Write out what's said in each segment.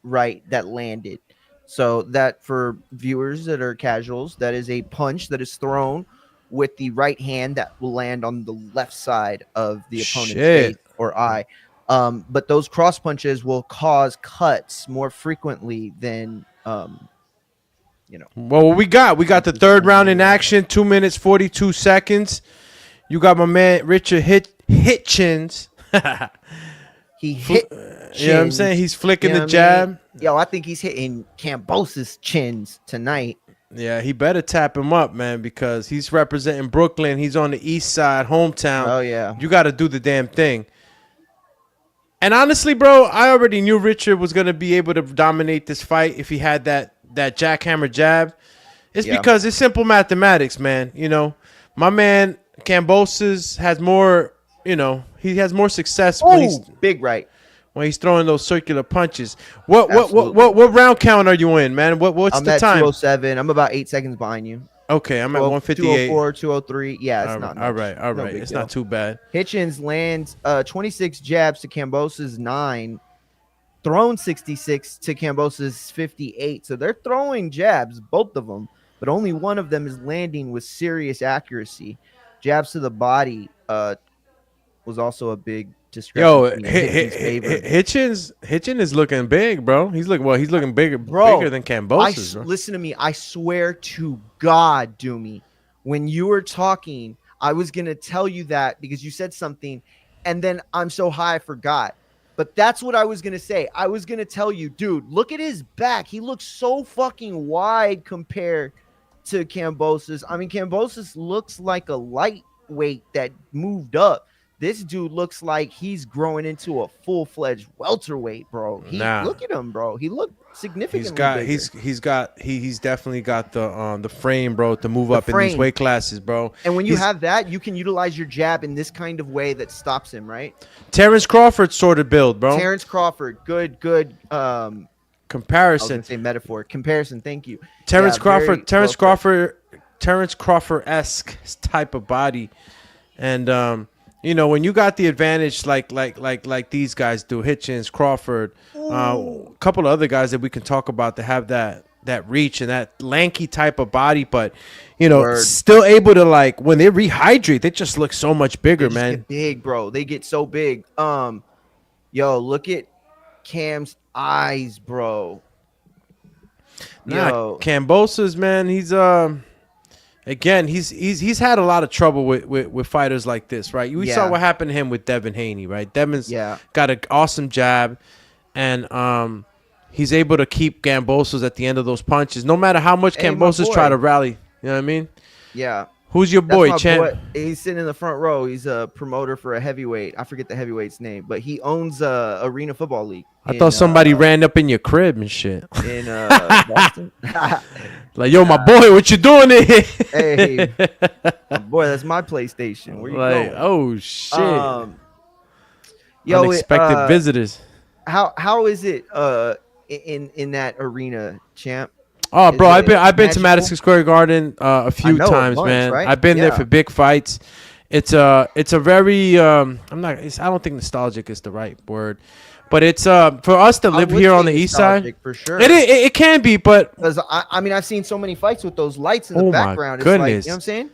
right that landed. So that for viewers that are casuals, that is a punch that is thrown with the right hand that will land on the left side of the opponent's face Shit. or eye. But those cross punches will cause cuts more frequently than you know. Well, what we got the third round in action. 2 minutes 42 seconds. You got my man Richard Hitchins. He hit. You know what I'm saying? He's flicking the jab. Yo, I think he's hitting Kambosos' chins tonight. Yeah, he better tap him up, man, because he's representing Brooklyn. He's on the east side, hometown. Oh, yeah. You got to do the damn thing. And honestly, bro, I already knew Richard was going to be able to dominate this fight if he had that jackhammer jab. It's because it's simple mathematics, man. You know, my man Kambosos has more, he has more success when he's big right. When he's throwing those circular punches. What round count are you in, man? What's the time? I'm at 207. I'm about 8 seconds behind you. Okay, I'm at 158. 204, 203. Yeah, it's not much. All right. It's not too bad. Hitchins lands 26 jabs to Kambosos' 9, thrown 66 to Kambosos' 58. So they're throwing jabs, both of them, but only one of them is landing with serious accuracy. Jabs to the body was also a big discrepancy. Hitchins is looking big, bro. He's looking bigger than Kambosos. Bro. Listen to me. I swear to God, Doomy, when you were talking, I was gonna tell you that because you said something, and then I'm so high I forgot. But that's what I was gonna say. I was gonna tell you, dude, look at his back. He looks so fucking wide compared to Kambosos. I mean, Kambosos looks like a lightweight that moved up. This dude looks like he's growing into a full-fledged welterweight, bro. Look at him, bro. He looked significantly bigger. He's definitely got the frame, bro, to move up in these weight classes, bro. And when you have that, you can utilize your jab in this kind of way that stops him, right? Terrence Crawford sort of build, bro. Terrence Crawford, good comparison. I was gonna say metaphor. Comparison, thank you. Terrence Crawford-esque type of body. And when you got the advantage like these guys do, Hitchins, Crawford, a couple of other guys that we can talk about that have that reach and that lanky type of body, but still able to, like, when they rehydrate, they just look so much bigger, man. Get big, bro. They get so big. Look at Cam's eyes, bro. Kambosos, man, he's Again, he's had a lot of trouble with fighters like this, right? We saw what happened to him with Devin Haney, right? Devin's got an awesome jab, and he's able to keep Kambosos at the end of those punches, no matter how much Kambosos try to rally. You know what I mean? Yeah. Who's your boy, Champ? He's sitting in the front row. He's a promoter for a heavyweight. I forget the heavyweight's name, but he owns a Arena Football League. I thought somebody ran up in your crib and shit. In Boston. Like, yo, my boy, what you doing here? Hey, my boy, that's my PlayStation. Where you going? Oh shit! Unexpected visitors. How is it in that arena, Champ? Oh, bro, I've been to Madison Square Garden a few times, man. Right? I've been there for big fights. It's a very I don't think nostalgic is the right word, but it's for us to live here on the east side. For sure, it can be, but because I mean I've seen so many fights with those lights in the background. My goodness, it's like, you know what I'm saying?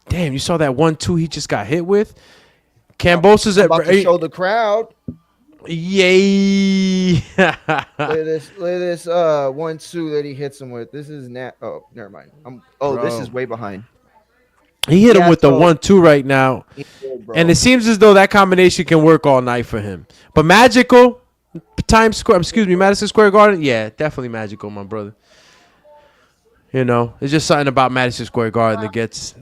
Damn, you saw that 1-2 he just got hit with. Kambosos about to show the crowd. Yay! Look at this 1-2 that he hits him with. This is oh, never mind. This is way behind. He hit him with the 1-2 right now, and it seems as though that combination can work all night for him. But magical Madison Square Garden, yeah, definitely magical, my brother. It's just something about Madison Square Garden that gets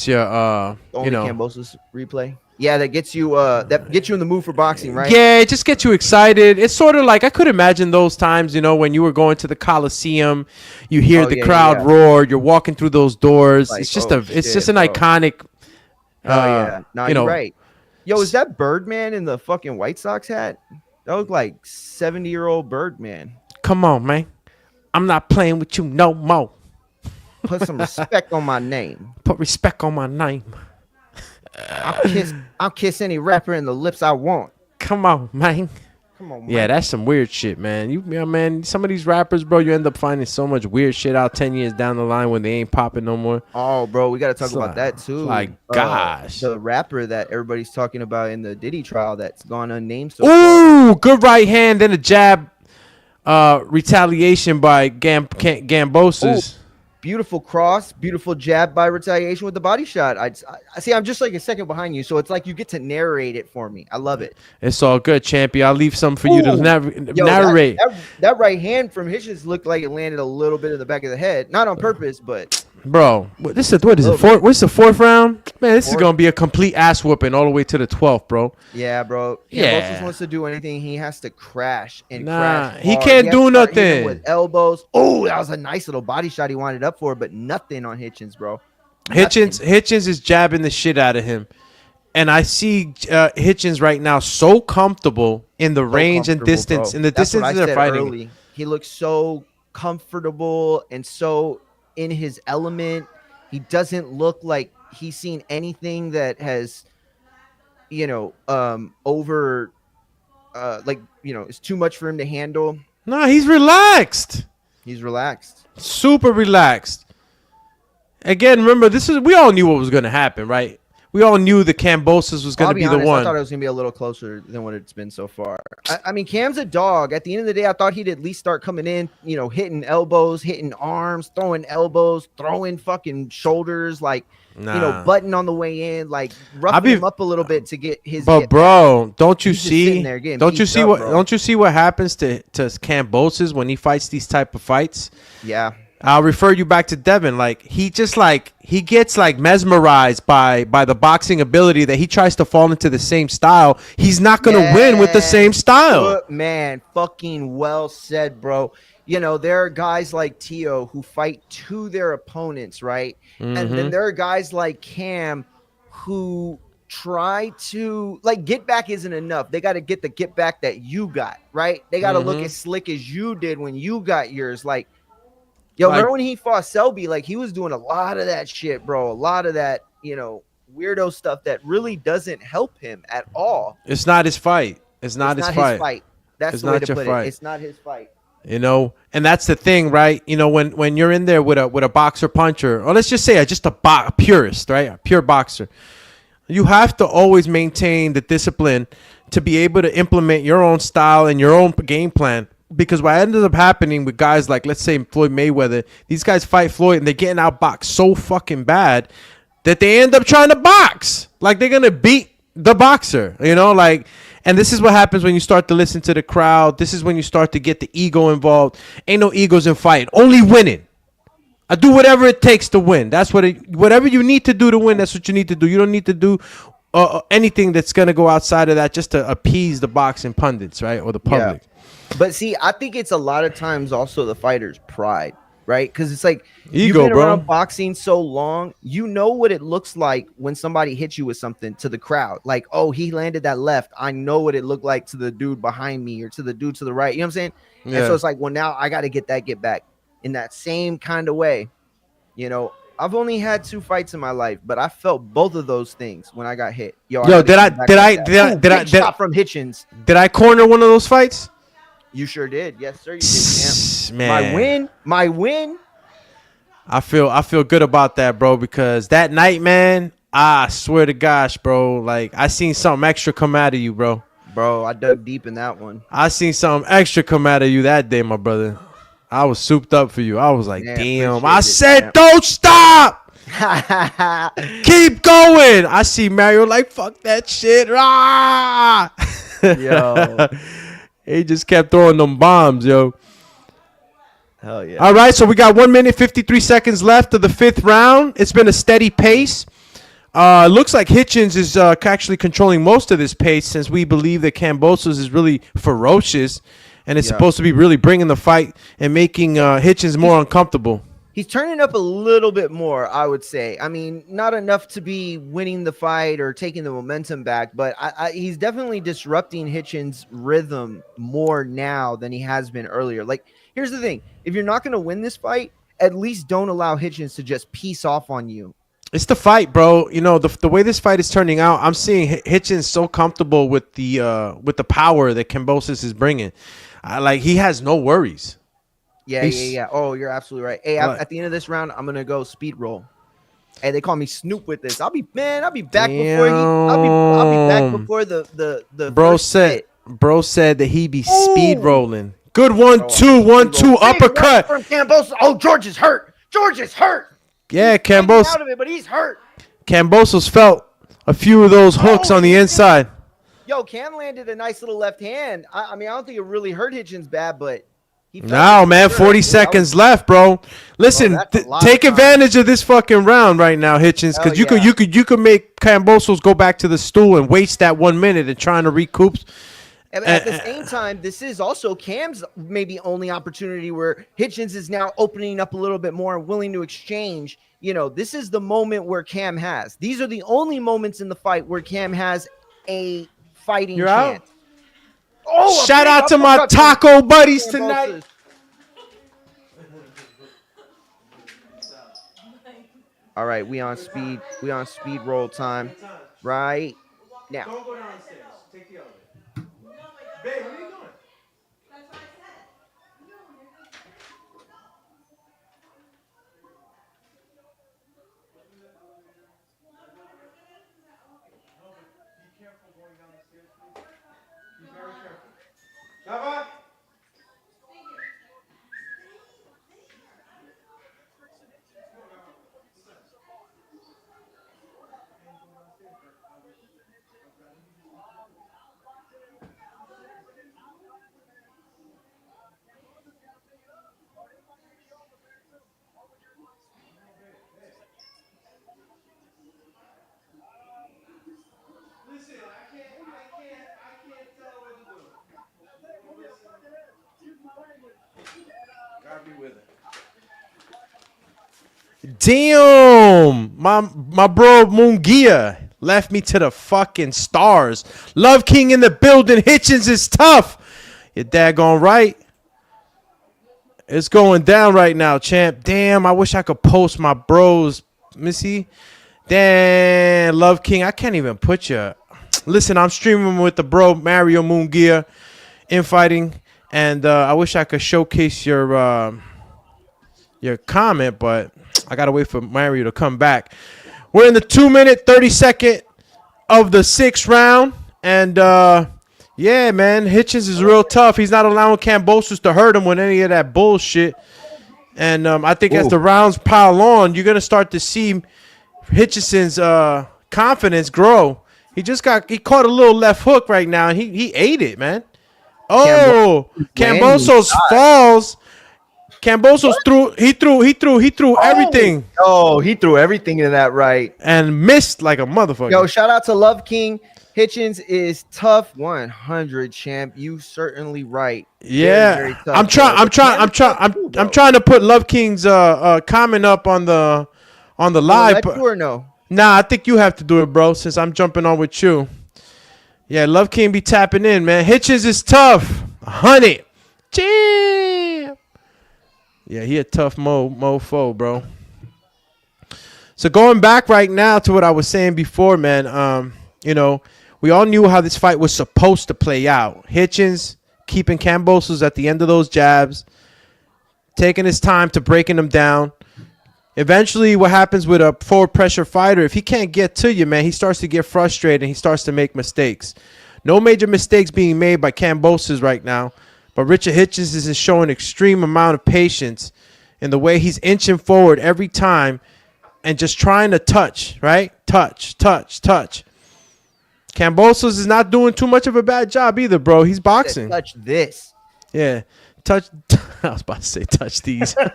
you. Kambosos replay. Yeah, that gets you in the mood for boxing, right? Yeah, it just gets you excited. It's sort of like I could imagine those times, when you were going to the Coliseum, you hear the crowd roar, you're walking through those doors. Like, it's just an iconic. No, you're right. Yo, is that Birdman in the fucking White Sox hat? That looked like 70-year-old Birdman. Come on, man. I'm not playing with you no more. Put some respect on my name. Put respect on my name. I'll kiss any rapper in the lips I want. Come on, man. Come on, Yeah, Mike. that's some weird shit, man. Man, some of these rappers, bro, you end up finding so much weird shit out 10 years down the line when they ain't popping no more. Oh, bro, we got to talk It's about that like too. gosh. The rapper that everybody's talking about in the Diddy trial that's gone unnamed so far. Ooh, good right hand, then a jab, retaliation by Gambosos. Beautiful cross, beautiful jab by retaliation with the body shot. I see. I'm just like a second behind you, so it's like you get to narrate it for me. I love it. It's all good, champion. I'll leave some for you to Yo, narrate. that right hand from Hitchens looked like it landed a little bit in the back of the head, not on purpose, but Bro, what is it? What's the fourth round? Man, this is gonna be a complete ass whooping all the way to the 12th, bro. yeah, bro. Yeah. Kambosos wants to do anything, he has to crash and Nah, crash. he hard. can't has do to start hitting nothing. with elbows. Oh, that was a nice little body shot he wanted up for, but nothing on Hitchens, bro. Hitchens is jabbing the shit out of him, and I see Hitchens right now so comfortable in the range and distance, bro. in the That's distance what I they're said fighting. early. He looks so comfortable and so in his element. He doesn't look like he's seen anything that has, over, it's too much for him to handle. Nah, he's relaxed, He's relaxed. super relaxed. Again, remember, we all knew what was gonna happen, right? We all knew the Kambosos was gonna be honest, the one. I thought it was gonna be a little closer than what it's been so far. I mean, Cam's a dog. At the end of the day, I thought he'd at least start coming in, hitting elbows, hitting arms, throwing elbows, throwing fucking shoulders, like, button on the way in, like roughing him up a little bit to get his. But bro, don't you see? Don't you see what happens to Kambosos when he fights these type of fights? Yeah. I'll refer you back to Devin. Like he gets like mesmerized by the boxing ability that he tries to fall into the same style. He's not gonna win with the same style. Man, fucking well said, bro. There are guys like Tio who fight to their opponents, right? Mm-hmm. And then there are guys like Cam who try to, like, get back isn't enough. They got to get the get back that you got, right? They got to look as slick as you did when you got yours. Like, remember when he fought Selby? Like, he was doing a lot of that shit, bro. A lot of that, weirdo stuff that really doesn't help him at all. It's not his fight. It's not his fight. That's the way to put it. It's not his fight. And that's the thing, right? When you're in there with a boxer puncher, or let's just say just a purist, right? A pure boxer, you have to always maintain the discipline to be able to implement your own style and your own game plan. Because what ended up happening with guys like, let's say, Floyd Mayweather, these guys fight Floyd and they're getting outboxed so fucking bad that they end up trying to box. Like, they're going to beat the boxer, and this is what happens when you start to listen to the crowd. This is when you start to get the ego involved. Ain't no egos in fighting, only winning. I do whatever it takes to win. That's whatever you need to do to win, that's what you need to do. You don't need to do anything that's going to go outside of that just to appease the boxing pundits, right, or the public. Yeah. But see, I think it's a lot of times also the fighter's pride, right? Because it's like ego, you've been around bro. boxing so long, you know what it looks like when somebody hits you with something to the crowd. Like, oh, he landed that left. I know what it looked like to the dude behind me or to the dude to the right. You know what I'm saying? Yeah. And so it's like, well, now I got to get back in that same kind of way. I've only had 2 fights in my life, but I felt both of those things when I got hit. Did I shot from Hitchens? Did I corner one of those fights? You sure did. Yes, sir. You did, man. My win. I feel good about that, bro, because that night, man, I swear to gosh, bro, like I seen something extra come out of you, bro. Bro, I dug deep in that one. I seen something extra come out of you that day, my brother. I was souped up for you. I was like, damn. I said, don't stop. Keep going. I see Mario like, fuck that shit. Rah! Yo. He just kept throwing them bombs, yo. Hell yeah. All right, so we got 1 minute, 53 seconds left of the 5th round. It's been a steady pace. Looks like Hitchens is actually controlling most of this pace since we believe that Kambosos is really ferocious and is supposed to be really bringing the fight and making Hitchens more uncomfortable. He's turning up a little bit more, I would say. I mean, not enough to be winning the fight or taking the momentum back, but he's definitely disrupting Hitchens' rhythm more now than he has been earlier. Like, here's the thing. If you're not going to win this fight, at least don't allow Hitchens to just piece off on you It's the fight, bro. You know the way this fight is turning out. I'm seeing Hitchens so comfortable with the power that Kambosos is bringing. Like he has no worries. Yeah, yeah, He's yeah. Oh, you're absolutely right. Hey, like, at the end of this round, I'm gonna go speed roll. Hey, they call me Snoop with this. I'll be back before he. I'll be back damn, before the first spit. bro said that he be speed Oh, rolling. Good one bro, I'll be two speed one roll. two Big right uppercut. from Cambosos. Oh, George is hurt. George is hurt. Yeah, He's hanging Kambosos out of it, but he's hurt. Kambosos felt a few of those hooks Oh, on and the he's gonna. inside. Yo, Cam landed a nice little left hand. I mean, I don't think it really hurt Hitchens bad, but he felt it Now, for man, sure. 40 Ooh, seconds left, bro. bro, Listen, that's a lot of take time. advantage of this fucking round right now, Hitchens, Hell because yeah. you could make Kambosos go back to the stool and waste that 1 minute and trying to recoup. And at the same time, this is also Cam's maybe only opportunity where Hitchens is now opening up a little bit more and willing to exchange. You know, this is the moment where Cam has. These are the only moments in the fight where Cam has a fighting You're out. chance. Oh, Shout out to my taco buddies tonight. All right, we on speed. We on speed roll time right now. Don't go downstairs. Take the elevator. Babe, what are you doing? Bye-bye. Listen, I can't tell what to do. Gotta be with it. Damn, my bro Munguia left me to the fucking stars. Love King in the building. Hitchens is tough. You're daggone right. It's going down right now, champ. Damn, I wish I could post my bros. Missy. Damn, Love King. I can't even put you. Listen, I'm streaming with the bro Mario Munguia infighting, and I wish I could showcase your comment, but I gotta wait for Mario to come back. We're in the 2-minute 30-second of the 6th round, and yeah, man, Hitchens is real tough. He's not allowing Kambosos to hurt him with any of that bullshit. And I think as the rounds pile on, you're gonna start to see Hitchenson's confidence grow. He caught a little left hook right now, and he ate it, man. Oh, Kambosos falls. Kambosos threw everything. Oh, he threw everything in that right and missed like a motherfucker. Yo, shout out to Love King. Hitchens is tough 100, champ. You certainly right. Yeah, very tough, I'm trying to put Love King's comment up on the live. Or no? Nah, I think you have to do it, bro, since I'm jumping on with you. Yeah, Love King be tapping in, man. Hitchens is tough. 100. Damn. Yeah, he a tough mofo, bro. So going back right now to what I was saying before, man, you know, we all knew how this fight was supposed to play out. Hitchens keeping Kambosos at the end of those jabs, taking his time to breaking them down. Eventually, what happens with a forward pressure fighter, if he can't get to you, man, he starts to get frustrated and he starts to make mistakes. No major mistakes being made by Kambosos right now, but Richard Hitchens is showing extreme amount of patience in the way he's inching forward every time and just trying to touch, right? Touch. Kambosos is not doing too much of a bad job either, bro. He's boxing. Touch this. Yeah. Touch. I was about to say touch these. Damn.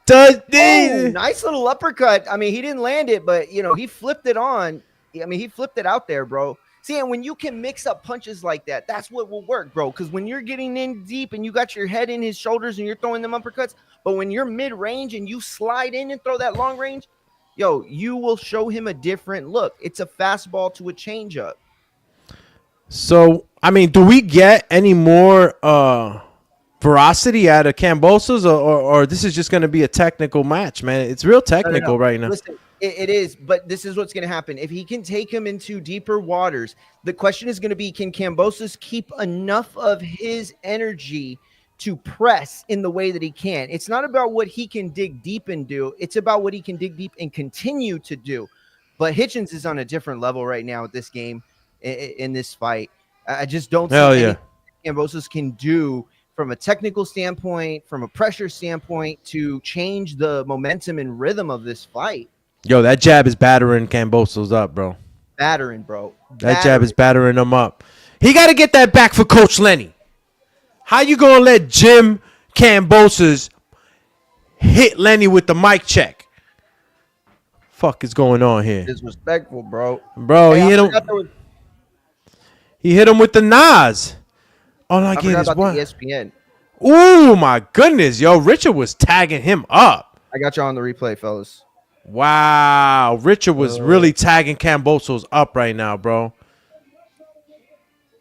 Touch these. Oh, nice little uppercut. I mean, he didn't land it, but, you know, he flipped it on. I mean, he flipped it out there, bro. See, and when you can mix up punches like that, that's what will work, bro. Because when you're getting in deep and you got your head in his shoulders and you're throwing them uppercuts, but when you're mid-range and you slide in and throw that long range, yo, you will show him a different look. It's a fastball to a changeup. So, I mean, do we get any more ferocity out of Kambosos, or this is just going to be a technical match, man? It's real technical No. right now. Listen, it is, but this is what's going to happen. If he can take him into deeper waters, the question is going to be, can Kambosos keep enough of his energy to press in the way that he can? It's not about what he can dig deep and do. It's about what he can dig deep and continue to do. But Hitchins is on a different level right now at this game, in this fight. I just don't see Hell yeah. anything Kambosos can do from a technical standpoint, from a pressure standpoint, to change the momentum and rhythm of this fight. Yo, that jab is battering Kambosos up, bro. Battering, bro. That jab is battering him up. He got to get that back for Coach Lenny. How you going to let Jim Kambosos hit Lenny with the mic check? Fuck is going on here? Disrespectful, bro. Bro, Hey, he hit him with the Nas. All I I get forgot is about one. the ESPN. Ooh, my goodness. Yo, Richard was tagging him up. I got you on the replay, fellas. Wow. Richard was really tagging Kambosos up right now, bro.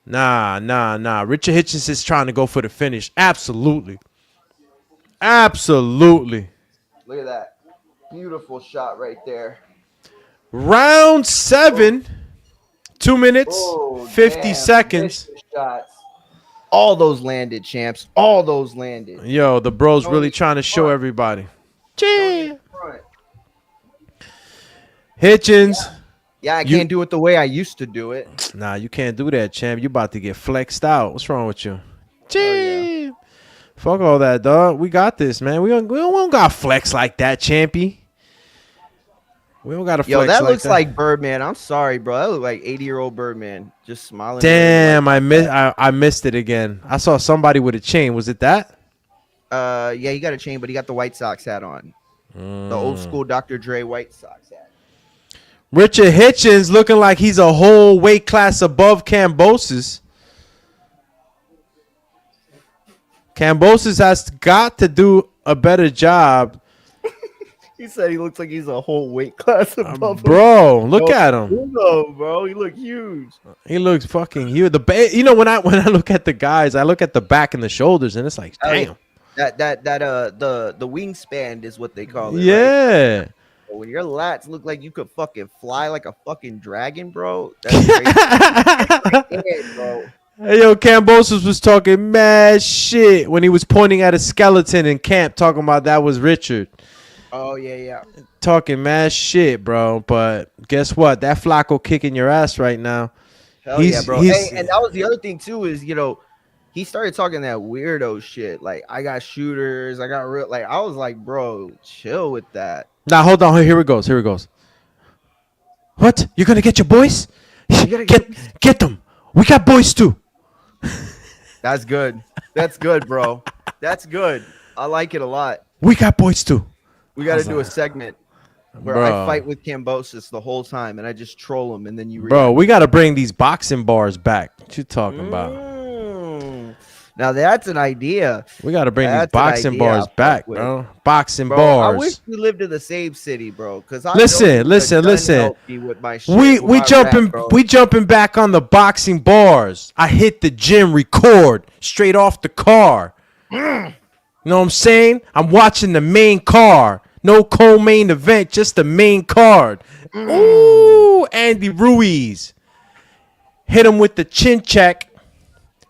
Nah. Richard Hitchins is trying to go for the finish. Absolutely. Look at that. Beautiful shot right there. Round 7. 2 minutes, 50 seconds. Shots. All those landed, champs. All those landed. Yo, the bro's really trying to show everybody. Gee. Hitchins. Yeah, I can't do it the way I used to do it. Nah, you can't do that, champ. You about to get flexed out. What's wrong with you? Gee. Yeah. Fuck all that, dog. We got this, man. We don't got flex like that, champy. We don't got to flex like that. Yo, that looks like Birdman. I'm sorry, bro. That looks like 80-year-old Birdman just smiling. Damn, I missed it again. I saw somebody with a chain. Was it that? Yeah, he got a chain, but he got the White Sox hat on. The old school Dr. Dre White Sox hat. Richard Hitchins looking like he's a whole weight class above Kambosos. Kambosos has got to do a better job. He said he looks like he's a whole weight class above bro, look at him. No, bro, he look huge. He looks fucking huge. You know, when I look at the guys, I look at the back and the shoulders, and it's like, damn. The wingspan is what they call it. Yeah. Right? When your lats look like you could fucking fly like a fucking dragon, bro. That's crazy. Bro. Hey, yo, Kambosos was talking mad shit when he was pointing at a skeleton in camp, talking about that was Richard. Oh, yeah. Talking mad shit, bro. But guess what? That Flacco kicking your ass right now. Hell yeah, bro. Hey, and that was the other thing, too, is, you know, he started talking that weirdo shit. Like, I got shooters. I got real. Like, I was like, bro, chill with that. Now, hold on. Here it goes. What? You're going to get your boys? Get them. We got boys, too. That's good. That's good, bro. That's good. I like it a lot. We got boys, too. We got to do a segment where I fight with Kambosos the whole time, and I just troll him, and then you. Bro, we got to bring these boxing bars back. What you talking about? Now that's an idea. We got to bring these boxing bars back, bro. Boxing bars. I wish we lived in the same city, bro. Because listen. We jumping back on the boxing bars. I hit the gym, record straight off the car. You know what I'm saying? I'm watching the main car. No co-main event, just the main card. Ooh, Andy Ruiz. Hit him with the chin check.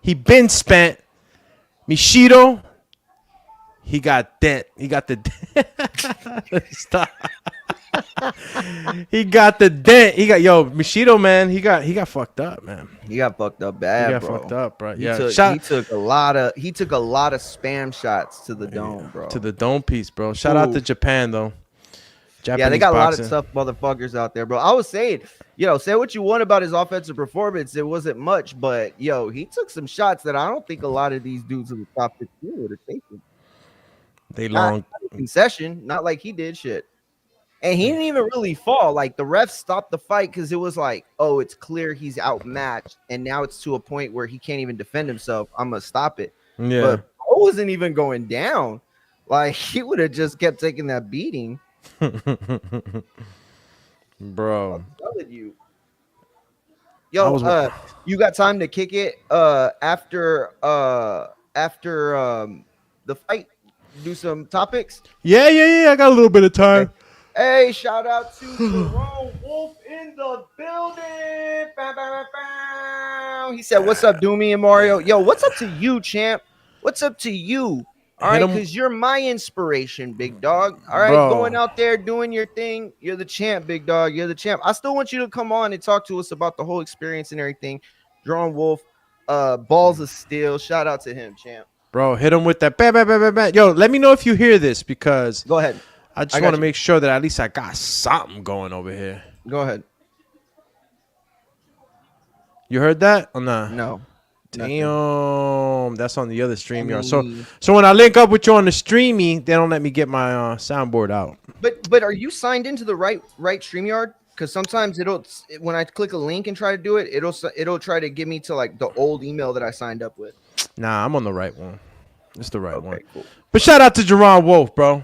He been spent. Mishido. He got dent. He got the stop. He got the dent. Mishido, man. He got fucked up, man. He got fucked up bad, He got bro. fucked up, bro. He took a lot of spam shots to the dome, bro. To the dome piece, bro. Shout out to Japan, though. Japanese they got boxing. a lot of tough motherfuckers out there, bro. I was saying, say what you want about his offensive performance. It wasn't much, but he took some shots that I don't think a lot of these dudes in the top 15 would have taken. Not concession, not like he did shit. And he didn't even really fall. Like, the refs stopped the fight because it was like, oh, it's clear he's outmatched. And now it's to a point where he can't even defend himself. I'm going to stop it. Yeah. But Bo wasn't even going down. Like, he would have just kept taking that beating. Bro. I'm telling you. Yo, you got time to kick it after after the fight? Do some topics. Yeah. I got a little bit of Okay. time. Hey, shout out to Jerome Wolf in the building. Bow, bow, bow, bow. He said, "What's up, Doomy and Mario? Yo, what's up to you, champ? What's up to you? All Hit right, him, because you're my inspiration, big dog. All right, going bro. out there doing your thing. You're the champ, big dog. You're the champ. I still want you to come on and talk to us about the whole experience and everything. Jerome Wolf, balls of steel. Shout out to him, champ. Bro, hit him with that. Bam, bam, bam, bam, bam. Yo, let me know if you hear this because Go ahead. I I just want got to you. make sure that at least I got something going over here. Go ahead. You heard that or nah? No. Nothing. Damn, that's on the other stream yard. So, Any- so when I link up with you on the streamy, they don't let me get my soundboard out. But are you signed into the right StreamYard? Because sometimes it'll when I click a link and try to do it, it'll try to give me to like the old email that I signed up with. Nah, I'm on the right one. It's the right one. Okay, cool. But shout out to Jerron Wolf, bro.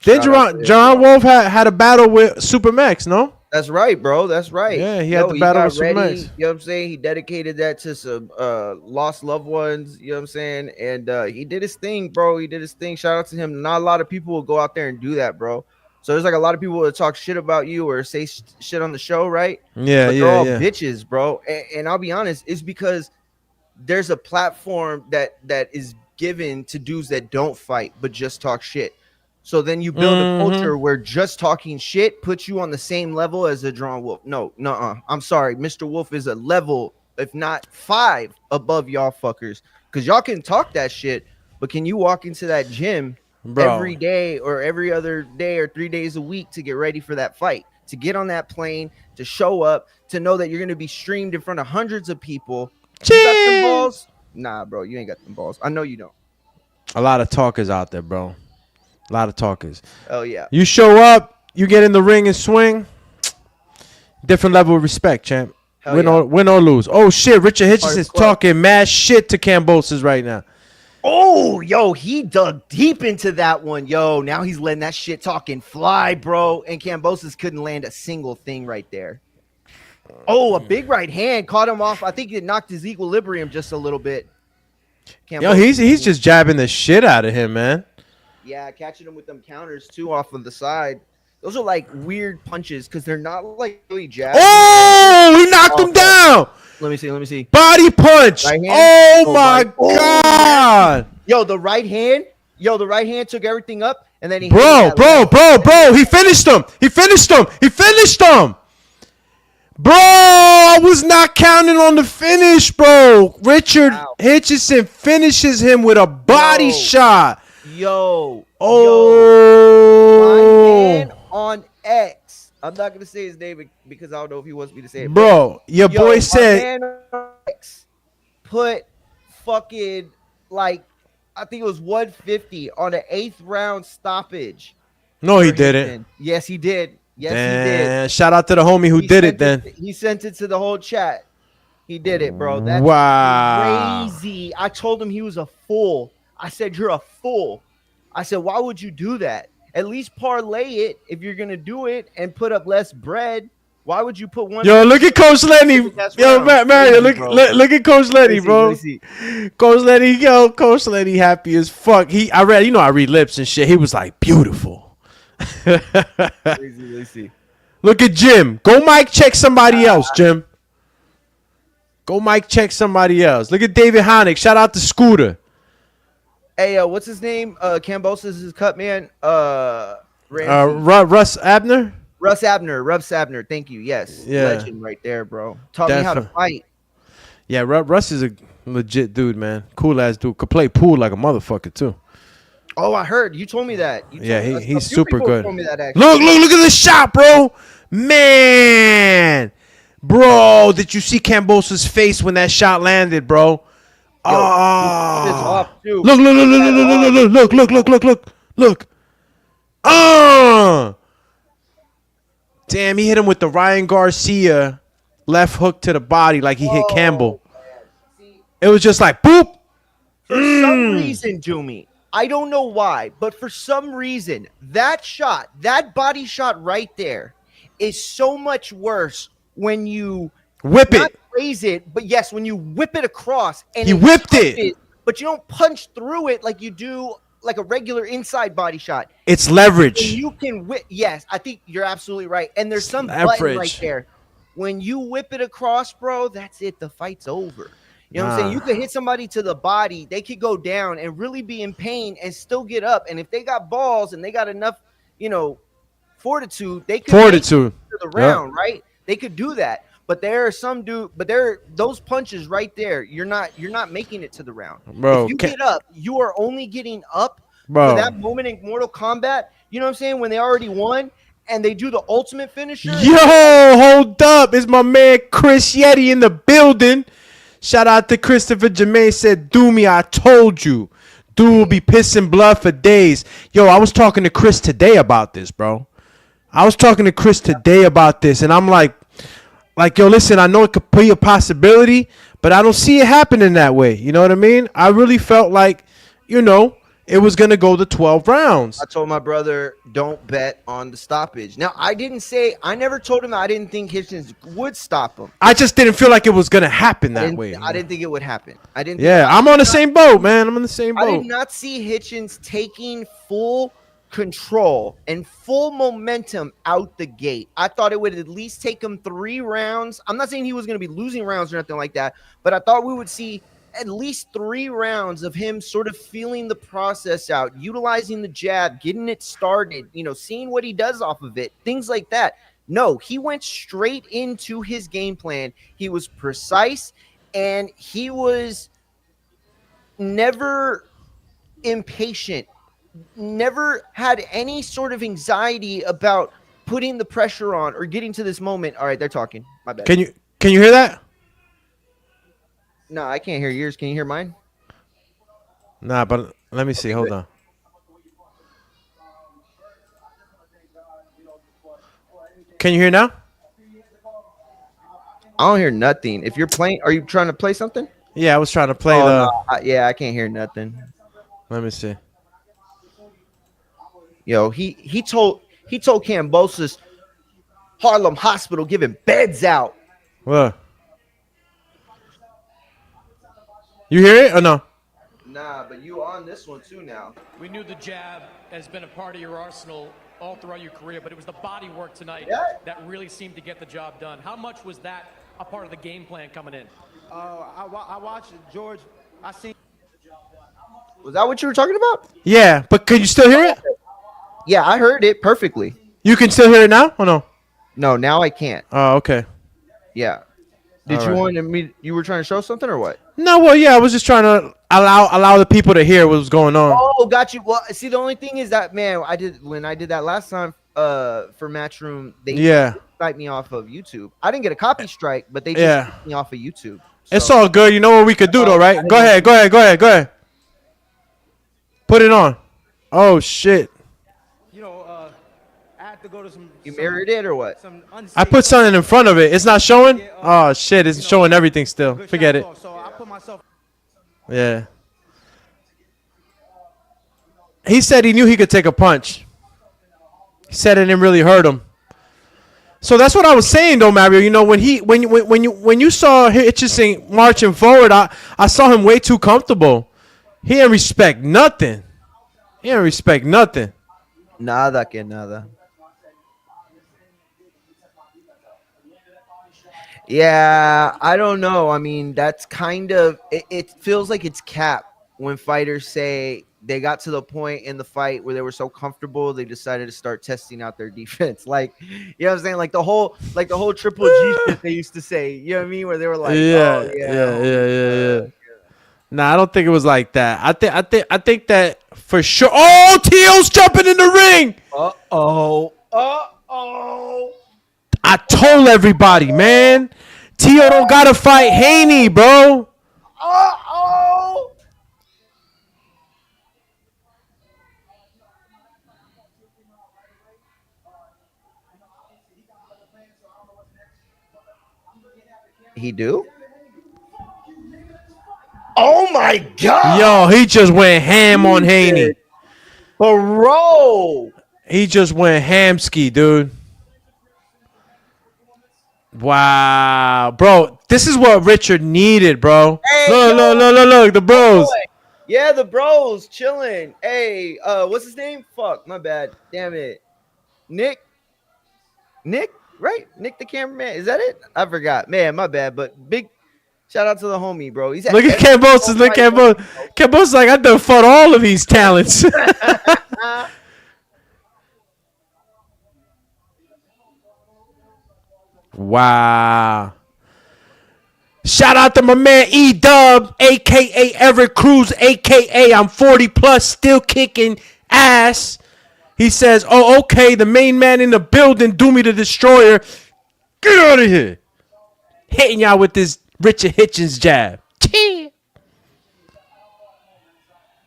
Then Shout out to him, Jerron bro. Wolf had a battle with Super Max, no? That's right, bro. That's right. Yeah, he had the battle got with Super ready. Max. You know what I'm saying? He dedicated that to some lost loved ones. You know what I'm saying? And he did his thing, bro. He did his thing. Shout out to him. Not a lot of people will go out there and do that, bro. So there's like a lot of people that talk shit about you or say shit on the show, right? Yeah, But they're all yeah. bitches, bro. And I'll be honest, it's because there's a platform that is given to dudes that don't fight but just talk shit. So then you build a culture where just talking shit puts you on the same level as a drawn wolf. No, I'm sorry. Mr. Wolf is a level, if not 5 above y'all fuckers. Because y'all can talk that shit, but can you walk into that gym Bro. every day or every other day or 3 days a week to get ready for that fight? To get on that plane, to show up, to know that you're going to be streamed in front of hundreds of people. You got them balls? Nah, bro, you ain't got them balls. I know you don't. A lot of talkers out there, bro. A lot of talkers. Oh, yeah. You show up, you get in the ring and swing. Different level of respect, champ. Hell Win, yeah. win or lose. Oh, shit. Richard Hitchins is Hardcore. talking mad shit to Kambosos right now. Oh, yo, he dug deep into that one. Yo, now he's letting that shit talking fly, bro. And Kambosos couldn't land a single thing right there. Oh, a big right hand caught him off. I think it knocked his equilibrium just a little bit. Yo, Kambosos- he's just jabbing the shit out of him, man. Yeah, catching him with them counters too off of the side. Those are like weird punches because they're not like really jabs. Oh, he knocked him down. Let me see. Body punch. Right hand? Oh, Oh, my my- oh, God. Yo, the right hand took everything up, and then he Bro. He finished him. Bro, I was not counting on the finish, bro. Richard Wow. Hitchison finishes him with a body Yo. shot. Yo, Oh, my man on X. I'm not gonna say his name because I don't know if he wants me to say it. bro, your Yo, boy my said, man on X put fucking like I think it was 150 on an 8th round stoppage. no, he for didn't. Houston. Yes, he did. Yes, he did. Man, shout out to the homie who He did sent it then. He sent it to the whole chat. He did it, bro. That's Wow. crazy. I told him he was a fool. I said, "You're a fool." I said, "Why would you do that? At least parlay it if you're gonna do it and put up less bread. Why would you put one?" Yo, look at Coach Lenny. That's Yo, round. Mario, Crazy, bro. look at Coach Lenny, Let me bro. see. Coach Lenny happy as fuck. I read lips and shit. He was like, beautiful. Crazy. Let me see. Look at Jim. Go mic check somebody else, Jim. Go mic check somebody else. Look at David Honick. Shout out to Scooter. Hey, what's his name? Cambosos is cut man. Ramsey. Russ Abner. Russ Abner. Thank you. Yes. Yeah. Legend right there, bro. Taught me how to fight. Yeah, Russ is a legit dude, man. Cool ass dude. Could play pool like a motherfucker too. Oh, I heard. You told me that. Yeah, A he's few super people good. told me that, actually. Look at this shot, bro. Man. Bro, did you see Kambosos' face when that shot landed, bro? It's Oh. off, too. Look. Damn, he hit him with the Ryan Garcia left hook to the body like he hit Campbell. See, It was just like boop. for some reason, Jumi, I don't know why, but for some reason, that body shot right there is so much worse when you Whip not it. raise it, but yes, when you whip it across and He it whipped it. but you don't punch through it like you do like a regular inside body shot. It's And leverage. you can whip. Yes, I think you're absolutely right. And there's It's some button right leverage. there. When you whip it across, bro, that's it. The fight's over. You know what I'm saying? Nah. You could hit somebody to the body, they could go down and really be in pain and still get up. And if they got balls and they got enough, you know, fortitude, they could make it Fortitude. to the Yep. round, right? They could do that. But there are some dude, but there are those punches right there. You're not making it to the round. If Bro. you get up, you are only getting up for Bro. that moment in Mortal Kombat. You know what I'm saying? When they already won and they do the ultimate finisher. Yo, hold up. It's my man Chris Yeti in the building. Shout out to Christopher Jermaine said, "Do me, I told you. Dude will be pissing blood for days." Yo, I was talking to Chris today about this, bro. I was talking to Chris today about this, and I'm like, yo, listen, I know it could be a possibility, but I don't see it happening that way. You know what I mean? I really felt like, it was going to go to 12 rounds. I told my brother, don't bet on the stoppage. Now, I never told him I didn't think Hitchens would stop him. I just didn't feel like it was going to happen that way. I didn't think it would happen. I'm on the same boat, man. I'm on the same I did boat. not see Hitchens taking full control and full momentum out the gate. I thought it would at least take him 3 rounds. I'm not saying he was going to be losing rounds or nothing like that, but I thought we would see at least 3 rounds of him sort of feeling the process out, utilizing the jab, getting it started, seeing what he does off of it, things like that. No, he went straight into his game plan. He was precise, and he was never impatient, never had any sort of anxiety about putting the pressure on or getting to this moment. All right, they're talking. My bad. Can you hear that? No, I can't hear yours. Can you hear mine? Nah, but let me see. Hold on. Can you hear now? I don't hear nothing. If you're playing, are you trying to play something? Yeah, I was trying to play No, I can't hear nothing. Let me see. Yo, he told Kambosos Harlem Hospital giving beds out. What? You hear it or no? Nah, but you on this one too now. We knew the jab has been a part of your arsenal all throughout your career, but it was the body work tonight that really seemed to get the job done. How much was that a part of the game plan coming in? I watched it, George. I seen. Was that what you were talking about? Yeah, but can you still hear it? Yeah, I heard it perfectly. You can still hear it now or no? No, now I can't. Oh, okay. Yeah. Did All you right. want me? You were trying to show something or what? No, well, yeah, I was just trying to allow the people to hear what was going on. Oh, got you. Well, see, the only thing is that, man, when I did that last time for Matchroom, they strike me off of YouTube. I didn't get a copy strike, but they just took me off of YouTube. It's So, all good. You know what we could do though, right? Go ahead. Put it on. Oh shit. I had to go to some. you mirrored it or what? Some I put something in front of it. It's not showing? Oh shit, it's showing everything still. Forget it. So I put myself. Yeah. He said he knew he could take a punch. He said it didn't really hurt him. So that's what I was saying though, Mario. You know, when you saw Hitchison marching forward, I saw him way too comfortable. He didn't respect nothing. Nada que nada. Yeah, I don't know. I mean, that's kind of it feels like it's cap when fighters say they got to the point in the fight where they were so comfortable they decided to start testing out their defense. Like, you know what I'm saying? Like the whole triple G shit they used to say. You know what I mean? Where they were like, Yeah. Nah, I don't think it was like that. I think that for sure. Oh, T.O.'s jumping in the ring. Uh-oh. I told everybody, man. T.O. don't gotta fight Haney, bro. Uh-oh. He do? Oh my god. Yo, he just went ham on Haney. Bro. He just went hamski, dude. Wow, bro. This is what Richard needed, bro. Hey, Look, the bros. Yeah, the bros chilling. Hey, what's his name? Fuck, my bad. Damn it. Nick. Nick, right? Nick the cameraman. Is that it? I forgot. Man, my bad. But big shout out to the homie, bro. He's at Look at Kambosos. Look at Kambosos. Kambosos like, I done fought all of these talents. Wow. Shout out to my man E-Dub, a.k.a. Everett Cruz, a.k.a. I'm 40 plus, still kicking ass. He says, oh, okay, the main man in the building, Doomy the Destroyer. Get out of here. Hitting y'all with this Richard Hitchins jab.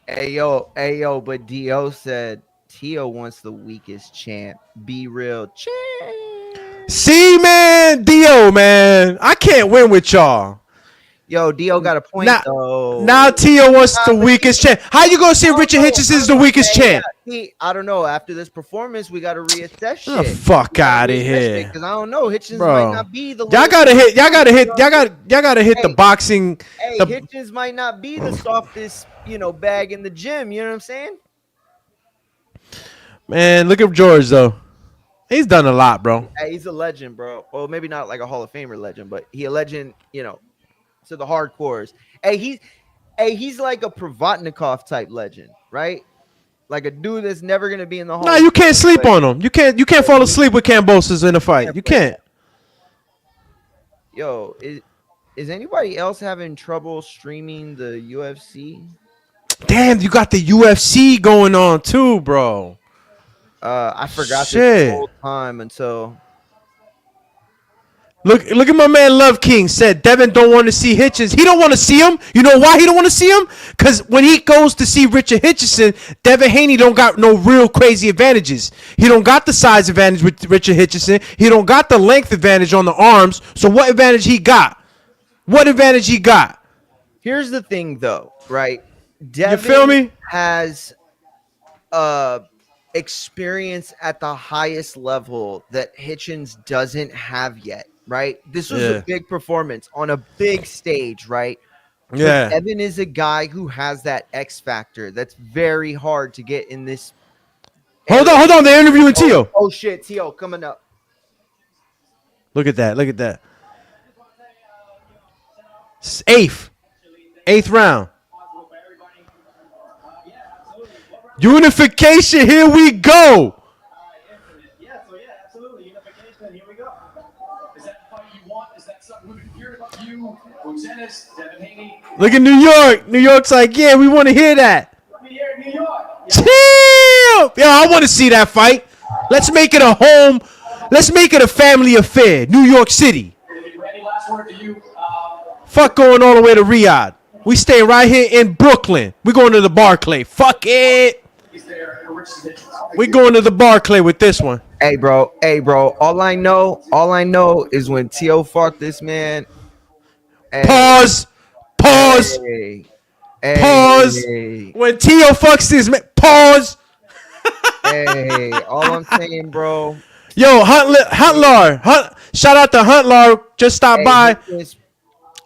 Hey yo, but Dio said Tio wants the weakest champ. Be real champ. See, man, Dio, man. I can't win with y'all. Yo, Dio got a point though. Now Tio wants the weakest champ. How you gonna say Richard Hitchins is the weakest champ? I don't know. After this performance, we gotta reassess shit. The fuck out of here. Because I don't know. Hitchins Bro. might not be the Y'all gotta hit the boxing. Hey, the, Hitchins might not be the softest, bag in the gym. You know what I'm saying? Man, look at George though. He's done a lot, bro. Hey, he's a legend, bro. Well, maybe not like a Hall of Famer legend, but he a legend, to the hardcores. He's like a Provatnikov type legend, right? Like a dude that's never gonna be in the Hall. Nah, you can't sleep on him. You can't fall asleep with Kambosos in a fight. You can't. Yo, is anybody else having trouble streaming the UFC? Damn, you got the UFC going on too, bro. I forgot Shit. this the whole time until. Look at my man Love King said Devin don't want to see Hitchins. He don't want to see him. You know why he don't want to see him? Because when he goes to see Richard Hitchison, Devin Haney don't got no real crazy advantages. He don't got the size advantage with Richard Hitchison. He don't got the length advantage on the arms. So what advantage he got? What advantage he got? Here's the thing, though, right? Devin You feel me? Has experience at the highest level that Hitchins doesn't have yet. Right, this was a big performance on a big stage, right? Yeah, but Evan is a guy who has that X factor that's very hard to get in this. Hold on. They're interviewing Tio. Oh shit, Tio coming up. Look at that. Eighth round. Unification. Here we go. Look at New York. New York's like, yeah, we want to hear that. Chill. Yeah, I want to see that fight. Let's make it a home. Let's make it a family affair. New York City. Fuck going all the way to Riyadh. We stay right here in Brooklyn. We going to the Barclay. Fuck it. We going to the Barclay with this one. Hey, bro. All I know is when Tio fucked this man. Pause. Hey. Pause. When Tio fucks this man. Pause. Hey, all I'm saying, bro. Yo, Huntlar. Shout out to Huntlar. Just stopped by.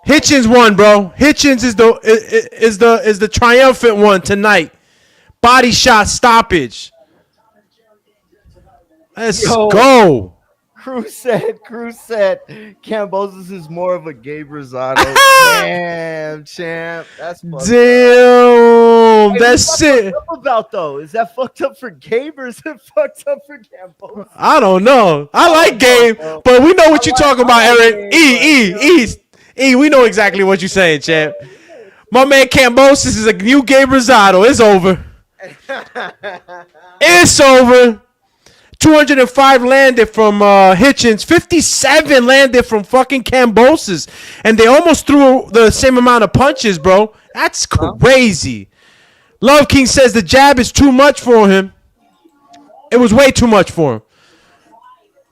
Hitchins won, bro. Hitchins is the triumphant one tonight. Body shot stoppage. Let's go. Cruz said Kambosos is more of a Gabe Rosado. Damn, champ. That's fucked Damn. Hey, that's it. What about though? Is that fucked up for Gabe or is it fucked up for Kambosos? I don't know. I like Gabe, but we know what you're talking about, Eric. E, we know exactly what you're saying, champ. My man Kambosos is a new Gabe Rosado. It's over. It's over. 205 landed from Hitchins. 57 landed from fucking Kambosos. And they almost threw the same amount of punches, bro. That's crazy. Love King says the jab is too much for him. It was way too much for him.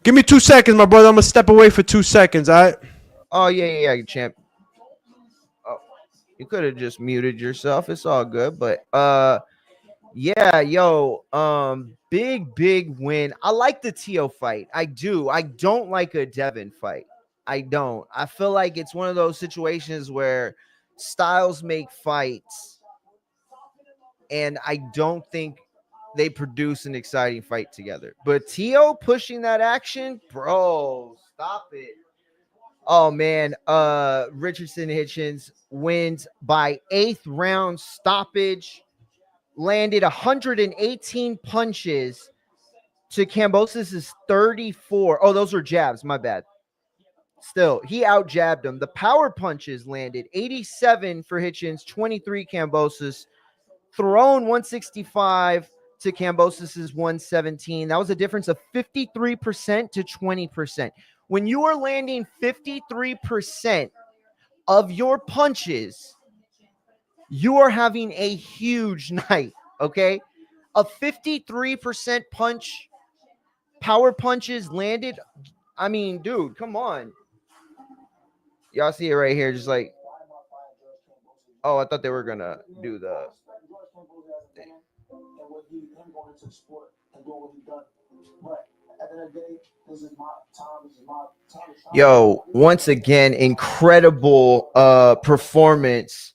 Give me 2 seconds, my brother. I'm going to step away for 2 seconds, all right? Oh, yeah, champ. Oh, you could have just muted yourself. It's all good. But, yeah, yo, big win. I like the Tio fight. I do. I don't like a Devin fight. I don't. I feel like it's one of those situations where styles make fights and I don't think they produce an exciting fight together. But Tio pushing that action, bro, stop it. Oh man, Richardson Hitchins wins by 8th round stoppage, landed 118 punches to Kambosos' 34. Oh, those were jabs, my bad. Still, he out jabbed him. The power punches landed 87 for Hitchins, 23 Kambosos. Thrown 165 to Kambosos' 117. That was a difference of 53% to 20%. When you are landing 53% of your punches, you are having a huge night, okay? A 53% punch, power punches landed. I mean, dude, come on. Y'all see it right here, just like, oh, I thought they were going to do the thing. Yo, once again, incredible performance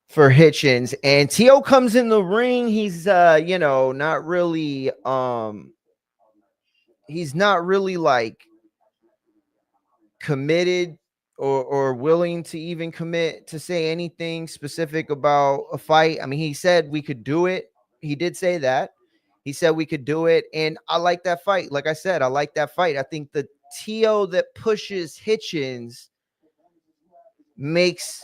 for Hitchins. And Tio comes in the ring. He's not really he's not really like committed or willing to even commit to say anything specific about a fight. I mean, he said we could do it. He did say that. He said we could do it. And I like that fight. Like I said, I like that fight. I think the Tio that pushes Hitchins makes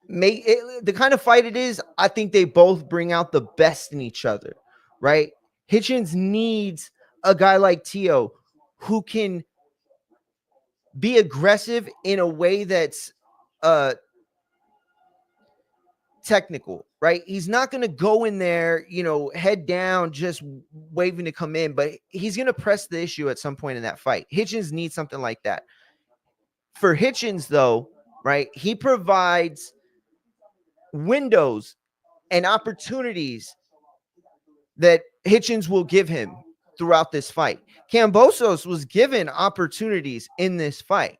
it the kind of fight it is. I think they both bring out the best in each other, right? Hitchins needs a guy like Tio who can be aggressive in a way that's technical, right? He's not going to go in there, head down, just waving to come in, but he's going to press the issue at some point in that fight. Hitchins needs something like that. For Hitchins, though, right, he provides windows and opportunities that Hitchins will give him throughout this fight. Kambosos was given opportunities in this fight.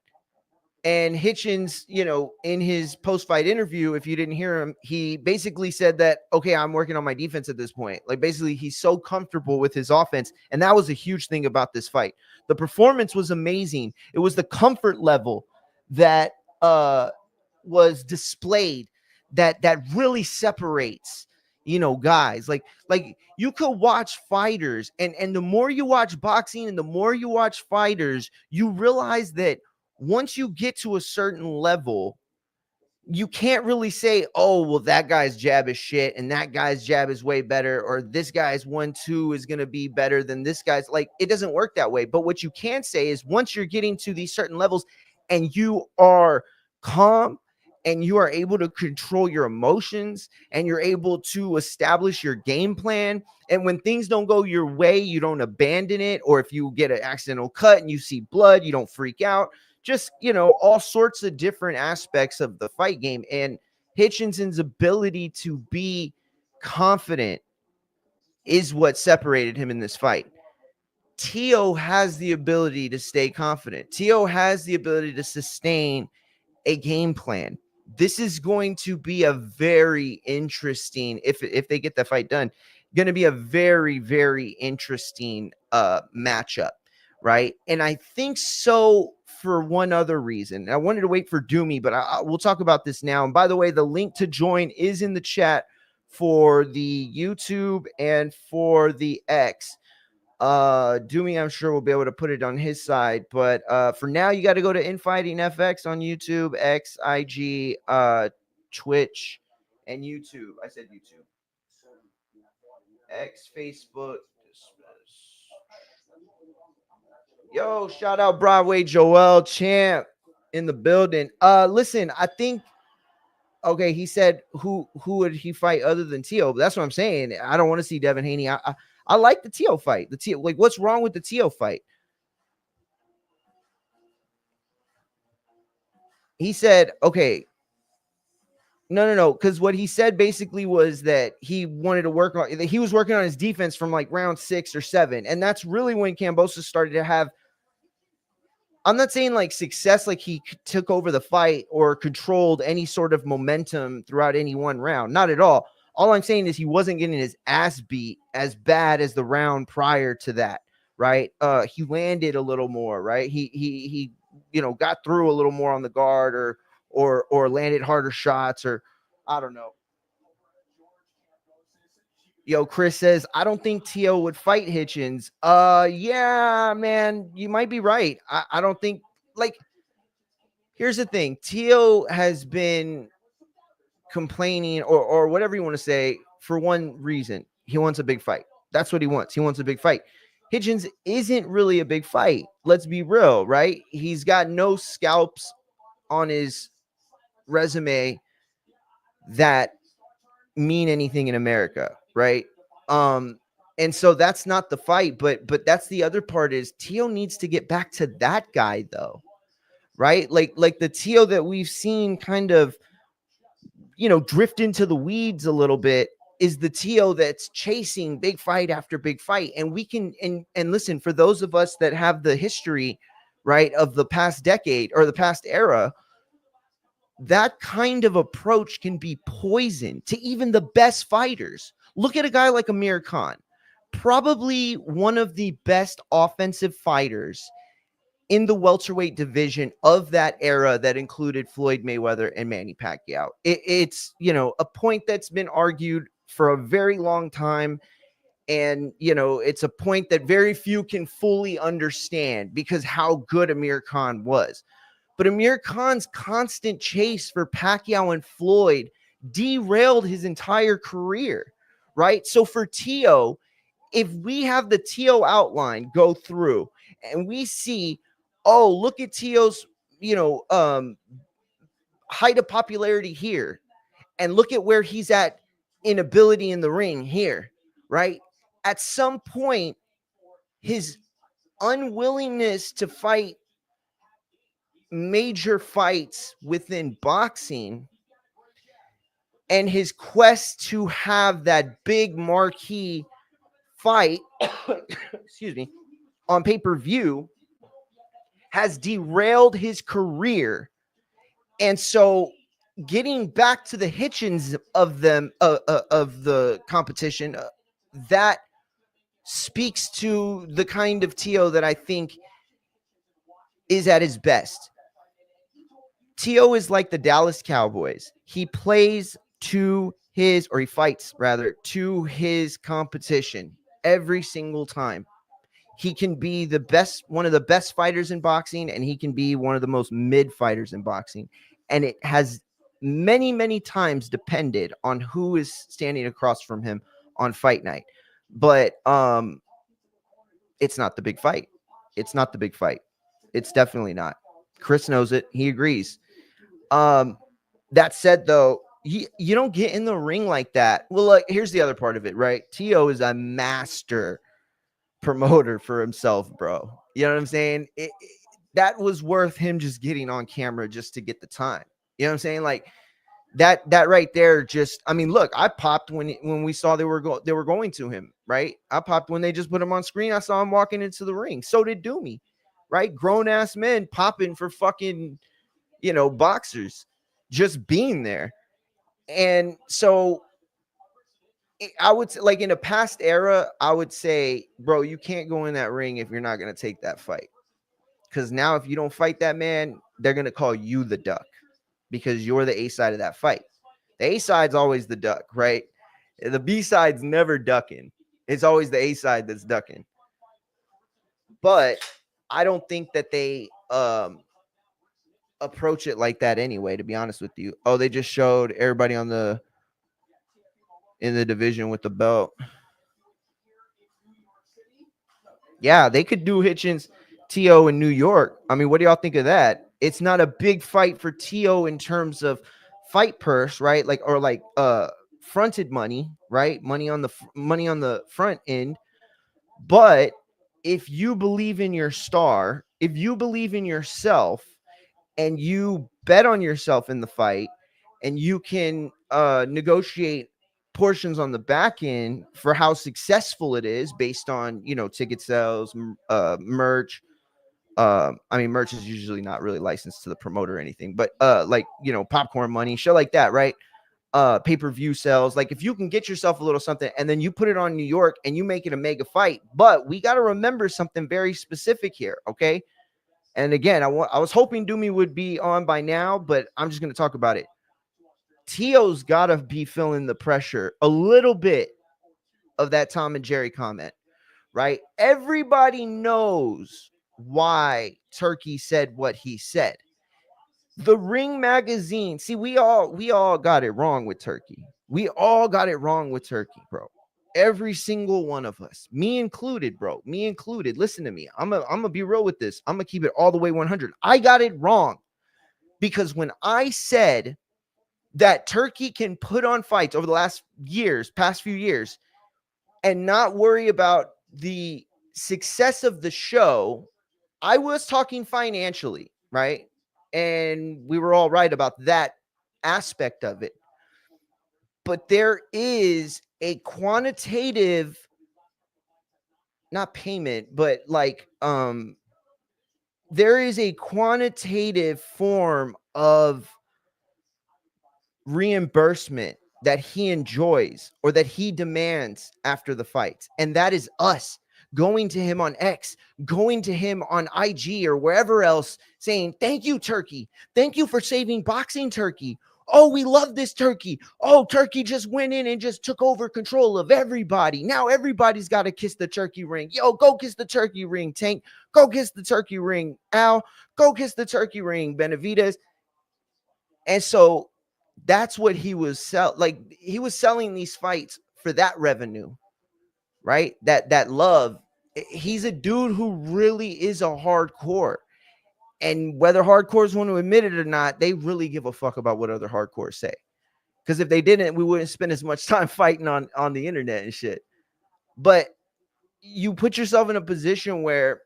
And Hitchins, in his post-fight interview, if you didn't hear him, he basically said that, okay, I'm working on my defense at this point. Like, basically, he's so comfortable with his offense. And that was a huge thing about this fight. The performance was amazing. It was the comfort level that was displayed that really separates, guys. Like you could watch fighters, and the more you watch boxing and the more you watch fighters, you realize that once you get to a certain level, you can't really say, oh, well, that guy's jab is shit and that guy's jab is way better, or this guy's 1-2 is going to be better than this guy's. Like, it doesn't work that way. But what you can say is once you're getting to these certain levels and you are calm and you are able to control your emotions and you're able to establish your game plan, and when things don't go your way, you don't abandon it, or if you get an accidental cut and you see blood, you don't freak out. Just, all sorts of different aspects of the fight game. And Hitchinson's ability to be confident is what separated him in this fight. Tio has the ability to stay confident. Tio has the ability to sustain a game plan. This is going to be a very interesting, if they get that fight done, going to be a very, very interesting matchup, right? And I think so for one other reason. I wanted to wait for Doomy, but we'll talk about this now. And by the way, the link to join is in the chat for the YouTube and for the X. Doomy, I'm sure, will be able to put it on his side. But for now, you got to go to Infighting FX on YouTube, X, IG, Twitch, and YouTube. I said YouTube. X, Facebook. Yo, shout out Broadway Joel Champ in the building. Listen, I think, okay, he said who would he fight other than Tio? But that's what I'm saying. I don't want to see Devin Haney. I like the Tio fight. The Tio, like, what's wrong with the Tio fight? He said, okay, no, because what he said basically was that he wanted to work on, that he was working on his defense from like round 6 or 7, and that's really when Kambosos started to have I'm not saying like success, like he took over the fight or controlled any sort of momentum throughout any one round. Not at all. All I'm saying is he wasn't getting his ass beat as bad as the round prior to that, right? He landed a little more, right? He got through a little more on the guard, or landed harder shots, or I don't know. Yo, Chris says, I don't think T.O. would fight Hitchins. Yeah, man, you might be right. I don't think, like, here's the thing. T.O. has been complaining, or whatever you want to say, for one reason. He wants a big fight. That's what he wants. He wants a big fight. Hitchins isn't really a big fight. Let's be real, right? He's got no scalps on his resume that mean anything in America, right? And so that's not the fight, but that's the other part is Tio needs to get back to that guy though, right? Like the Tio that we've seen kind of, drift into the weeds a little bit is the Tio that's chasing big fight after big fight. And we can, and listen, for those of us that have the history, right, of the past decade or the past era, that kind of approach can be poison to even the best fighters. Look at a guy like Amir Khan, probably one of the best offensive fighters in the welterweight division of that era that included Floyd Mayweather and Manny Pacquiao. It's, a point that's been argued for a very long time. And, it's a point that very few can fully understand because how good Amir Khan was. But Amir Khan's constant chase for Pacquiao and Floyd derailed his entire career, right? So for Tio, if we have the Tio outline go through and we see, oh, look at Tio's, height of popularity here, and look at where he's at in ability in the ring here, right? At some point, his unwillingness to fight major fights within boxing and his quest to have that big marquee fight excuse me, on pay-per-view has derailed his career. And so getting back to the Hitchins of them of the competition, that speaks to the kind of Tio that I think is at his best. Tio is like the Dallas Cowboys. He plays to his, or he fights rather, to his competition every single time. He can be the best, one of the best fighters in boxing, and he can be one of the most mid fighters in boxing. And it has many, many times depended on who is standing across from him on fight night. But it's not the big fight. It's not the big fight. It's definitely not. Chris knows it. He agrees. That said, though, you don't get in the ring like that. Well, like, here's the other part of it, right? Tio is a master promoter for himself, bro. You know what I'm saying? That was worth him just getting on camera just to get the time. You know what I'm saying? Like that right there. Just, I mean, look, I popped when we saw they were going to him, right? I popped when they just put him on screen. I saw him walking into the ring. So did Doomy, right? Grown ass men popping for fucking, boxers just being there. And so I would say, like, in a past era, I would say, bro, you can't go in that ring if you're not going to take that fight. Because now if you don't fight that man, they're going to call you the duck because you're the A side of that fight. The A side's always the duck, right? The B side's never ducking. It's always the A side that's ducking. But I don't think that they approach it like that anyway, to be honest with you. Oh, they just showed everybody in the division with the belt. Yeah, they could do Hitchins Tio in New York. I mean, what do y'all think of that? It's not a big fight for Tio in terms of fight purse, right? Like, or like fronted money, right? Money on the front end. But if you believe in your star, if you believe in yourself, and you bet on yourself in the fight, and you can negotiate portions on the back end for how successful it is based on, ticket sales, merch, I mean, merch is usually not really licensed to the promoter or anything, but like, you know, popcorn money, shit like that, right? Pay-per-view sales. Like, if you can get yourself a little something and then you put it on New York and you make it a mega fight. But we got to remember something very specific here, okay? And again, I was hoping Doomy would be on by now, but I'm just going to talk about it. Tio's got to be feeling the pressure a little bit of that Tom and Jerry comment, right? Everybody knows why Turkey said what he said. The Ring magazine, see, we all got it wrong with Turkey. We all got it wrong with Turkey, bro. Every single one of us, me included, bro. Me included. Listen to me. I'm gonna be real with this. I'm gonna keep it all the way 100. I got it wrong because when I said that Turkey can put on fights over the past few years, and not worry about the success of the show, I was talking financially, right? And we were all right about that aspect of it. But there is a quantitative, not payment, but like there is a quantitative form of reimbursement that he enjoys or that he demands after the fights. And that is us going to him on X, going to him on IG or wherever else saying, thank you, Turkey. Thank you for saving boxing, Turkey. Oh, we love this Turkey. Oh, Turkey just went in and just took over control of everybody. Now everybody's got to kiss the turkey ring. Yo, go kiss the turkey ring, Tank. Go kiss the turkey ring, Al. Go kiss the turkey ring, Benavidez. And so that's what he was he was selling these fights for that revenue, right? That love. He's a dude who really is a hardcore. And whether hardcores want to admit it or not, they really give a fuck about what other hardcores say. Because if they didn't, we wouldn't spend as much time fighting on the internet and shit. But you put yourself in a position where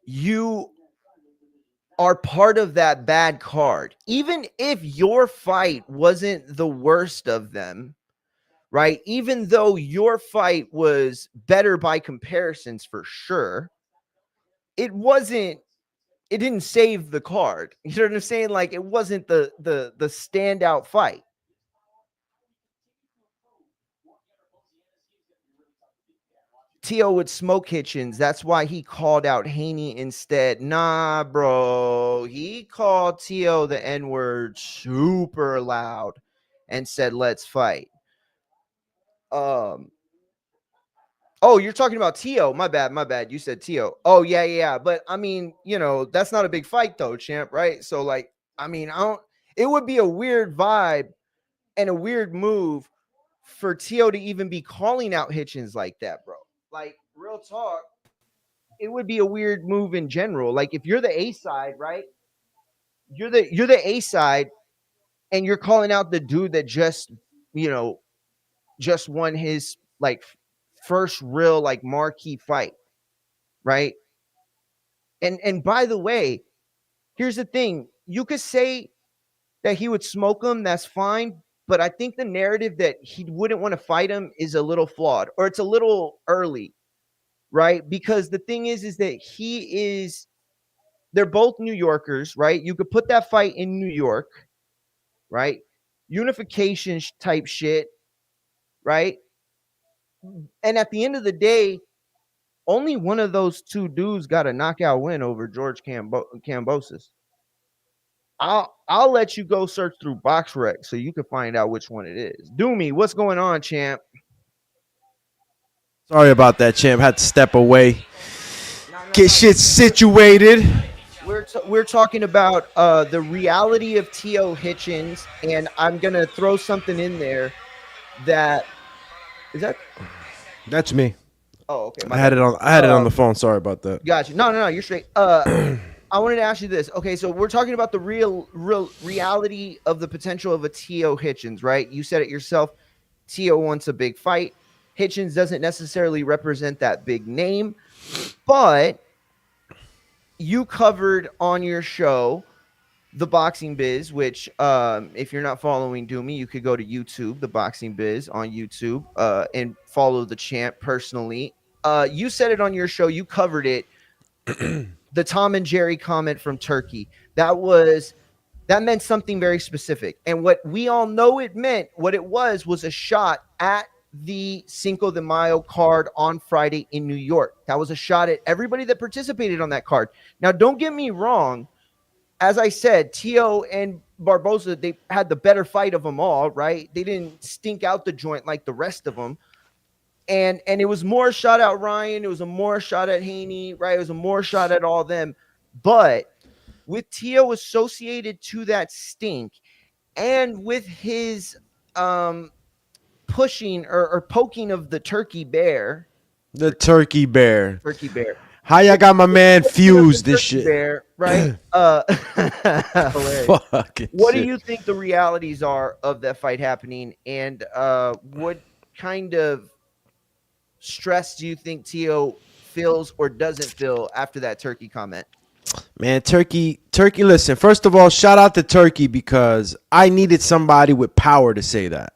you are part of that bad card. Even if your fight wasn't the worst of them, right? Even though your fight was better by comparisons for sure, it didn't save the card. You know what I'm saying? Like, it wasn't the standout fight. Tio would smoke Hitchins. That's why he called out Haney instead. Nah, bro. He called Tio the N-word super loud and said, let's fight. Oh, you're talking about Tio. My bad. You said Tio. Oh, yeah. But I mean, you know, that's not a big fight though, champ, right? So like, I mean, it would be a weird vibe and a weird move for Tio to even be calling out Hitchins like that, bro. Like, real talk, it would be a weird move in general. Like, if you're the A side, right? You're the A side, and you're calling out the dude that just won his like first real like marquee fight, right? And by the way, here's the thing: you could say that he would smoke him, that's fine. But I think the narrative that he wouldn't want to fight him is a little flawed, or it's a little early, right? Because the thing is that they're both New Yorkers, right? You could put that fight in New York, right? Unification type shit, right? And at the end of the day, only one of those two dudes got a knockout win over George Kambosos. I'll let you go search through BoxRec so you can find out which one it is. Doomy, what's going on, champ? Sorry about that, champ. Had to step away. Get shit situated. We're talking about the reality of Tio Hitchins, and I'm gonna throw something in there. That's me. Oh, okay. I had it on the phone. Sorry about that. Gotcha. No, you're straight. I wanted to ask you this. Okay, so we're talking about the real reality of the potential of a Tio Hitchins, right? You said it yourself. Tio wants a big fight. Hitchins doesn't necessarily represent that big name, but you covered on your show the Boxing Biz, which if you're not following Doomy, you could go to YouTube, the Boxing Biz on YouTube, and follow the champ personally. You said it on your show. You covered it. The Tom and Jerry comment from Turkey. That meant something very specific. And what we all know it meant, what it was a shot at the Cinco de Mayo card on Friday in New York. That was a shot at everybody that participated on that card. Now, don't get me wrong. As I said, Tio and Barboza, they had the better fight of them all, right? They didn't stink out the joint like the rest of them. And it was more shot at Ryan. It was a more shot at Haney, right? It was a more shot at all them. But with Tio associated to that stink and with his pushing or poking of the turkey bear. The turkey bear. Turkey bear. How y'all got my man fused this shit? Bear, right? Fucking what shit. do you think the realities are of that fight happening? And what kind of stress do you think Tio feels or doesn't feel after that Turkey comment? Man, Turkey, listen, first of all, shout out to Turkey because I needed somebody with power to say that.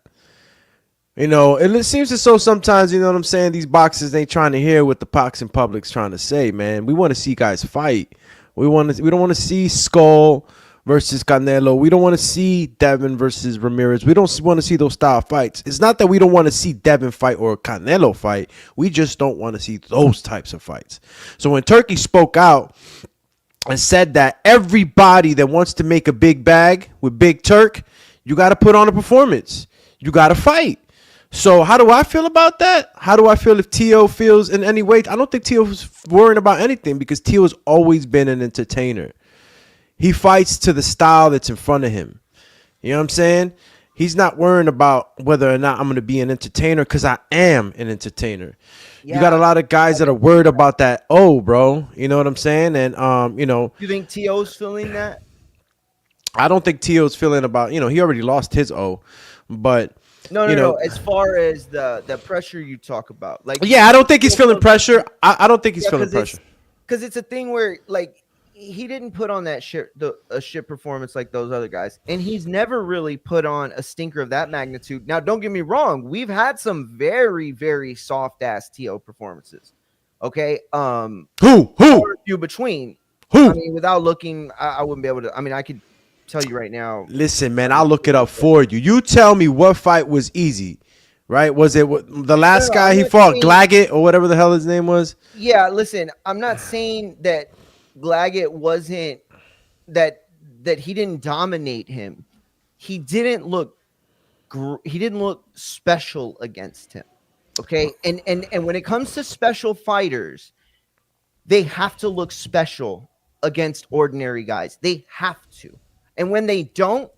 You know, it seems as though sometimes, you know what I'm saying, these boxers ain't trying to hear what the boxing public's trying to say, man. We want to see guys fight. We don't want to see Skull versus Canelo. We don't want to see Devin versus Ramirez. We don't want to see those style fights. It's not that we don't want to see Devin fight or Canelo fight. We just don't want to see those types of fights. So when Turkey spoke out and said that everybody that wants to make a big bag with Big Turk, you got to put on a performance. You got to fight. So how do I feel about that? How do I feel if Tio feels in any way? I don't think Tio's worrying about anything because Tio has always been an entertainer. He fights to the style that's in front of him. You know what I'm saying? He's not worrying about whether or not I'm going to be an entertainer because I am an entertainer. Yeah. You got a lot of guys that are worried about that. Oh, bro. You know what I'm saying? And, you know. You think Tio's feeling that? I don't think Tio's feeling about, you know, he already lost his O. But. No. As far as the pressure you talk about, like, yeah, I don't think he's feeling pressure. I don't think he's feeling pressure because it's a thing where like he didn't put on that shit performance like those other guys, and he's never really put on a stinker of that magnitude. Now, don't get me wrong, we've had some very very soft ass TO performances. Okay, who few between. Who? I mean, without looking, I wouldn't be able to. I mean, I could tell you right now. Listen, man, I'll look it up for you. You tell me what fight was easy, right? Was it the last guy he fought, Glaggett or whatever the hell his name was? Yeah, listen, I'm not saying that Glaggett wasn't that he didn't dominate him. He didn't look special against him. Okay, and when it comes to special fighters, they have to look special against ordinary guys. They have to. And when they don't,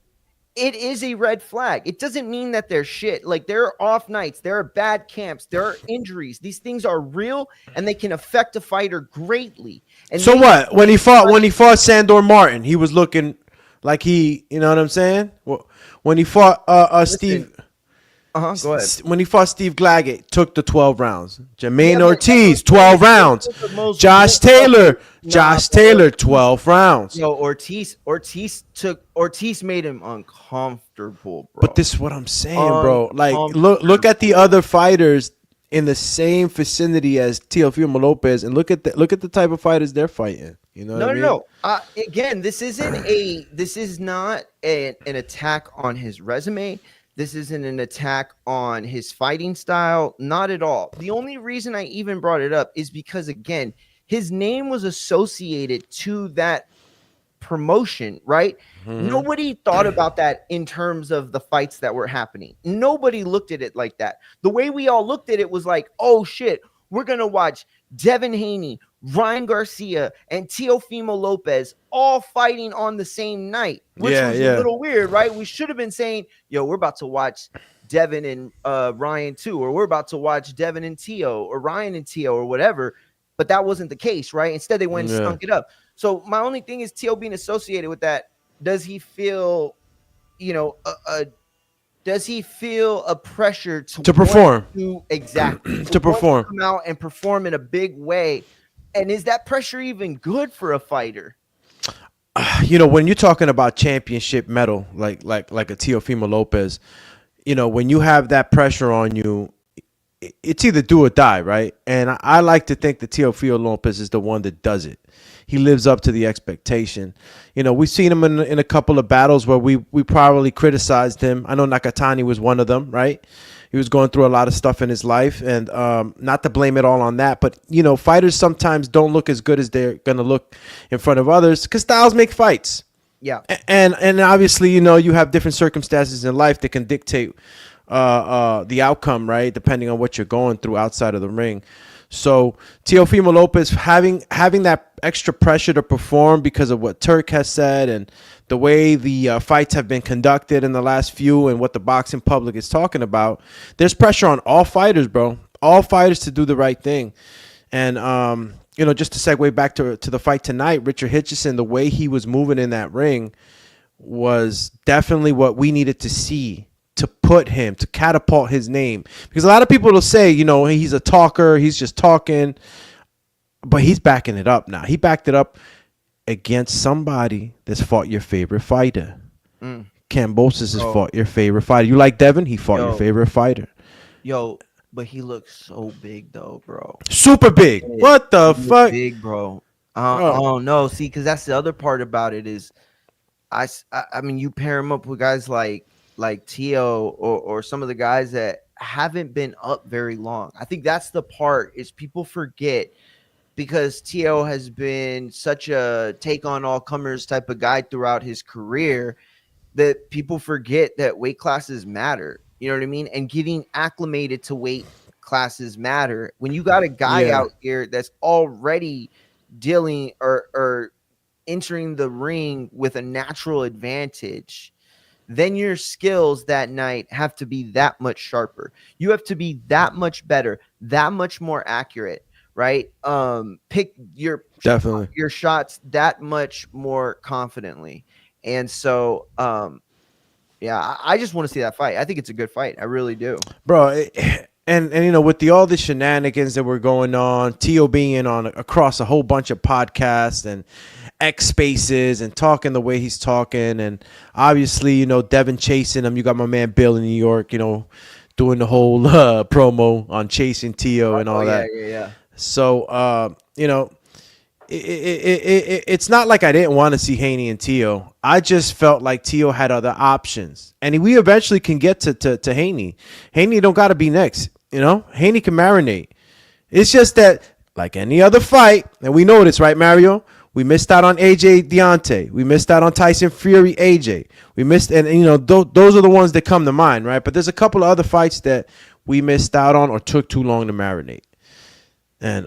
it is a red flag. It doesn't mean that they're shit. Like, there are off nights, there are bad camps, there are injuries. These things are real and they can affect a fighter greatly. And so what? When he fought Sandor Martin, he was looking like he, you know what I'm saying? When he fought Steve go ahead. When he fought Steve Glaggett, took the 12 rounds. Jermaine Ortiz, 12 rounds. Josh Taylor, 12 rounds. Yo, Ortiz made him uncomfortable, bro. But this is what I'm saying, bro. Like, look at the other fighters in the same vicinity as Teofimo Lopez, and look at the type of fighters they're fighting. You know what I mean? No. Again, this is not an attack on his resume. This isn't an attack on his fighting style. Not at all. The only reason I even brought it up is because, again, his name was associated to that promotion, right? Mm-hmm. Nobody thought about that in terms of the fights that were happening. Nobody looked at it like that. The way we all looked at it was like, oh, shit, we're going to watch Devin Haney, Ryan Garcia, and Teofimo Lopez all fighting on the same night, which was a little weird, right? We should have been saying, yo, we're about to watch Devin and Ryan too, or we're about to watch Devin and Teo, or Ryan and Teo, or whatever. But that wasn't the case, right? Instead, they went and stunk it up. So my only thing is Teo being associated with that. Does he feel, does he feel a pressure to perform? Exactly. To perform. Come out and perform in a big way. And is that pressure even good for a fighter? When you're talking about championship medal, like a Teofimo Lopez, when you have that pressure on you, it's either do or die, right? And I like to think that Teofimo Lopez is the one that does it. He lives up to the expectation. You know, we've seen him in a couple of battles where we probably criticized him. I know Nakatani was one of them, right? He was going through a lot of stuff in his life, and not to blame it all on that, but you know, fighters sometimes don't look as good as they're gonna look in front of others because styles make fights. Yeah. And obviously, you know, you have different circumstances in life that can dictate the outcome, right? Depending on what you're going through outside of the ring. So Teofimo Lopez having that extra pressure to perform because of what Turk has said and the way the fights have been conducted in the last few and what the boxing public is talking about, there's pressure on all fighters, bro. All fighters to do the right thing. And, you know, just to segue back to the fight tonight, Richard Hitchison, the way he was moving in that ring was definitely what we needed to see to put him, to catapult his name. Because a lot of people will say, you know, he's a talker, he's just talking, but he's backing it up now. He backed it up against somebody that's fought your favorite fighter. Kambosos has fought your favorite fighter. You like Devin? He fought your favorite fighter. Yo, but he looks so big though, bro. Super big. What the fuck? Big, bro. Oh no, see, because that's the other part about it is, I mean, you pair him up with guys like Tio or some of the guys that haven't been up very long. I think that's the part is people forget because Tio has been such a take on all comers type of guy throughout his career that people forget that weight classes matter. You know what I mean? And getting acclimated to weight classes matter. When you got a guy out here that's already dealing or entering the ring with a natural advantage, then your skills that night have to be that much sharper. You have to be that much better, that much more accurate, right? Pick your shots that much more confidently. And so, yeah, I just want to see that fight. I think it's a good fight. I really do, bro. And you know, with all the shenanigans that were going on, Tio being on across a whole bunch of podcasts and X Spaces and talking the way he's talking, and obviously, you know, Devin chasing him. You got my man Bill in New York, you know, doing the whole promo on chasing Tio and all that. Yeah. So, you know, it's not like I didn't want to see Haney and Tio. I just felt like Tio had other options, and we eventually can get to Haney. Haney don't got to be next, you know. Haney can marinate. It's just that, like any other fight, and we know this, right, Mario? We missed out on AJ Deontay. We missed out on Tyson Fury AJ. We missed, and you know, those are the ones that come to mind, right? But there's a couple of other fights that we missed out on or took too long to marinate. And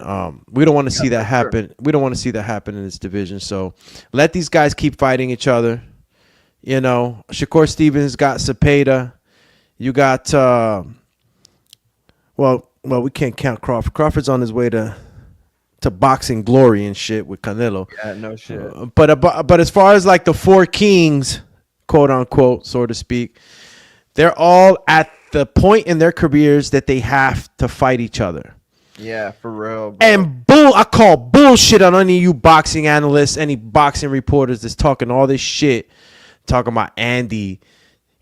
we don't want to see that happen. Sure. We don't want to see that happen in this division. So let these guys keep fighting each other. You know, Shakur Stevens got Cepeda. You got well, we can't count Crawford. Crawford's on his way to boxing glory and shit with Canelo. Yeah, no shit. But as far as like the four kings, quote unquote, so to speak, they're all at the point in their careers that they have to fight each other. Yeah, for real, bro. And I call bullshit on any of you boxing analysts, any boxing reporters that's talking all this shit, talking about Andy,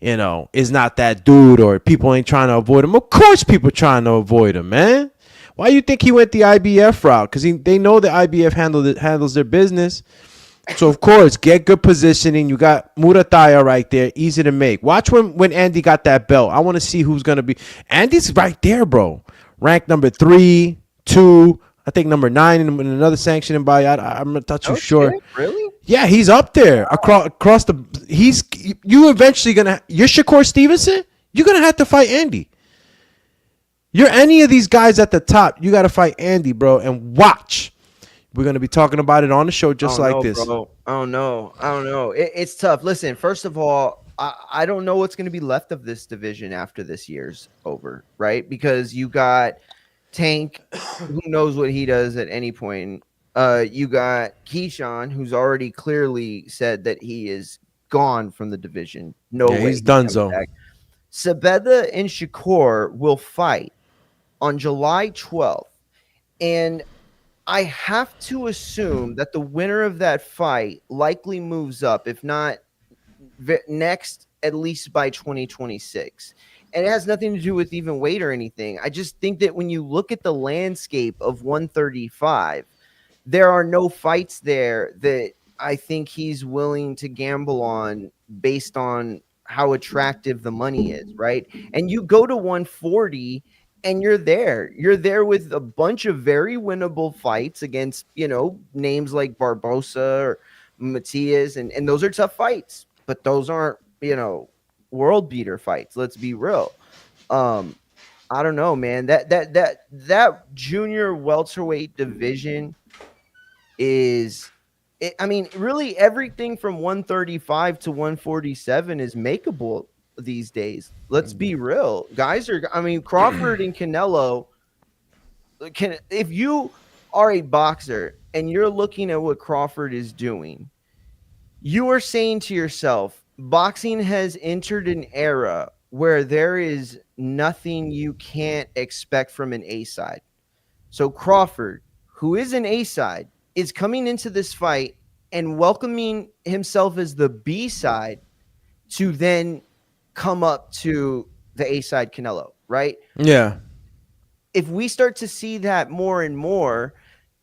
you know, is not that dude, or people ain't trying to avoid him. Of course people trying to avoid him, man. Why you think he went the IBF route? Because they know the IBF handles their business. So, of course, get good positioning. You got Murataya right there, easy to make. Watch when Andy got that belt. I want to see who's going to be. Andy's right there, bro. Ranked number 3, 2, I think number 9 in another sanctioning body. I'm not too sure. Shit, really? Yeah, he's up there across the. You eventually gonna. You're Shakur Stevenson. You're gonna have to fight Andy. You're any of these guys at the top. You got to fight Andy, bro, and watch. We're gonna be talking about it on the show just like this. Bro. I don't know. It's tough. Listen, first of all, I don't know what's going to be left of this division after this year's over, right? Because you got Tank, who knows what he does at any point. You got Keyshawn, who's already clearly said that he is gone from the division. No way. He's done so. Cepeda and Shakur will fight on July 12th. And I have to assume that the winner of that fight likely moves up, if not next, at least by 2026. and it has nothing to do with even weight or anything. I just think that when you look at the landscape of 135, there are no fights there that I think he's willing to gamble on based on how attractive the money is, right? And you go to 140 and you're there. You're there with a bunch of very winnable fights against, names like Barbosa or Matias, and those are tough fights, but those aren't, world beater fights. Let's be real. I don't know, man. That junior welterweight division is I mean, really everything from 135 to 147 is makeable these days. Let's be real. Crawford and Canelo if you are a boxer and you're looking at what Crawford is doing, you are saying to yourself, boxing has entered an era where there is nothing you can't expect from an A side. So Crawford, who is an A side, is coming into this fight and welcoming himself as the B side to then come up to the A side Canelo, right? Yeah. If we start to see that more and more,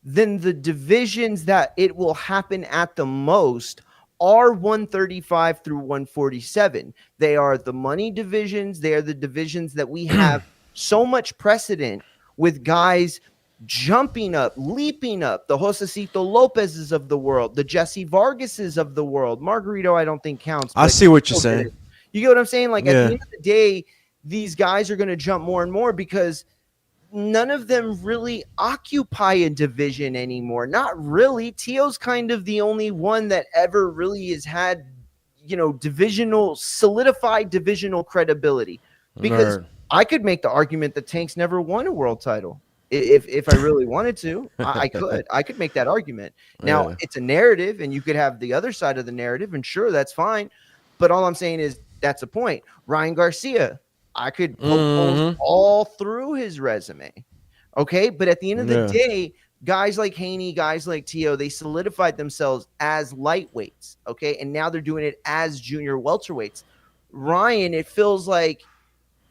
then the divisions that it will happen at the most are 135 through 147. They are the money divisions. They are the divisions that we have so much precedent with guys jumping up, leaping up, the Josecito Lopez's of the world, the Jesse Vargas's of the world. Margarito, I don't think counts. I see what you're saying. You get what I'm saying? Like, at the end of the day, these guys are going to jump more and more because none of them really occupy a division anymore. Not really. Tio's kind of the only one that ever really has had, solidified divisional credibility. Because I could make the argument that Tank's never won a world title. If I really wanted to, I could make that argument. Now, it's a narrative, and you could have the other side of the narrative, and sure, that's fine. But all I'm saying is that's a point. Ryan Garcia, I could poke all through his resume. Okay, but at the end of the day, guys like Haney, guys like Tio, they solidified themselves as lightweights. Okay, and now they're doing it as junior welterweights. Ryan, it feels like,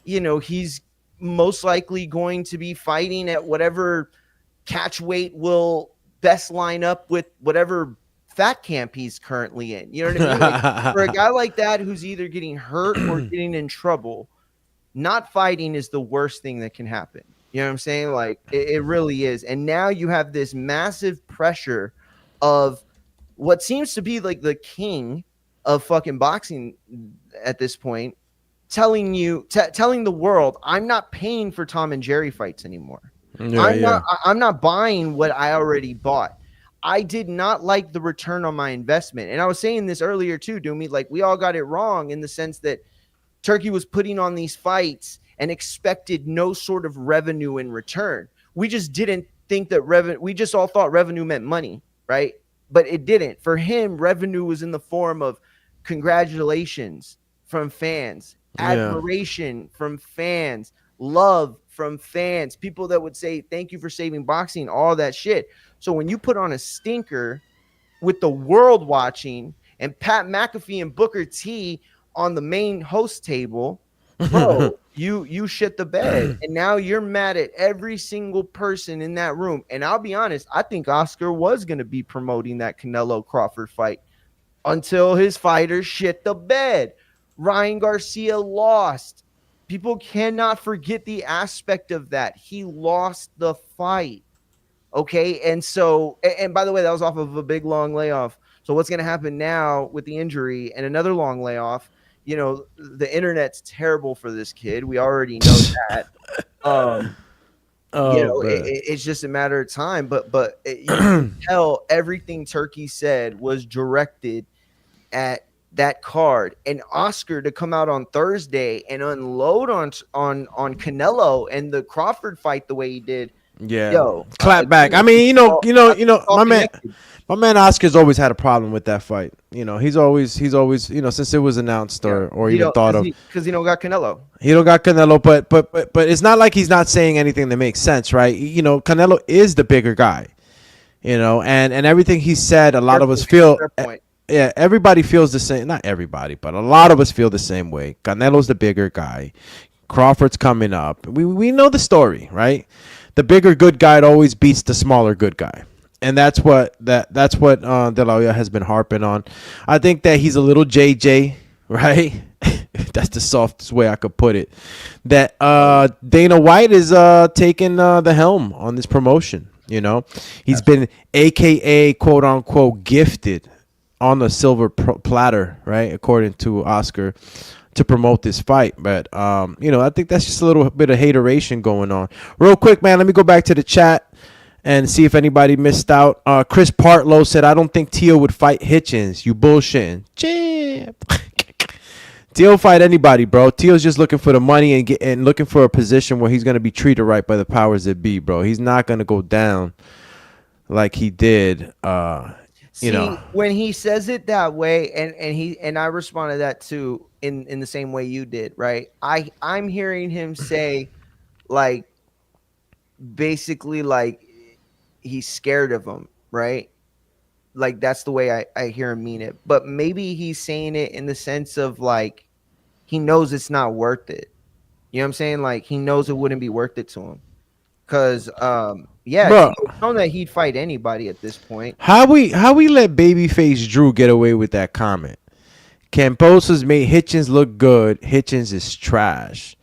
he's most likely going to be fighting at whatever catch weight will best line up with whatever fat camp he's currently in. You know what I mean? Like, for a guy like that who's either getting hurt or getting in trouble, not fighting is the worst thing that can happen. You know what I'm saying? Like, it really is. And now you have this massive pressure of what seems to be like the king of fucking boxing at this point, telling the world, I'm not paying for Tom and Jerry fights anymore. I'm not buying what I already bought. I did not like the return on my investment. And I was saying this earlier too, Doomy, like, we all got it wrong in the sense that Turkey was putting on these fights and expected no sort of revenue in return. We just didn't think that we just all thought revenue meant money, right? But it didn't. For him, revenue was in the form of congratulations from fans, admiration from fans, love from fans, people that would say, thank you for saving boxing, all that shit. So when you put on a stinker with the world watching and Pat McAfee and Booker T on the main host table, bro, you shit the bed. And now you're mad at every single person in that room. And I'll be honest, I think Oscar was going to be promoting that Canelo Crawford fight until his fighters shit the bed. Ryan Garcia lost. People cannot forget the aspect of that. He lost the fight. Okay. And so, and by the way, that was off of a big long layoff. So what's going to happen now with the injury and another long layoff? The internet's terrible for this kid. We already know that. It's just a matter of time. But you can tell everything Turkey said was directed at that card. And Oscar to come out on Thursday and unload on Canelo and the Crawford fight the way he did. Yeah, clap back. I mean, my man Oscar's always had a problem with that fight. He's always, since it was announced or even thought of, because he don't got Canelo. He don't got Canelo, but it's not like he's not saying anything that makes sense, right? Canelo is the bigger guy, and everything he said, a lot of us feel. Yeah, everybody feels the same. Not everybody, but a lot of us feel the same way. Canelo's the bigger guy. Crawford's coming up. We know the story, right? The bigger good guy always beats the smaller good guy. And that's what De La Hoya has been harping on. I think that he's a little JJ, right? That's the softest way I could put it. That Dana White is taking the helm on this promotion. You know, he's been AKA quote unquote gifted on the silver platter, right? According to Oscar, to promote this fight. But I think that's just a little bit of hateration going on. Real quick, man, let me go back to the chat and see if anybody missed out. Chris Partlow said, I don't think Tio would fight Hitchins. You bullshitting. Champ. Tio fight anybody, bro. Tio's just looking for the money and looking for a position where he's going to be treated right by the powers that be, bro. He's not going to go down like he did. When he says it that way, and I responded that too in the same way you did, right? I'm hearing him say, like, basically, like, he's scared of him, right? Like, that's the way I hear him mean it. But maybe he's saying it in the sense of, like, he knows it's not worth it. You know what I'm saying? Like, he knows it wouldn't be worth it to him. Because, bro, he's known that he'd fight anybody at this point. How we let babyface Drew get away with that comment? Kambosos made Hitchins look good. Hitchins is trash.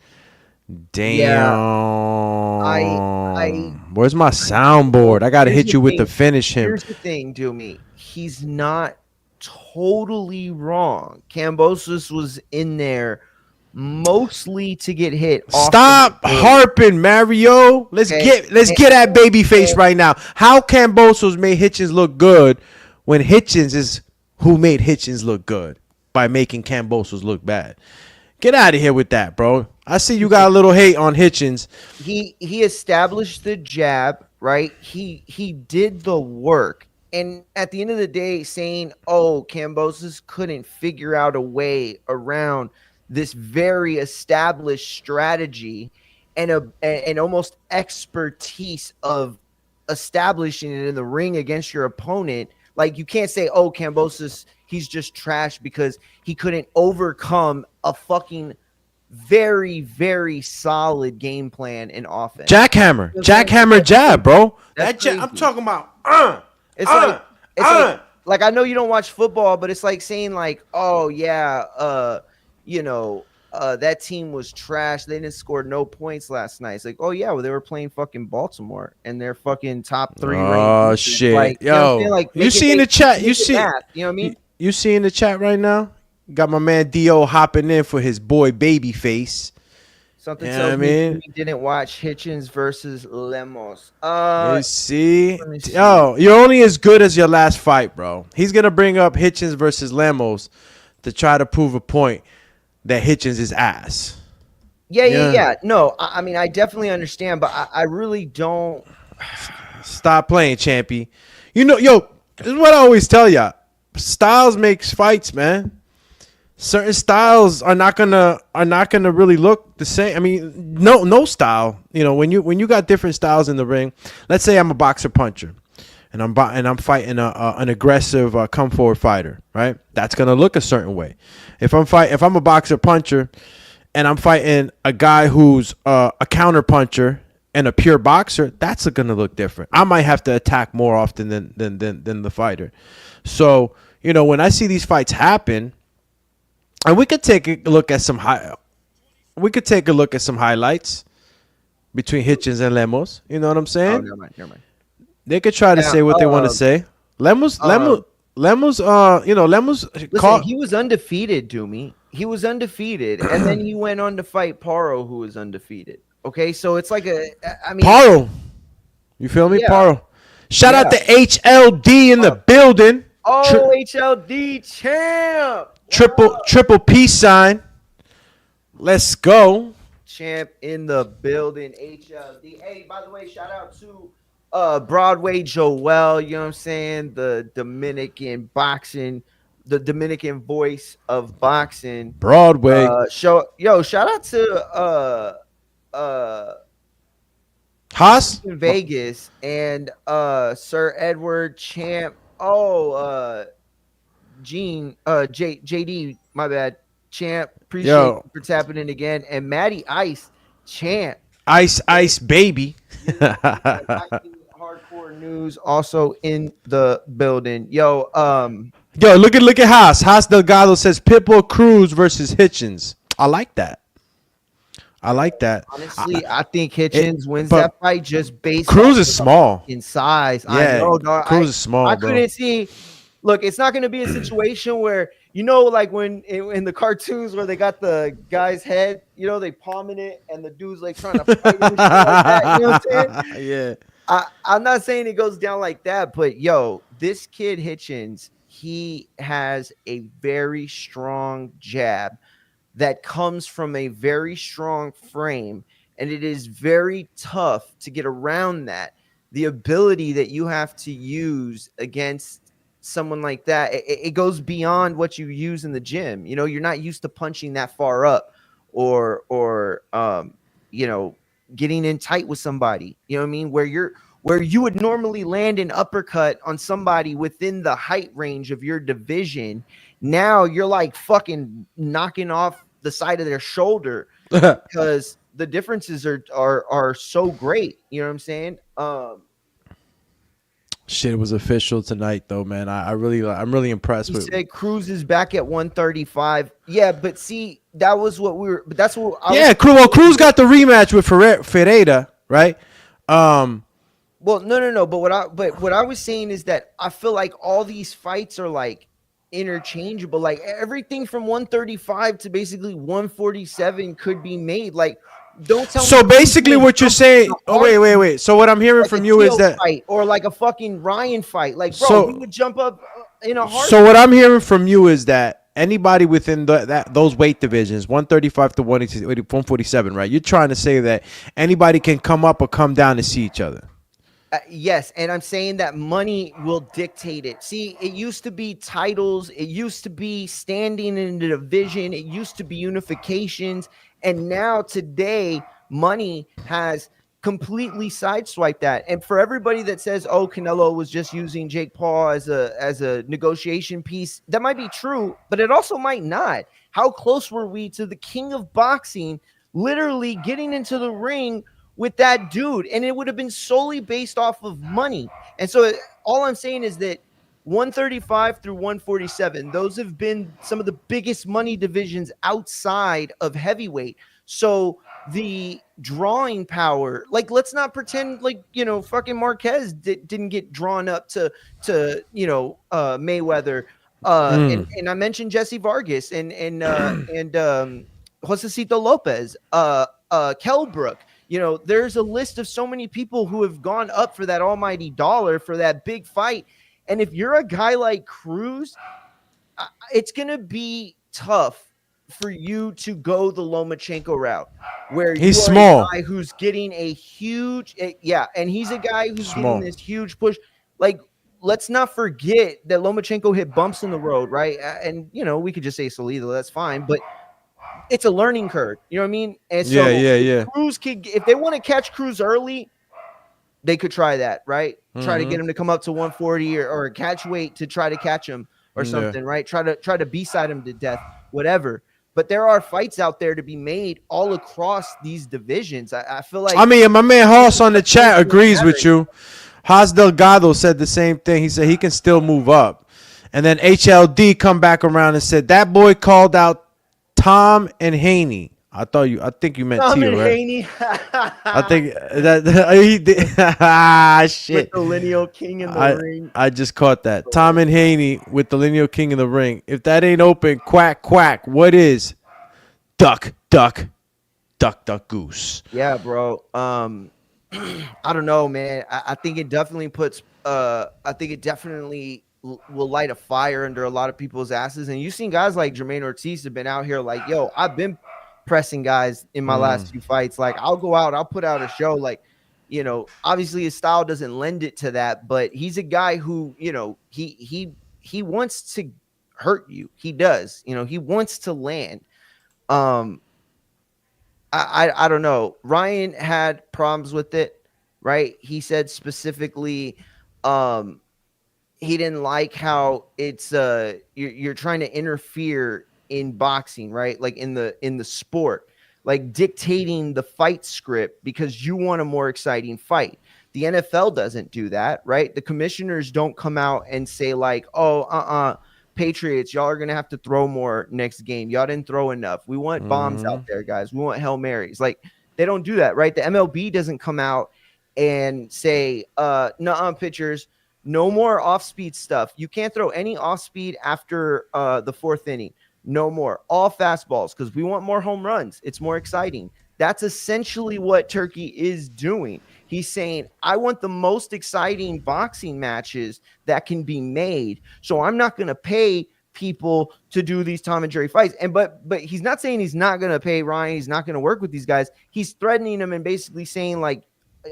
Damn. Yeah, where's my soundboard? I gotta hit you with the finish him. Here's the thing, Doomy. He's not totally wrong. Kambosos was in there mostly to get hit. Stop harping, Mario. Let's get at babyface right now. How Kambosos made Hitchins look good when Hitchins is who made Hitchins look good by making Kambosos look bad? Get out of here with that, bro. I see you got a little hate on Hitchins. He established the jab, right? He did the work. And at the end of the day, saying, oh, Kambosos couldn't figure out a way around this very established strategy and almost expertise of establishing it in the ring against your opponent. Like, you can't say, oh, Kambosos, he's just trash because he couldn't overcome a fucking very, very solid game plan in offense. Jackhammer jab, bro. I'm talking about. Like, I know you don't watch football, but it's like saying, like, oh yeah, that team was trash. They didn't score no points last night. It's like, oh yeah, well, they were playing fucking Baltimore and they're fucking top 3. Oh shit, like, you see in the chat? You see, math, you know what I mean? You see in the chat right now? Got my man Dio hopping in for his boy Babyface. Something tells me he didn't watch Hitchins versus Lemos. You see? Yo, you're only as good as your last fight, bro. He's gonna bring up Hitchins versus Lemos to try to prove a point that Hitchins is ass. Yeah. No, I mean, I definitely understand, but I really don't. Stop playing, champy. You know, this is what I always tell ya. Styles makes fights, man. Certain styles are not gonna really look the same. I mean, no style. You know, when you got different styles in the ring. Let's say I'm a boxer puncher, and I'm fighting an aggressive come forward fighter, right? That's gonna look a certain way. If I'm a boxer puncher, and I'm fighting a guy who's a counter puncher and a pure boxer, that's gonna look different. I might have to attack more often than the fighter. So when I see these fights happen. And we could take a look at some highlights between Hitchins and Lemos. You know what I'm saying? Oh, never mind. They could try to say what they want to say. Lemos. Lemos. Listen, he was undefeated, Doomy. He was undefeated, and then he went on to fight Paro, who was undefeated. Okay, so it's like Paro. You feel me, Paro? Shout out to HLD in the building. Oh, HLD champ. Triple peace sign. Let's go. Champ in the building. HLD. Hey, by the way, shout out to Broadway Joel, you know what I'm saying? The Dominican voice of boxing. Broadway. Shout out to Haas in Vegas and Sir Edward Champ. JD, my bad. champ. Appreciate Yo, you for tapping in again. And Matty Ice, champ. ice baby. Boxing hardcore news also in the building. Yo, Yo, look at Haas. Haas Delgado says Pitbull Cruz versus Hitchins. I like that. honestly, I think Hitchins wins but that fight just based Cruz off is of small. in size. I Yeah, know, dog. Cruz is small, I bro. couldn't see. Look, it's not going to be a situation where like when in the cartoons where they got the guy's head, they palming it and the dude's like trying to fight him and shit like that. You know what I'm saying? Yeah. I'm not saying it goes down like that, but yo, this kid Hitchins, he has a very strong jab that comes from a very strong frame, and it is very tough to get around that. The ability that you have to use against someone like that, it goes beyond what you use in the gym. You're not used to punching that far up or getting in tight with somebody. You know what I mean? Where you would normally land an uppercut on somebody within the height range of your division. Now you're like fucking knocking off the side of their shoulder because the differences are so great. You know what I'm saying? Shit was official tonight, though, man. I'm really impressed He with. said Cruz is back at 135. Yeah, but see, that was what we were. But that's what. Cruz got the rematch with Ferreira, right? Well, no. But what I was saying is that I feel like all these fights are like interchangeable. Like everything from 135 to basically 147 could be made. Like, don't tell me. So basically, what you're saying? Oh, wait. So what I'm hearing like from a you is Teal that. fight or like a fucking Ryan fight. Like, bro, So- we would jump up in a heartbeat. So what I'm hearing from you is that anybody within those weight divisions, 135 to 147, right? You're trying to say that anybody can come up or come down to see each other. Yes, and I'm saying that money will dictate it. See, it used to be titles, it used to be standing in the division, it used to be unifications, and now today money has completely sideswiped that. And for everybody that says, "Oh, Canelo was just using Jake Paul as a negotiation piece," that might be true, but it also might not. How close were we to the king of boxing literally getting into the ring with that dude? And it would have been solely based off of money. And so all I'm saying is that 135 through 147, those have been some of the biggest money divisions outside of heavyweight. So the drawing power, like, let's not pretend like, fucking Marquez didn't get drawn up to Mayweather. And I mentioned Jesse Vargas and Josecito Lopez, Kell Brook. There's a list of so many people who have gone up for that almighty dollar for that big fight. And if you're a guy like Cruz, it's going to be tough for you to go the Lomachenko route, where He's you are small. a guy who's getting a huge, and he's a guy who's Small. getting this huge push. Like, let's not forget that Lomachenko hit bumps in the road, right? And we could just say Salido, that's fine, but it's a learning curve. You know what I mean? And so Yeah. Cruz if they want to catch Cruz early, they could try that, right? Try to get him to come up to 140 or catch weight to try to catch him or something, right? Try to B-side him to death, whatever. But there are fights out there to be made all across these divisions. I feel like. I mean, my man Haas on the chat agrees with you. Haas Delgado said the same thing. He said he can still move up. And then HLD come back around and said that boy called out Tom and Haney. I think you meant Tom T, and right? Haney. I think that he did. Shit. With the lineal king in the ring. I just caught that. Tom and Haney with the lineal king in the ring. If that ain't open, quack, quack. What is? Duck, duck, duck, duck, goose. Yeah, bro. I don't know, man. I think it definitely will light a fire under a lot of people's asses. And you've seen guys like Jermaine Ortiz have been out here like, yo, I've been pressing guys in my last few fights. Like, I'll go out, I'll put out a show. Like, obviously his style doesn't lend it to that, but he's a guy who, he wants to hurt you. He does. He wants to land. I don't know. Ryan had problems with it, right? He said specifically, he didn't like how it's you're trying to interfere in boxing, right? Like in the sport, like dictating the fight script because you want a more exciting fight. The NFL doesn't do that, right? The commissioners don't come out and say like, "Oh, Patriots, y'all are going to have to throw more next game. Y'all didn't throw enough. We want bombs out there, guys. We want Hail Marys." Like they don't do that, right? The MLB doesn't come out and say, "Nuh-uh, pitchers, no more off-speed stuff. You can't throw any off-speed after the fourth inning. No more. All fastballs because we want more home runs. It's more exciting." That's essentially what Turkey is doing. He's saying, I want the most exciting boxing matches that can be made. So I'm not going to pay people to do these Tom and Jerry fights. And but he's not saying he's not going to pay Ryan. He's not going to work with these guys. He's threatening them and basically saying, like,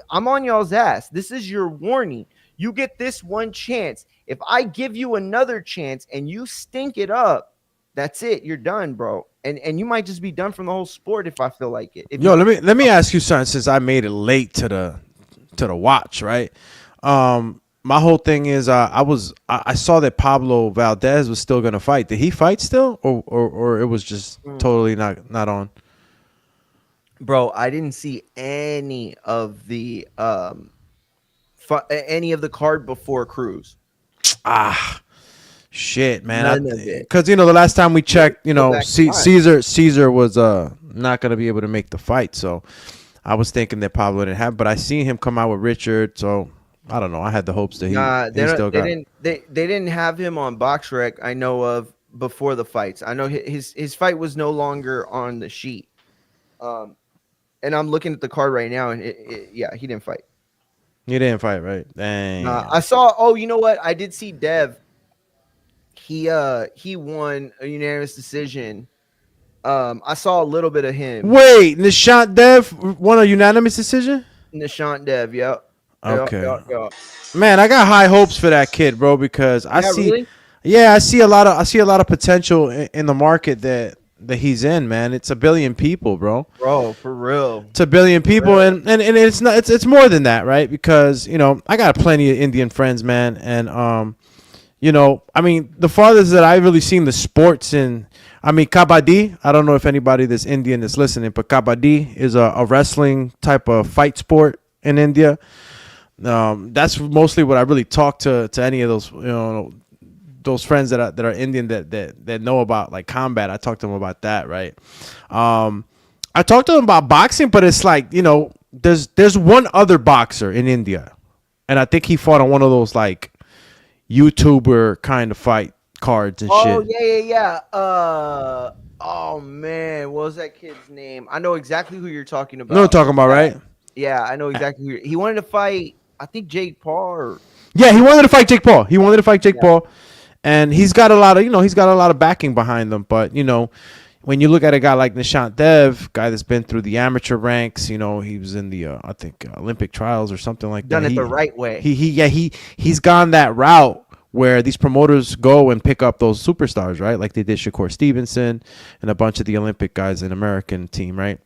I'm on y'all's ass. This is your warning. You get this one chance. If I give you another chance and you stink it up, that's it. You're done, bro. And you might just be done from the whole sport if I feel like it. Let me ask you something, since I made it late to the watch, right? My whole thing is I saw that Pablo Valdez was still gonna fight. Did he fight still, or it was just totally not on? Bro, I didn't see any of the card before Cruz. Shit, man. None of it. Because the last time we checked, back to Caesar was not gonna be able to make the fight, so I was thinking that Pablo didn't have. But I seen him come out with Richard, so I don't know. I had the hopes that they didn't have him on BoxRec. I know of before the fights. I know his fight was no longer on the sheet. And I'm looking at the card right now, and he didn't fight. He didn't fight, right? Dang. I saw. Oh, you know what? I did see Dev. He won a unanimous decision. I saw a little bit of him. Wait, Nishant Dev won a unanimous decision? Nishant Dev, yep. Okay. Yep. Man, I got high hopes for that kid, bro, because I see a lot of potential in the market that he's in, man. It's 1 billion people, bro. Bro, for real. It's 1 billion people, and it's not. It's more than that, right? Because I got plenty of Indian friends, man, and I mean, the farthest that I've really seen the sports in, I mean, kabaddi. I don't know if anybody that's Indian is listening, but kabaddi is a wrestling type of fight sport in India. That's mostly what I really talk to any of those, those friends that are Indian that know about like combat. I talk to them about that, right? I talked to them about boxing, but it's like, there's one other boxer in India, and I think he fought on one of those like YouTuber kind of fight cards and shit. Oh yeah. Oh man, what was that kid's name? I know exactly who you're talking about. You know what I'm talking about, right? Yeah, I know exactly he wanted to fight. I think Jake Paul. Yeah, he wanted to fight Jake Paul. Paul, and he's got a lot of backing behind him. But when you look at a guy like Nishant Dev, guy that's been through the amateur ranks, he was in the I think Olympic trials or something like that. Done it the right way. He's gone that route where these promoters go and pick up those superstars, right? Like they did Shakur Stevenson and a bunch of the Olympic guys in American team, right?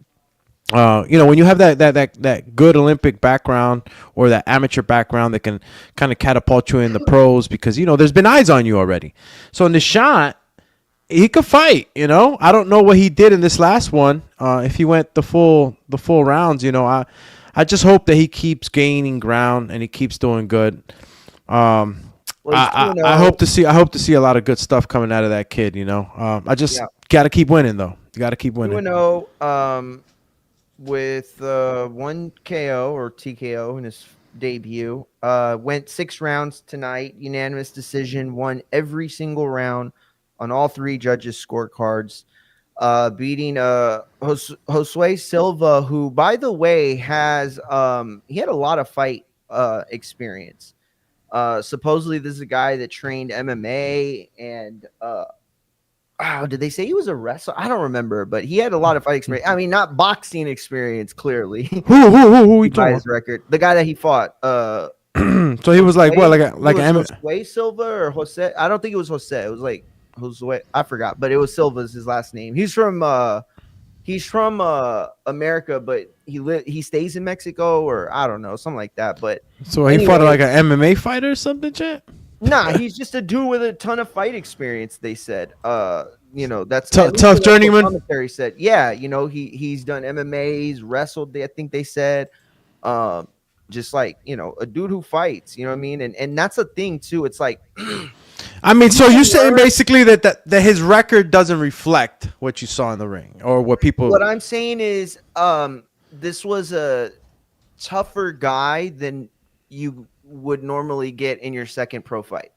When you have that good Olympic background or that amateur background that can kind of catapult you in the pros, because there's been eyes on you already. So Nishant, he could fight. I don't know what he did in this last one. If he went the full rounds, I just hope that he keeps gaining ground and he keeps doing good. I hope to see a lot of good stuff coming out of that kid. I just got to keep winning though. You got to keep winning. With 1 KO or TKO in his debut, went 6 rounds tonight, unanimous decision, won every single round on all 3 judges' scorecards, beating Josue Silva, who, by the way, has he had a lot of fight experience. Supposedly, this is a guy that trained MMA and did they say he was a wrestler? I don't remember, but he had a lot of fight experience. I mean, not boxing experience, clearly. Who he talking his record? The guy that he fought. So he was like what, like an Josue Silva or Jose? I don't think it was Jose. It was like Josue. I forgot, but it was Silva's his last name. He's from America, but he stays in Mexico, or I don't know, something like that. But so he fought like an MMA fighter or something, chat? Nah, he's just a dude with a ton of fight experience, they said. that's at least Tough what the journeyman. commentary said. Yeah, he's done MMA, he's wrestled. I think they said, um, just like a dude who fights. You know what I mean? And that's a thing too. It's like I mean, you so you're can saying learn. basically that his record doesn't reflect what you saw in the ring or what What people. I'm saying is, this was a tougher guy than you would normally get in your second pro fight.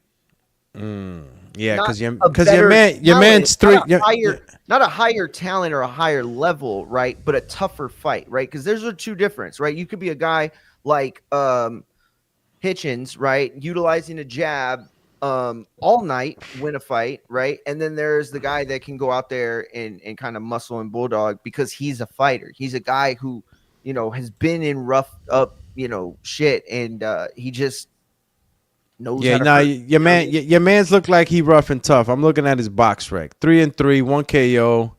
Yeah, Not because a your better man your talent, man's three. Yeah, yeah. not a higher talent or a higher level, right? But a tougher fight, right? Because there's a two difference, right? You could be a guy like Hitchins, right? Utilizing a jab all night, win a fight, right? And then there's the guy that can go out there and kind of muscle and bulldog because he's a fighter. He's a guy who, has been in rough up, shit, and he just knows how Yeah, to nah, hurt. your You know what I man, mean? your man's look like he rough and tough. I'm looking at his box rec, 3-3, 1 KO,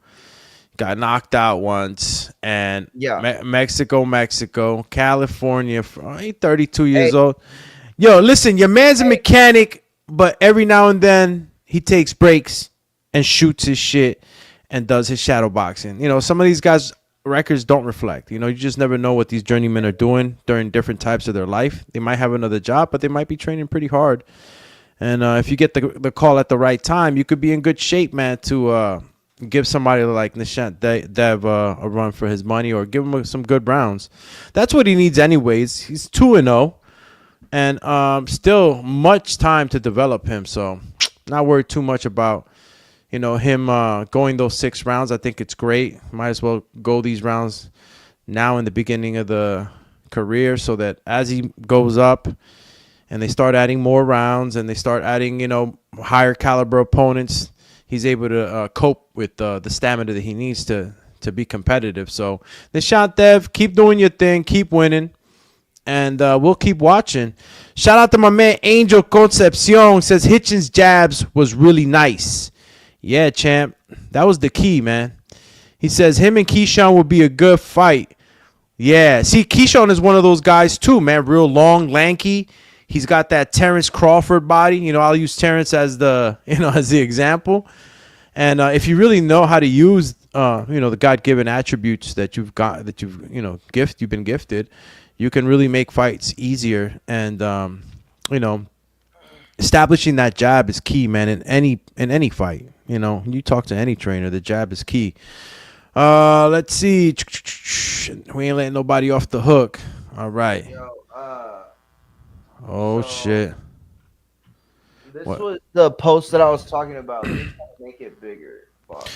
got knocked out once, and Yeah. Mexico, California. He 32 Hey, years old. Yo, listen, your man's a mechanic, but every now and then he takes breaks and shoots his shit and does his shadow boxing. Some of these guys' records don't reflect. You just never know what these journeymen are doing during different types of their life. They might have another job, but they might be training pretty hard. And if you get the call at the right time, you could be in good shape, man, to give somebody like Nishant Dev a run for his money or give him some good rounds. That's what he needs anyways. He's 2-0. And still much time to develop him. So not worried too much about, him going those 6 rounds. I think it's great. Might as well go these rounds now in the beginning of the career so that as he goes up and they start adding more rounds and they start adding, higher caliber opponents, he's able to cope with the stamina that he needs to be competitive. So Nishant Dev, keep doing your thing, keep winning. And we'll keep watching. Shout out to my man Angel Concepcion. Says Hitchens' jabs was really nice. Yeah, champ. That was the key, man. He says him and Keyshawn would be a good fight. Yeah. See, Keyshawn is one of those guys too, man. Real long, lanky. He's got that Terrence Crawford body. I'll use Terrence as the as the example. And if you really know how to use the God-given attributes that you've got, that you've been gifted, you can really make fights easier. And establishing that jab is key, man. In any fight, you talk to any trainer, the jab is key. Let's see. We ain't letting nobody off the hook. All right. Yo, Oh so shit. this What? was the post that I was talking about. Let me try to make it bigger. Fuck.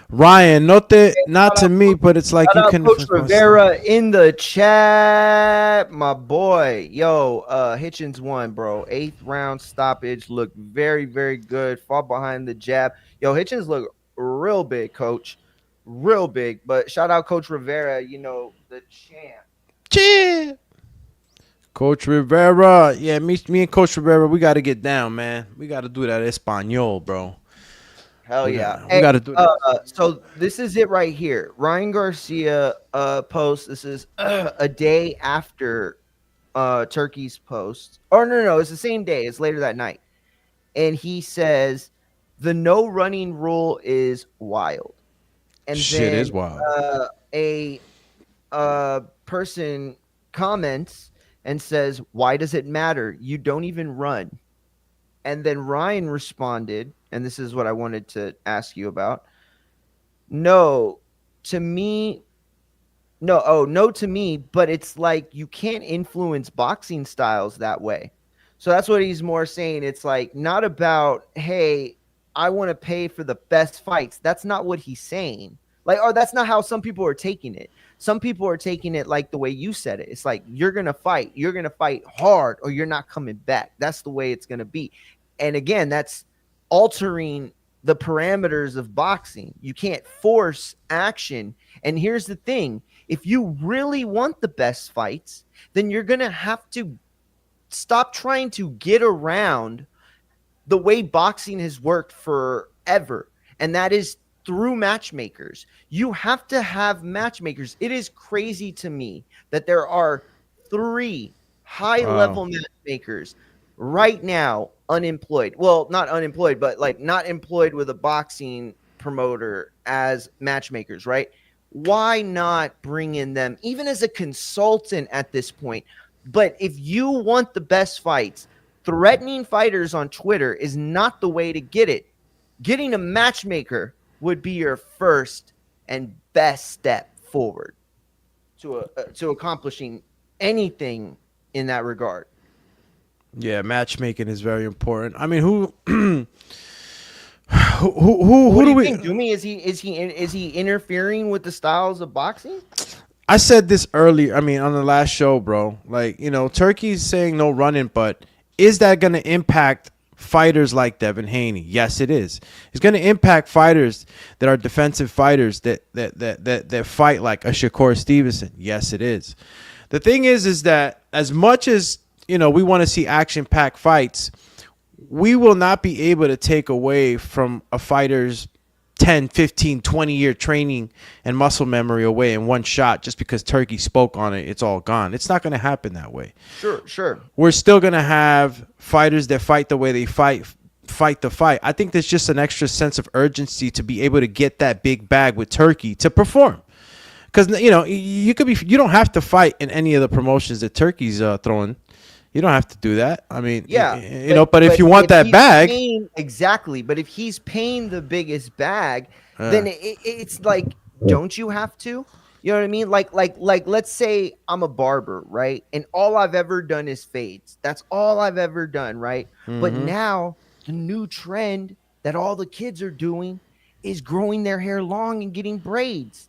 Ryan, not Shout to out, me, but it's like shout you out can. Coach Rivera in the chat, my boy. Yo, Hitchens won, bro. 8th round stoppage. Looked very, very good. Fought behind the jab. Yo, Hitchens looked real big, coach. Real big. But shout out Coach Rivera, the champ. Yeah. Coach Rivera. Yeah, me and Coach Rivera, we got to get down, man. We got to do that Espanol, bro. Hell We yeah. got, we Hey, got to do that. so this is it right here. Ryan Garcia post. This is a day after Turkey's post. Or no, it's the same day. It's later that night. And he says the no running rule is wild. And Shit is then wild. a person comments and says, "Why does it matter? You don't even run." And then Ryan responded, and this is what I wanted to ask you about. No, to me, no, no to me, but it's like you can't influence boxing styles that way. So that's what he's more saying. It's like not about, hey, I want to pay for the best fights. That's not what he's saying. Like, or that's not how some people are taking it. Some people are taking it like the way you said it. It's like you're gonna fight hard, or you're not coming back. That's the way it's gonna be. And again, that's altering the parameters of boxing. You can't force action. And here's the thing, if you really want the best fights, then you're going to have to stop trying to get around the way boxing has worked forever. And that is through matchmakers. You have to have matchmakers. It is crazy to me that there are 3 high-level matchmakers right now unemployed. Well, not unemployed, but like not employed with a boxing promoter, as matchmakers, right? Why not bring in them even as a consultant at this point? But if you want the best fights, threatening fighters on Twitter is not the way to get it. Getting a matchmaker would be your first and best step forward to accomplishing anything in that regard. Yeah, matchmaking is very important. I mean, who who What do do you we think, Doomy? Is he interfering with the styles of boxing? I said this earlier. I mean, on the last show, bro. Like, Turkey's saying no running, but is that going to impact fighters like Devin Haney? Yes, it is. It's going to impact fighters that are defensive fighters that fight like a Shakur Stevenson. Yes, it is. The thing is that as much as we want to see action-packed fights, we will not be able to take away from a fighter's 10, 15, 20-year training and muscle memory away in one shot just because Turkey spoke on it. It's all gone. It's not going to happen that way. Sure. We're still going to have fighters that fight the way they fight the fight. I think there's just an extra sense of urgency to be able to get that big bag with Turkey to perform. Because, you don't have to fight in any of the promotions that Turkey's throwing. You don't have to do that. I mean, yeah, but if you want that bag, exactly. But if he's paying the biggest bag, then it's like, don't you have to? You know what I mean? Like, let's say I'm a barber, right? And all I've ever done is fades. That's all I've ever done, right? Mm-hmm. But now the new trend that all the kids are doing is growing their hair long and getting braids.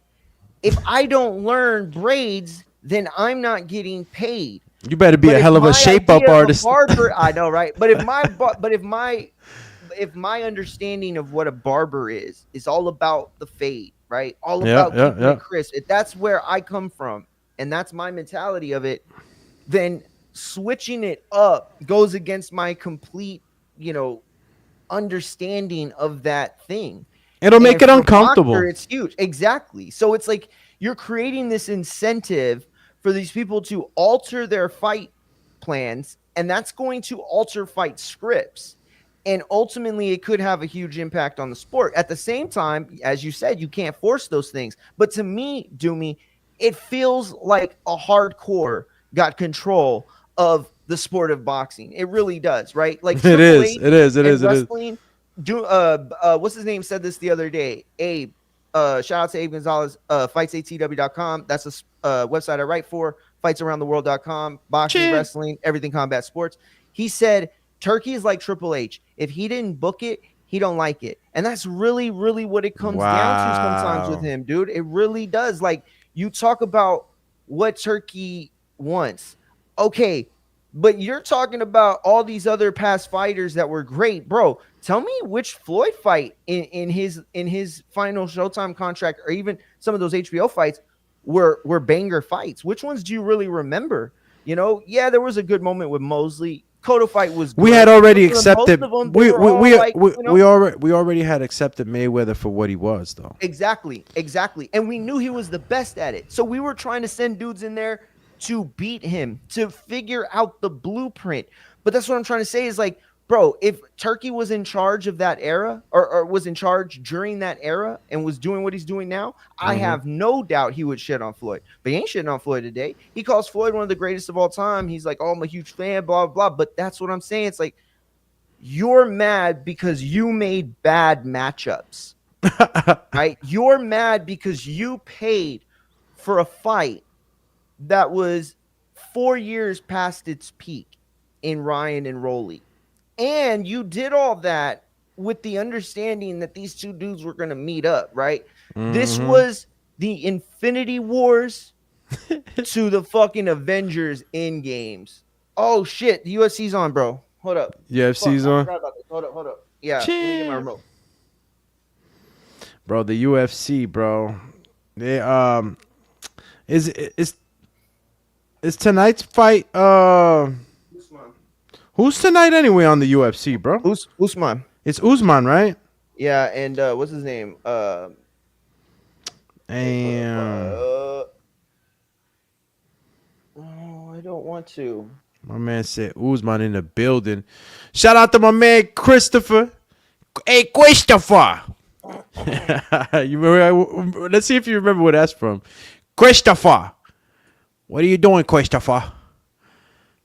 If I don't learn braids, then I'm not getting paid. You better be a hell of a shape-up artist. Barber, I know, right? But if my understanding of what a barber is all about the fade, right? All about keeping it crisp. If that's where I come from, and that's my mentality of it, then switching it up goes against my complete, understanding of that thing. It'll make it uncomfortable. Boxer, it's huge, exactly. So it's like you're creating this incentive for these people to alter their fight plans, and that's going to alter fight scripts. And ultimately, it could have a huge impact on the sport. At the same time, as you said, you can't force those things. But to me, Doomy, it feels like a hardcore got control of the sport of boxing. It really does, right? Like it is. Wrestling, what's his name said this the other day? Abe. Shout out to Abe Gonzalez, fightsatw.com. That's a website I write for, fightsaroundtheworld.com, boxing, wrestling, everything combat sports. He said, Turkey is like Triple H. If he didn't book it, he don't like it. And that's really, really what it comes down to sometimes with him, dude. It really does. Like, you talk about what Turkey wants. Okay, but you're talking about all these other past fighters that were great, bro. Tell me which Floyd fight in his final Showtime contract, or even some of those HBO fights, were banger fights. Which ones do you really remember? Yeah, there was a good moment with Mosley. Cotto fight was good. We had already accepted. We already had accepted Mayweather for what he was, though. Exactly, and we knew he was the best at it. So we were trying to send dudes in there to beat him, to figure out the blueprint. But that's what I'm trying to say is, like, bro, if Turkey was in charge of that era, or was in charge during that era and was doing what he's doing now, I have no doubt he would shit on Floyd. But he ain't shitting on Floyd today. He calls Floyd one of the greatest of all time. He's like, oh, I'm a huge fan, blah, blah, blah. But that's what I'm saying. It's like, you're mad because you made bad matchups, right? You're mad because you paid for a fight that was 4 years past its peak in Ryan and Rolly. And you did all that with the understanding that these two dudes were going to meet up, right? Mm-hmm. This was the Infinity Wars to the fucking Avengers Endgames. Oh, shit. The UFC's on, bro. Hold up. UFC's on? Hold up. Yeah. Let me get my remote. Bro, the UFC, bro. They, is tonight's fight, who's tonight anyway on the UFC, bro? Usman. It's Usman, right? Yeah, and what's his name? I don't want to. My man said Usman in the building. Shout out to my man Christopher. Hey, Christopher. You remember? Let's see if you remember where that's from. Christopher. What are you doing, Christopher?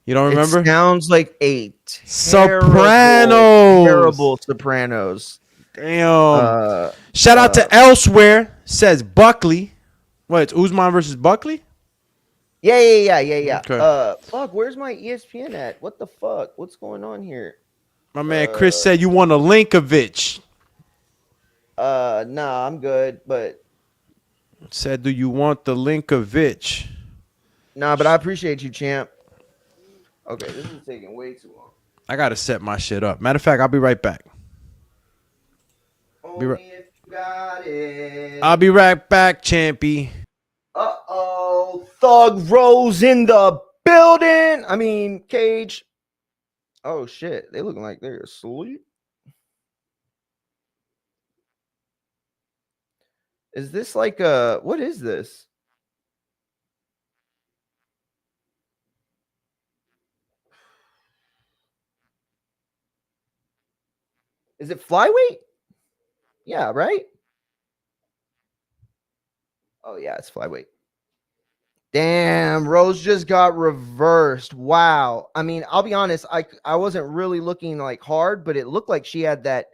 You don't remember? It sounds like a Sopranos. terrible Sopranos. Damn. Shout out to Elsewhere. Says Buckley. What? It's Usman versus Buckley? Yeah. Okay. Fuck, where's my ESPN at? What the fuck? What's going on here? My man Chris said you want a Linkovich. Nah, I'm good, but Said, do you want the Linkovich? nah, but I appreciate you, champ. Okay, this is taking way too long. I gotta set my shit up. Matter of fact, I'll be right back. Only if you got it. I'll be right back, Champy. Thug Rose in the building. I mean, Cage. Oh shit, they looking like they're asleep. Is this like what is this? Is it flyweight? Yeah, right? Oh yeah, it's flyweight. Damn, Rose just got reversed. Wow. I mean, I'll be honest, I wasn't really looking like hard, but it looked like she had that.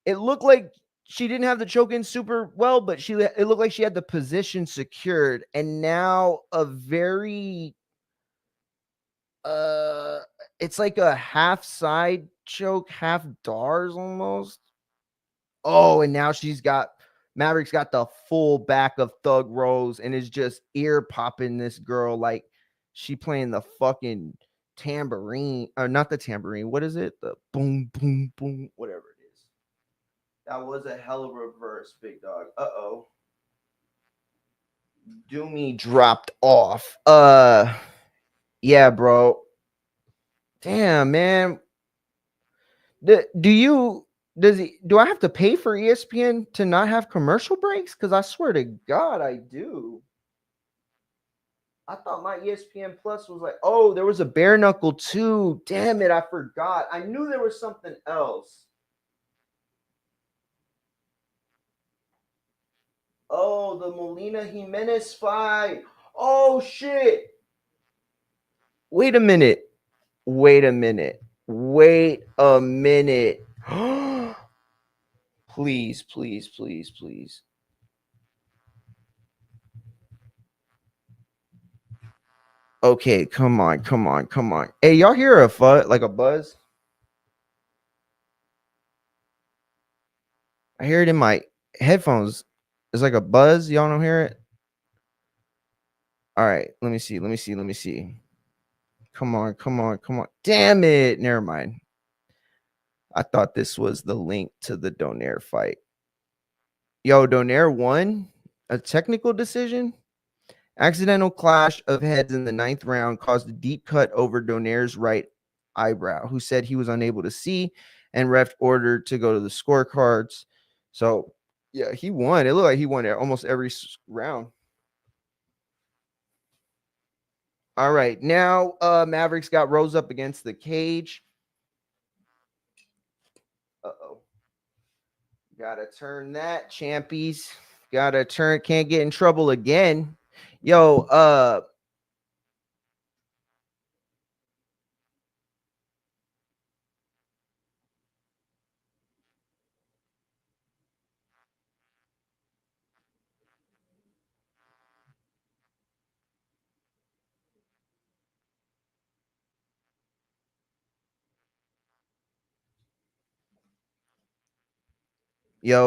It looked like she didn't have the choke in super well, but it looked like she had the position secured. And now a very it's like a half side choke, half Dars almost. Oh, and now Maverick's got the full back of Thug Rose and is just ear popping this girl like she playing the fucking tambourine, or not the tambourine. What is it? The boom, boom, boom, whatever it is. That was a hell of a reverse, big dog. Uh-oh. Doomy dropped off. Yeah, bro. Damn, man. Do I have to pay for ESPN to not have commercial breaks? Because I swear to God, I do. I thought my ESPN Plus was like, oh, there was a bare knuckle too. Damn it, I forgot. I knew there was something else. Oh, the Molina Jimenez fight. Oh, shit. Wait a minute. Please, please, please, please. Okay, come on. Hey, y'all hear a like a buzz? I hear it in my headphones. It's like a buzz. Y'all don't hear it? All right, let me see. Come on. Damn it. Never mind. I thought this was the link to the Donaire fight. Yo, Donaire won a technical decision. Accidental clash of heads in the 9th round caused a deep cut over Donaire's right eyebrow, who said he was unable to see, and ref ordered to go to the scorecards. So, yeah, he won. It looked like he won almost every round. All right, now Mavericks got Rose up against the cage. Uh-oh. Gotta turn that, champies. Gotta turn, can't get in trouble again. Yo,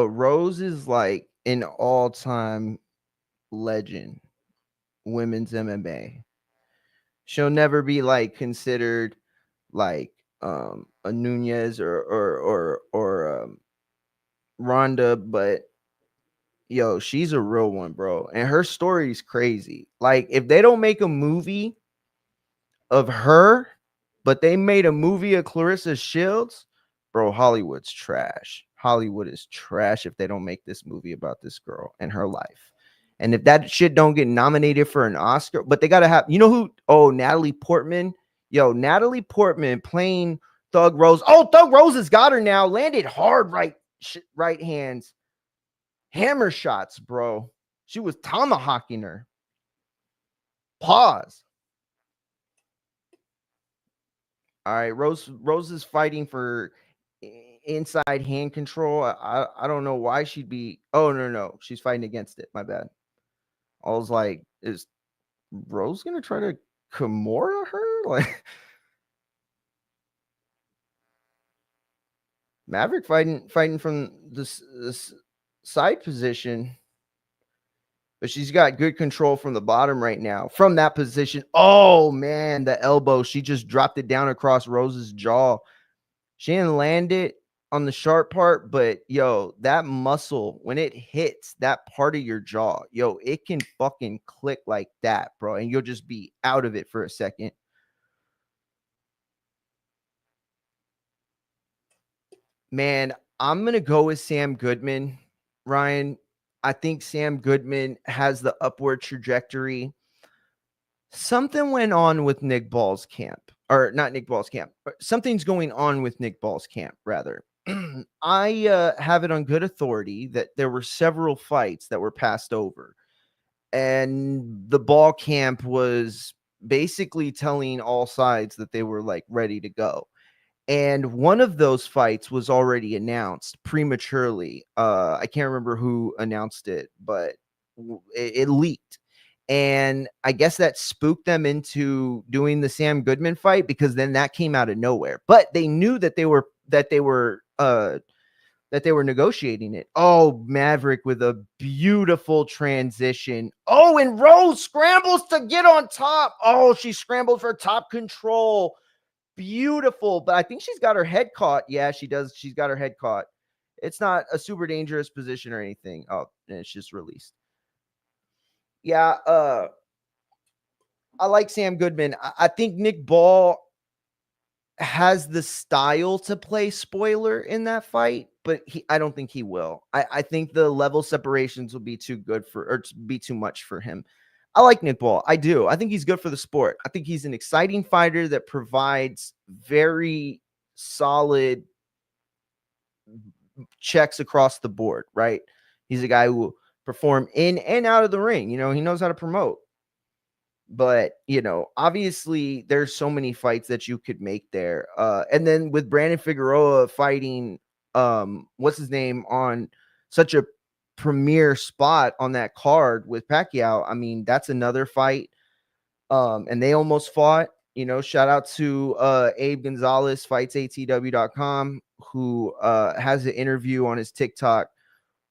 Rose is like an all-time legend, women's MMA. She'll never be like considered like a Nunez or Ronda, but yo, she's a real one, bro. And her story's crazy. Like, if they don't make a movie of her, but they made a movie of Clarissa Shields, bro, Hollywood's trash. Hollywood is trash if they don't make this movie about this girl and her life. And if that shit don't get nominated for an Oscar, but they gotta have, you know who? Oh, Natalie Portman. Yo, Natalie Portman playing Thug Rose. Oh, Thug Rose has got her now. Landed hard right. right hands, hammer shots, bro. She was tomahawking her. Pause. All right, Rose is fighting for inside hand control. I don't know why she'd be. Oh no, she's fighting against it. My bad. I was like, is Rose gonna try to Kimura her? Like Maverick fighting from this side position. But she's got good control from the bottom right now. From that position. Oh, man, the elbow. She just dropped it down across Rose's jaw. She didn't land it on the sharp part, but, yo, that muscle, when it hits that part of your jaw, yo, it can fucking click like that, bro. And you'll just be out of it for a second. Man, I'm going to go with Sam Goodman, Ryan. I think Sam Goodman has the upward trajectory. Something went on with Nick Ball's camp, or not Nick Ball's camp. Something's going on with Nick Ball's camp, rather. I have it on good authority that there were several fights that were passed over, and the Ball camp was basically telling all sides that they were like ready to go. And one of those fights was already announced prematurely. I can't remember who announced it, but it leaked. And I guess that spooked them into doing the Sam Goodman fight because then that came out of nowhere. But they knew that they were negotiating it. Oh, Maverick with a beautiful transition. Oh, and Rose scrambles to get on top. Oh, she scrambled for top control. Beautiful, but I think she's got her head caught. Yeah, she does. She's got her head caught. It's not a super dangerous position or anything. Oh, and it's just released. Yeah, I like Sam Goodman. I think Nick Ball has the style to play spoiler in that fight, but I don't think he will. I think the level separations will be too good or be too much for him. I like Nick Ball. I do. I think he's good for the sport. I think he's an exciting fighter that provides very solid checks across the board, right? He's a guy who will perform in and out of the ring. You know, he knows how to promote. But, you know, obviously there's so many fights that you could make there. And then with Brandon Figueroa fighting, what's his name, on such a premier spot on that card with Pacquiao, I mean, that's another fight. And they almost fought. You know, shout out to Abe Gonzalez, fightsatw.com, who has an interview on his TikTok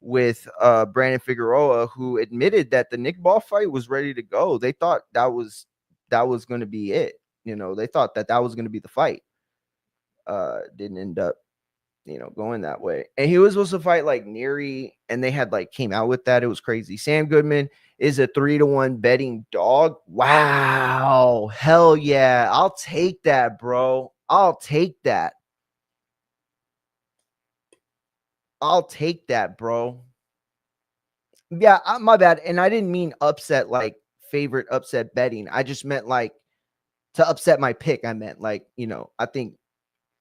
with Brandon Figueroa, who admitted that the Nick Ball fight was ready to go. They thought that was going to be it. You know, they thought that was going to be the fight. Didn't end up, you know, going that way. And he was supposed to fight like Neary, and they had like came out with that. It was crazy. Sam Goodman is a 3-1 betting dog. Wow. Hell yeah. I'll take that, bro. I'll take that. I'll take that, bro. Yeah, my bad. And I didn't mean upset, like favorite upset betting. I just meant like to upset my pick. I meant like, you know, I think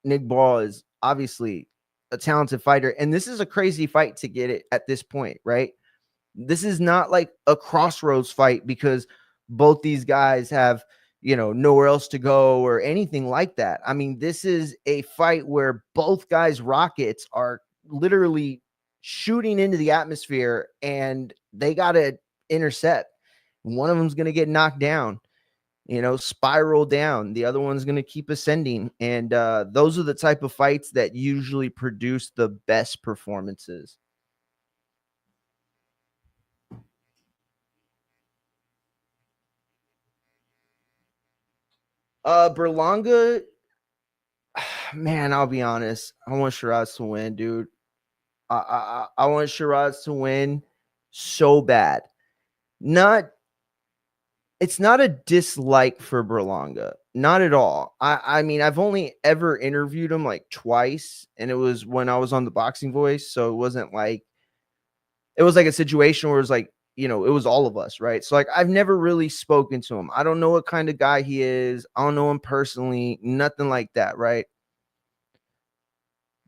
Nick Ball is obviously a talented fighter. And this is a crazy fight to get it at this point, right? This is not like a crossroads fight because both these guys have, you know, nowhere else to go or anything like that. I mean, this is a fight where both guys' rockets are literally shooting into the atmosphere and they got to intercept. One of them's going to get knocked down, you know, spiral down. The other one's going to keep ascending. And those are the type of fights that usually produce the best performances. Berlanga, man, I'll be honest. I want Shiraz to win, dude. I want Shiraz to win so bad. It's not a dislike for Berlanga. Not at all. I mean, I've only ever interviewed him like twice, and it was when I was on the Boxing Voice. So it wasn't like, it was like a situation where it was like, you know, it was all of us, right? So like, I've never really spoken to him. I don't know what kind of guy he is. I don't know him personally, nothing like that, right?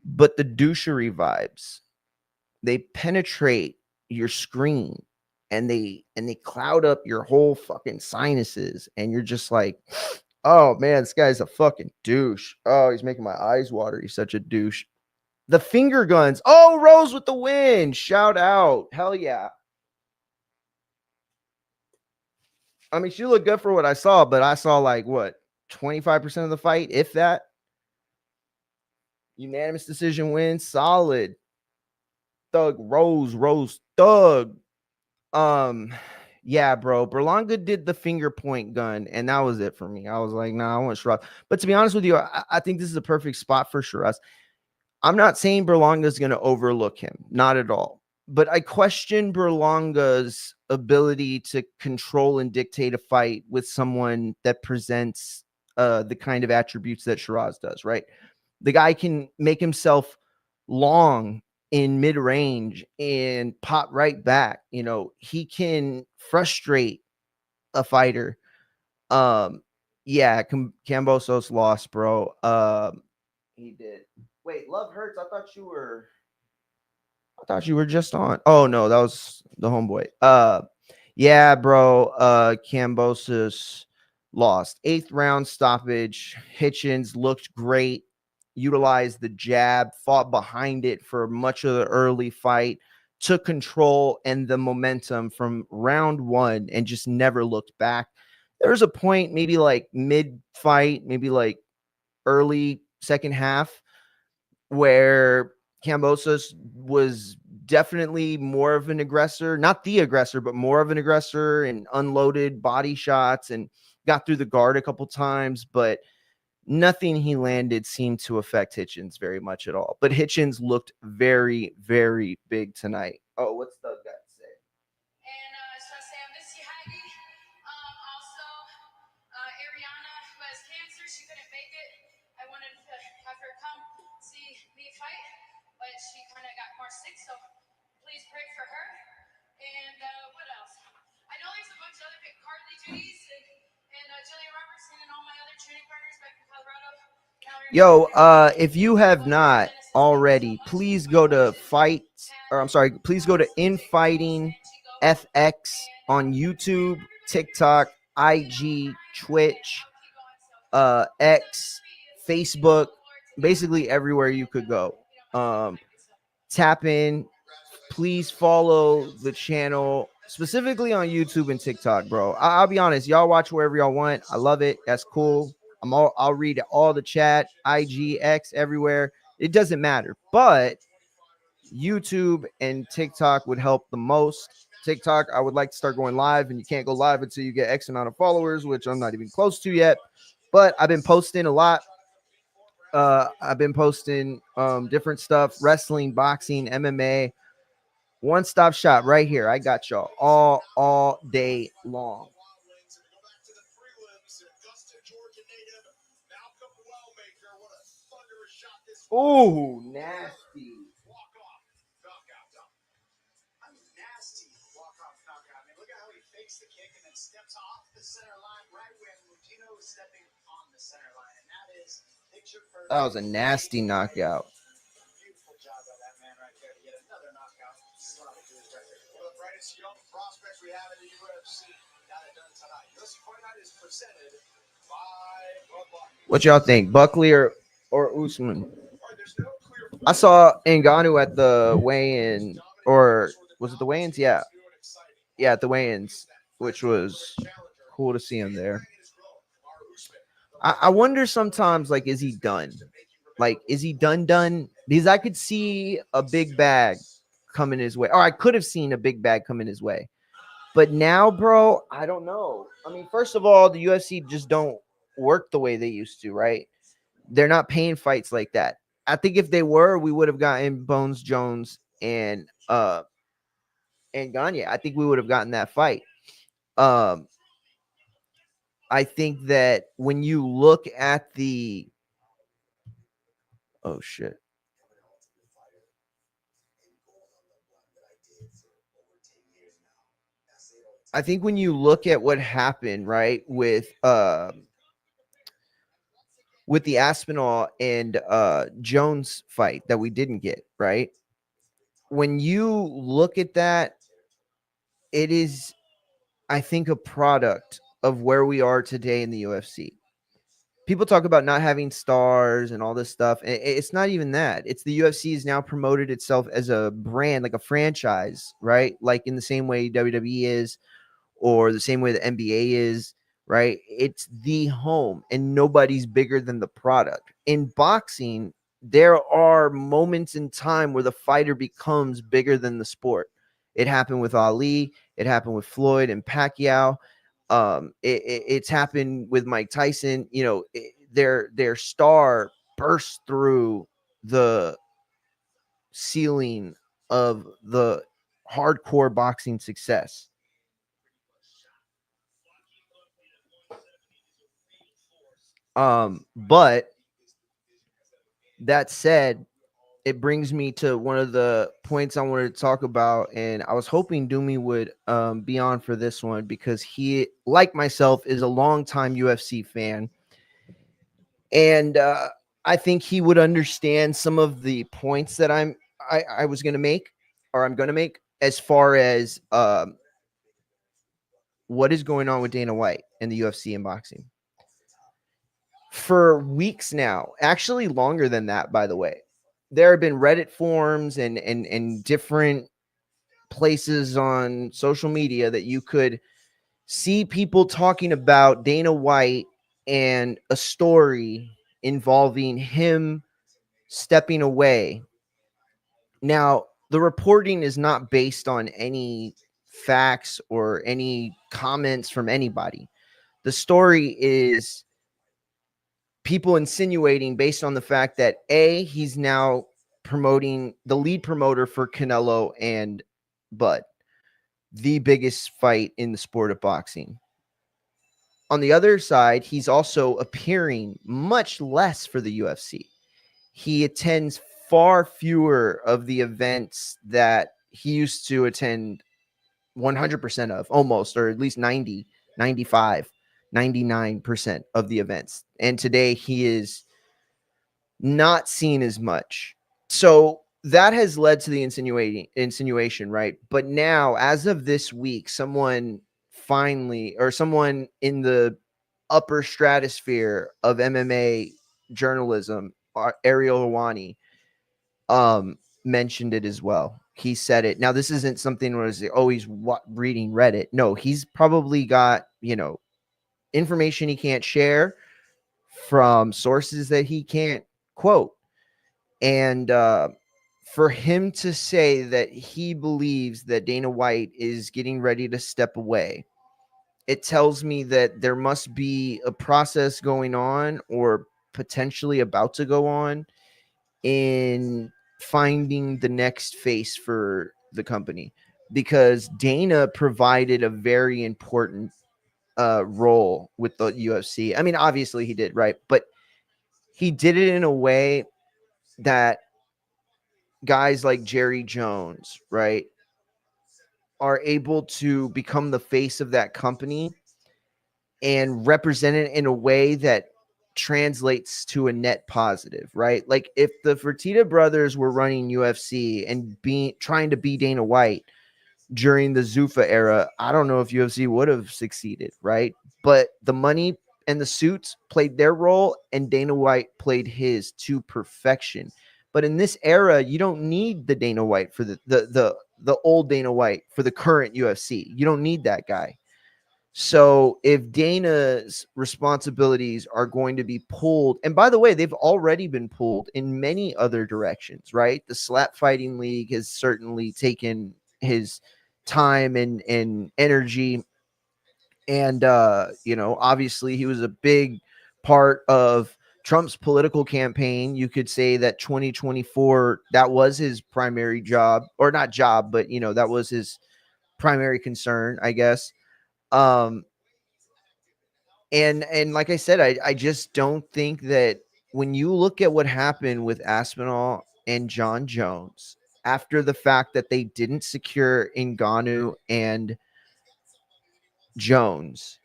But the douchery vibes they penetrate your screen and they cloud up your whole fucking sinuses, and you're just like, oh man, this guy's a fucking douche. Oh, he's making my eyes water. He's such a douche. The finger guns. Oh, Rose with the win. Shout out. Hell yeah. I mean, she looked good for what I saw, but I saw like what, 25% of the fight, if that. Unanimous decision win. Solid. Thug Rose Thug. Yeah, bro. Berlanga did the finger point gun, and that was it for me. I was like, nah, I want Shiraz. But to be honest with you, I think this is a perfect spot for Shiraz. I'm not saying Berlanga is going to overlook him, not at all. But I question Berlanga's ability to control and dictate a fight with someone that presents the kind of attributes that Shiraz does, right? The guy can make himself long in mid-range and pop right back. You know, he can frustrate a fighter. Yeah, Kambosos lost, bro. He did. Wait, Love Hurts. I thought you were just on. Oh no, that was the homeboy. Yeah, bro. Kambosos lost. 8th round stoppage. Hitchins looked great. Utilized the jab, fought behind it for much of the early fight, took control and the momentum from round 1 and just never looked back. There was a point, maybe like mid-fight, maybe like early second half, where Kambosos was definitely more of an aggressor, not the aggressor, but more of an aggressor, and unloaded body shots and got through the guard a couple times, but nothing he landed seemed to affect Hitchins very much at all. But Hitchins looked very, very big tonight. Oh, what's the guy say? And I just want to say I miss you, Heidi. Also, Ariana, who has cancer, she couldn't make it. I wanted to have her come see me fight, but she kind of got more sick, so please pray for her. And what else? I know there's a bunch of other big Carly duties and Jillian Robertson and all my other training partners back in Colorado. Yo, if you have not already, please go to please go to Infighting FX on YouTube, TikTok, IG, Twitch, X, Facebook, basically everywhere you could go. Tap in. Please follow the channel, specifically on YouTube and TikTok, bro. I'll be honest, y'all watch wherever y'all want. I love it. That's cool. I'll read all the chat, IG, X, everywhere. It doesn't matter. But YouTube and TikTok would help the most. TikTok, I would like to start going live, and you can't go live until you get X amount of followers, which I'm not even close to yet. But I've been posting a lot. I've been posting different stuff, wrestling, boxing, MMA. One-stop shop right here. I got y'all all day long. Oh, nasty. Nasty walk-off knockout. I mean, look at how he fakes the kick and then steps off the center line right when Mutino is stepping on the center line. And that is picture perfect. That was a nasty knockout. Beautiful job by that man right there to get another knockout. Slotted to his record. One of the brightest young prospects we have in the UFC. Got it done tonight. UFC Fight Night is presented by Buckley. What y'all think, Buckley or Usman? I saw Ngannou at the weigh-in, or was it the weigh-ins? Yeah, at the weigh-ins, which was cool to see him there. I wonder sometimes, like, is he done? Like, is he done? Because I could see a big bag coming his way, or I could have seen a big bag coming his way. But now, bro, I don't know. I mean, first of all, the UFC just don't work the way they used to, right? They're not paying fights like that. I think if they were, we would have gotten Bones Jones and Gagne. I think we would have gotten that fight. I think that when you look at the oh shit. I think when you look at what happened, right, with the Aspinall and Jones fight that we didn't get, right? when you look at that, it is, I think, a product of where we are today in the UFC. People talk about not having stars and all this stuff. It's not even that. It's the UFC has now promoted itself as a brand, like a franchise, right? Like in the same way WWE is, or the same way the NBA is, right? It's the home, and nobody's bigger than the product. In boxing, there are moments in time where the fighter becomes bigger than the sport. It happened with Ali. It happened with Floyd and Pacquiao. It's happened with Mike Tyson. You know, their star burst through the ceiling of the hardcore boxing success. But that said, it brings me to one of the points I wanted to talk about, and I was hoping Doomy would be on for this one because he, like myself, is a longtime UFC fan, and I think he would understand some of the points that I was going to make, or I'm going to make, as far as what is going on with Dana White and the UFC and boxing. For weeks now, actually longer than that, by the way, there have been Reddit forums and different places on social media that you could see people talking about Dana White and a story involving him stepping away. Now, the reporting is not based on any facts or any comments from anybody. The story is people insinuating based on the fact that he's now promoting the lead promoter for Canelo and Bud, the biggest fight in the sport of boxing. On the other side, he's also appearing much less for the UFC. He attends far fewer of the events that he used to attend 100% of, almost, or at least 90, 95, 99% of the events. And today he is not seen as much. So that has led to the insinuation, right? But now, as of this week, someone in the upper stratosphere of MMA journalism, Ariel Hawani, mentioned it as well. He said it. Now, this isn't something where he's always reading Reddit. No, he's probably got, information he can't share from sources that he can't quote. And for him to say that he believes that Dana White is getting ready to step away, it tells me that there must be a process going on, or potentially about to go on, in finding the next face for the company, because Dana provided a very important role with the UFC. I mean, obviously he did, right? But he did it in a way that guys like Jerry Jones, right, are able to become the face of that company and represent it in a way that translates to a net positive, right? Like if the Fertitta brothers were running UFC and trying to be Dana White during the Zuffa era, I don't know if UFC would have succeeded, right? But the money and the suits played their role, and Dana White played his to perfection. But in this era, you don't need the Dana White for the old Dana White for the current UFC. You don't need that guy. So if Dana's responsibilities are going to be pulled, and by the way, they've already been pulled in many other directions, right? The slap fighting league has certainly taken his time and energy. And, obviously he was a big part of Trump's political campaign. You could say that 2024, that was his primary job, or not job, but, that was his primary concern, I guess. Um, and like I said, I just don't think that when you look at what happened with Aspinall and John Jones after the fact that they didn't secure Ngannou and Jones,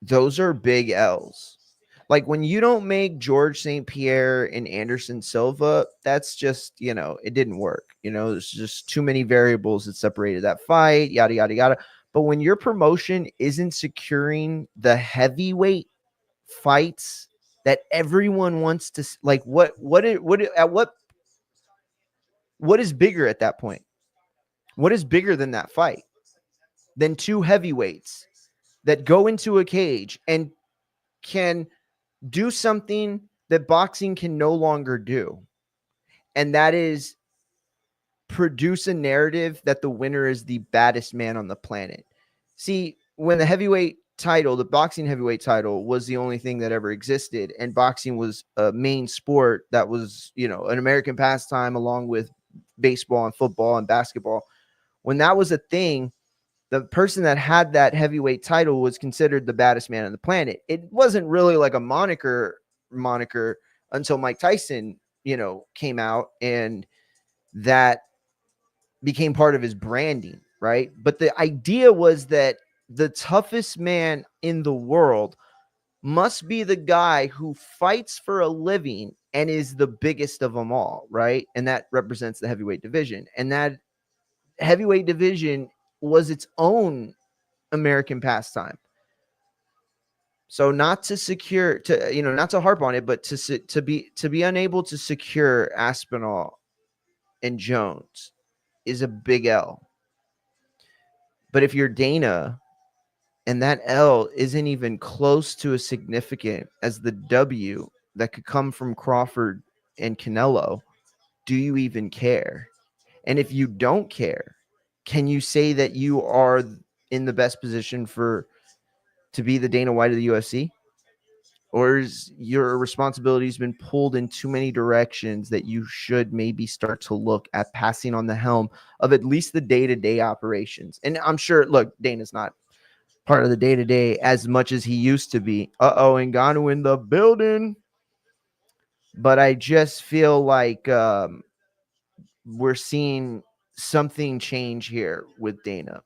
those are big L's. Like when you don't make George St. Pierre and Anderson Silva, that's just, it didn't work. There's just too many variables that separated that fight, yada, yada, yada. But when your promotion isn't securing the heavyweight fights that everyone wants to, like, what is bigger at that point? What is bigger than that fight? Than two heavyweights that go into a cage and can do something that boxing can no longer do. And that is produce a narrative that the winner is the baddest man on the planet. See, when the boxing heavyweight title was the only thing that ever existed, and boxing was a main sport that was, an American pastime along with baseball and football and basketball. When that was a thing, the person that had that heavyweight title was considered the baddest man on the planet. It wasn't really like a moniker until Mike Tyson, came out, and that became part of his branding, right? But the idea was that the toughest man in the world must be the guy who fights for a living and is the biggest of them all, right? And that represents the heavyweight division. And that heavyweight division was its own American pastime. So not to harp on it, but to be unable to secure Aspinall and Jones is a big L. But if you're Dana and that L isn't even close to as significant as the W that could come from Crawford and Canelo, do you even care? And if you don't care, can you say that you are in the best position to be the Dana White of the UFC? Or is your responsibilities been pulled in too many directions that you should maybe start to look at passing on the helm of at least the day-to-day operations? And I'm sure, look, Dana's not part of the day-to-day as much as he used to be. Ngannou in the building. But I just feel like we're seeing something change here with Dana.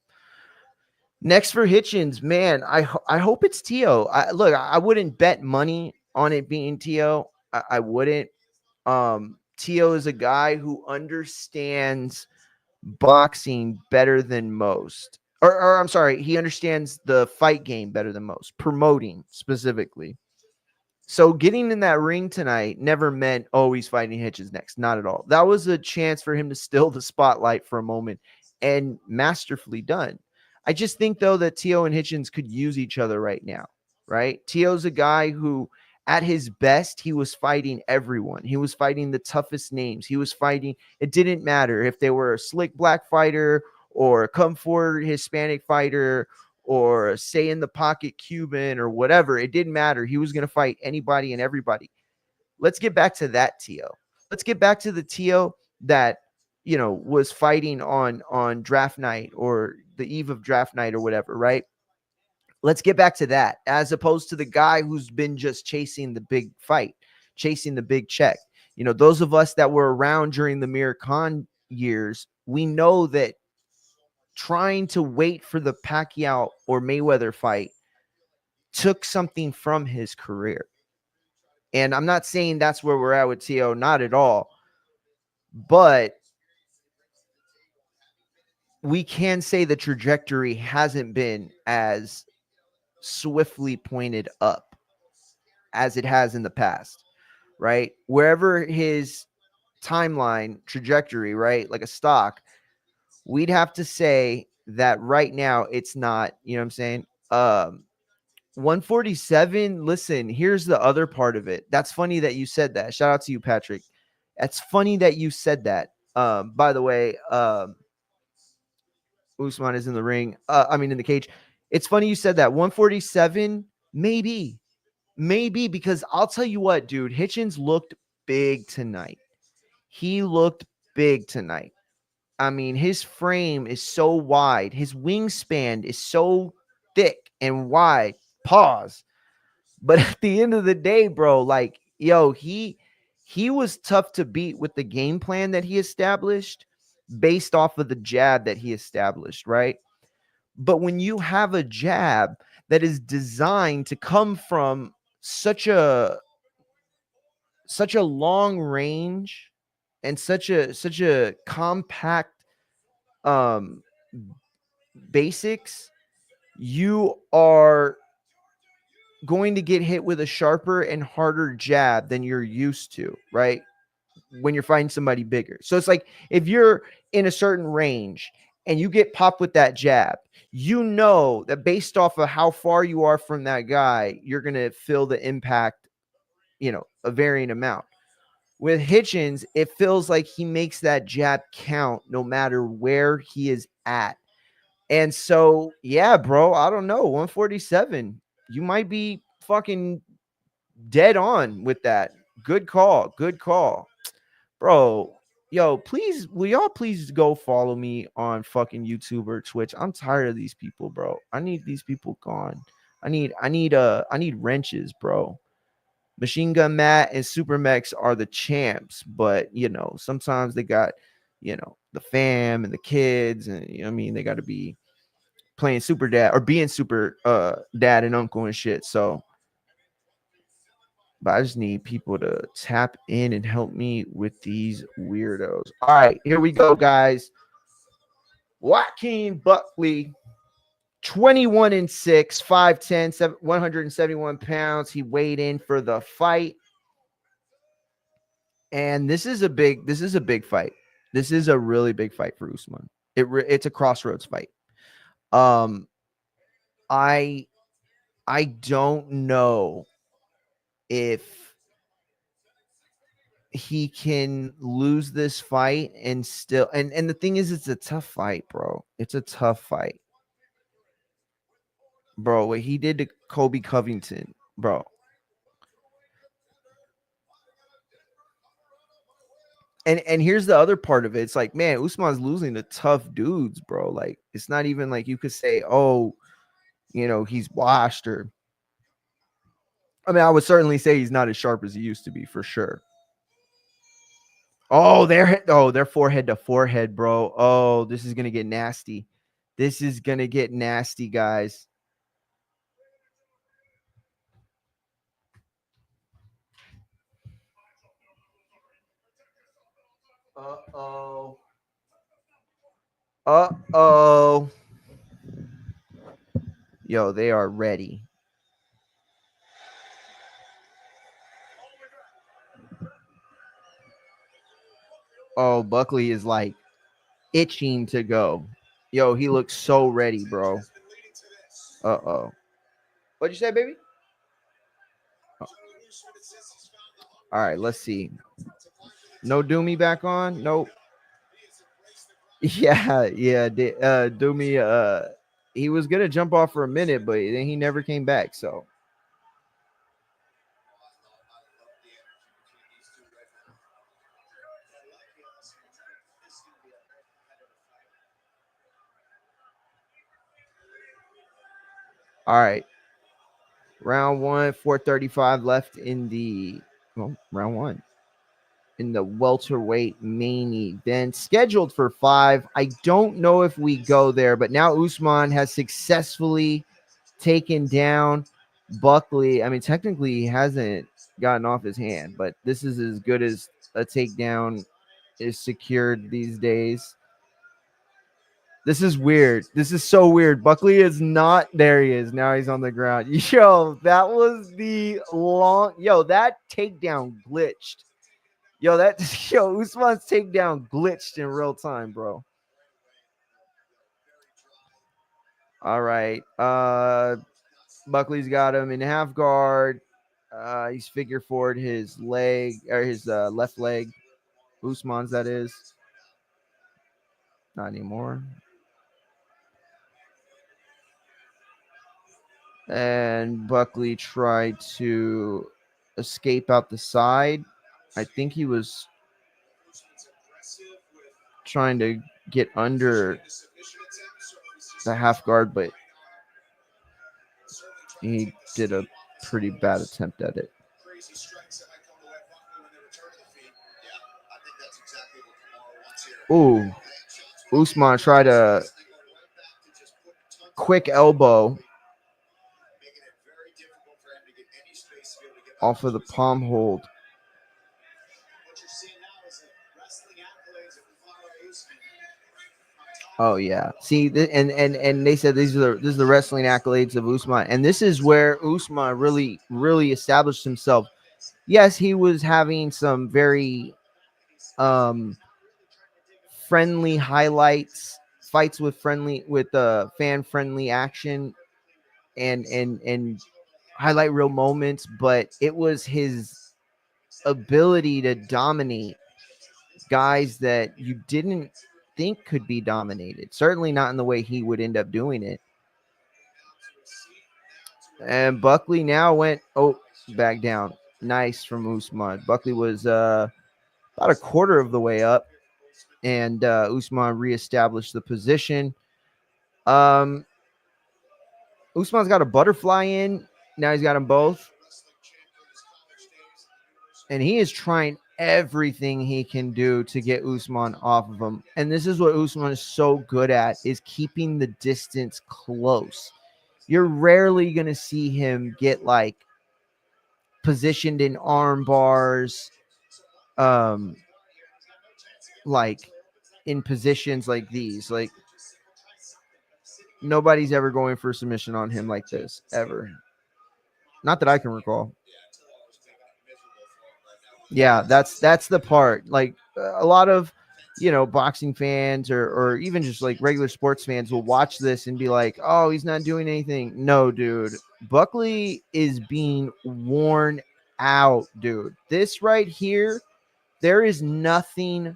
Next for Hitchins, man, I hope it's Tio. I wouldn't bet money on it being Tio. I wouldn't. Tio is a guy who understands boxing better than most. Or I'm sorry, he understands the fight game better than most, promoting specifically. So getting in that ring tonight never meant, he's fighting Hitchins next. Not at all. That was a chance for him to still the spotlight for a moment, and masterfully done. I just think, though, that Tio and Hitchins could use each other right now, right? Tio's a guy who, at his best, he was fighting everyone. He was fighting the toughest names. He was fighting. It didn't matter if they were a slick black fighter or a come forward Hispanic fighter or say in the pocket Cuban or whatever. It didn't matter. He was going to fight anybody and everybody. Let's get back to that Tio. Let's get back to the Tio that, was fighting on draft night or the eve of draft night or whatever, right? Let's get back to that, as opposed to the guy who's been just chasing the big fight, chasing the big check. Those of us that were around during the Mir Khan years, we know that trying to wait for the Pacquiao or Mayweather fight took something from his career. And I'm not saying that's where we're at with Tio, not at all. But we can say the trajectory hasn't been as swiftly pointed up as it has in the past, right? Wherever his timeline trajectory, right, like a stock, we'd have to say that right now it's not, you know what I'm saying? 147, listen, here's the other part of it. That's funny that you said that. Shout out to you, Patrick. That's funny that you said that. By the way, Usman is in the ring. In the cage. It's funny you said that. 147, maybe, because I'll tell you what, dude, Hitchins looked big tonight. He looked big tonight. His frame is so wide. His wingspan is so thick and wide. Pause. But at the end of the day, bro, like, he was tough to beat with the game plan that he established based off of the jab that he established, right? But when you have a jab that is designed to come from such a long range and such a compact um basics, you are going to get hit with a sharper and harder jab than you're used to, right? When you're fighting somebody bigger. So it's like if you're in a certain range and you get popped with that jab, you know that based off of how far you are from that guy, you're going to feel the impact, a varying amount. With Hitchins, it feels like he makes that jab count no matter where he is at. And so, yeah, bro, I don't know. 147, you might be fucking dead on with that. Good call. Good call. Bro, yo, please, will y'all please go follow me on fucking YouTube or Twitch? I'm tired of these people, bro. I need these people gone. I need wrenches, bro. Machine Gun Matt and Super Mex are the champs, but sometimes they got, the fam and the kids, and I mean, they got to be playing super dad or being super dad and uncle and shit. So, but I just need people to tap in and help me with these weirdos. All right, here we go, guys. Joaquin Buckley, 21-6, 5'10", 171 pounds. He weighed in for the fight. And this is a big fight. This is a really big fight for Usman. It's a crossroads fight. I don't know if he can lose this fight and still and the thing is, it's a tough fight, bro. It's a tough fight. Bro, what he did to Kobe Covington, bro. And here's the other part of it. It's like, man, Usman's losing to tough dudes, bro. Like, it's not even like you could say, oh, he's washed, or I mean, I would certainly say he's not as sharp as he used to be, for sure. Oh, they're forehead to forehead, bro. Oh, this is gonna get nasty. This is gonna get nasty, guys. Uh-oh. Uh-oh. Yo, they are ready. Oh, Buckley is like itching to go. Yo, he looks so ready, bro. Uh-oh. What'd you say, baby? Oh. All right, let's see. No Doomy back on? Nope. Yeah. Doomy, he was gonna jump off for a minute, but then he never came back. So all right. Round one, 4:35 left in the round one. In the welterweight main event, scheduled for 5. I don't know if we go there, but now Usman has successfully taken down Buckley. I mean, technically he hasn't gotten off his hand, but this is as good as a takedown is secured these days. This is weird. This is so weird. Buckley is not there. He is. Now he's on the ground. Yo, that was the long. Yo, that takedown glitched. Yo, Usman's takedown glitched in real time, bro. All right. Buckley's got him in half guard. He's figure forward his leg, or his left leg. Usman's, that is. Not anymore. And Buckley tried to escape out the side. I think he was trying to get under the half guard, but he did a pretty bad attempt at it. Ooh, Usman tried a quick elbow making it very difficult for him to get any space to be able to get back off of the palm hold. What you're seeing now is the wrestling accolades of Kamaru Usman. Oh yeah. See, and they said this is the wrestling accolades of Usman, and this is where Usman really established himself. Yes, he was having some very friendly highlights, fights with fan friendly action, and highlight real moments, but it was his ability to dominate guys that you didn't think could be dominated. Certainly not in the way he would end up doing it. And Buckley now went back down. Nice from Usman. Buckley was about a quarter of the way up, and Usman reestablished the position. Usman's got a butterfly in. Now he's got them both. And he is trying everything he can do to get Usman off of him. And this is what Usman is so good at, is keeping the distance close. You're rarely going to see him get like positioned in arm bars, like in positions like these. Like nobody's ever going for submission on him like this, ever. Not that I can recall. Yeah, that's the part. Like a lot of, boxing fans or even just like regular sports fans will watch this and be like, "Oh, he's not doing anything." No, dude. Buckley is being worn out, dude. This right here, there is nothing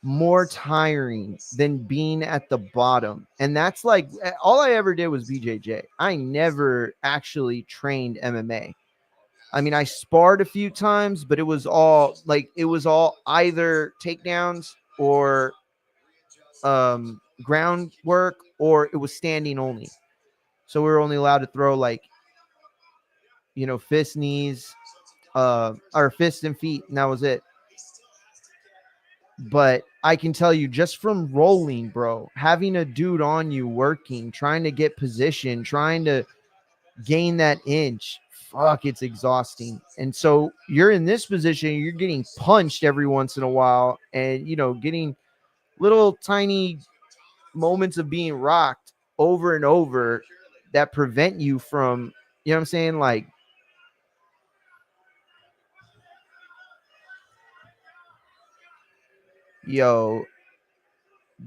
more tiring than being at the bottom. And that's like all I ever did was BJJ. I never actually trained MMA. I mean, I sparred a few times, but it was all either takedowns or groundwork, or it was standing only. So we were only allowed to throw like, fist, knees, or fist and feet, and that was it. But I can tell you, just from rolling, bro, having a dude on you working, trying to get position, trying to gain that inch, fuck, it's exhausting. And so you're in this position, you're getting punched every once in a while, and getting little tiny moments of being rocked over and over that prevent you from, you know what I'm saying, like, yo,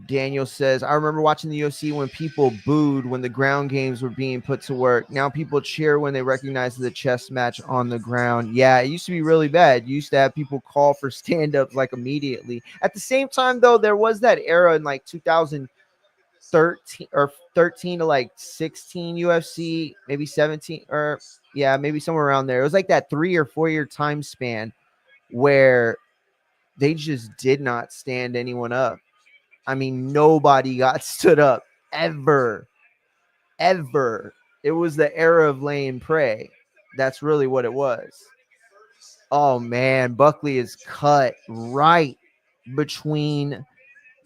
Daniel says, I remember watching the UFC when people booed when the ground games were being put to work. Now people cheer when they recognize the chess match on the ground. Yeah, it used to be really bad. You used to have people call for stand-ups like immediately. At the same time, though, there was that era in like 2013 or 13 to like 16 UFC, maybe 17, or yeah, maybe somewhere around there. It was like that 3 or 4 year time span where they just did not stand anyone up. I mean, nobody got stood up ever. It was the era of laying prey. That's really what it was. Oh, man. Buckley is cut right between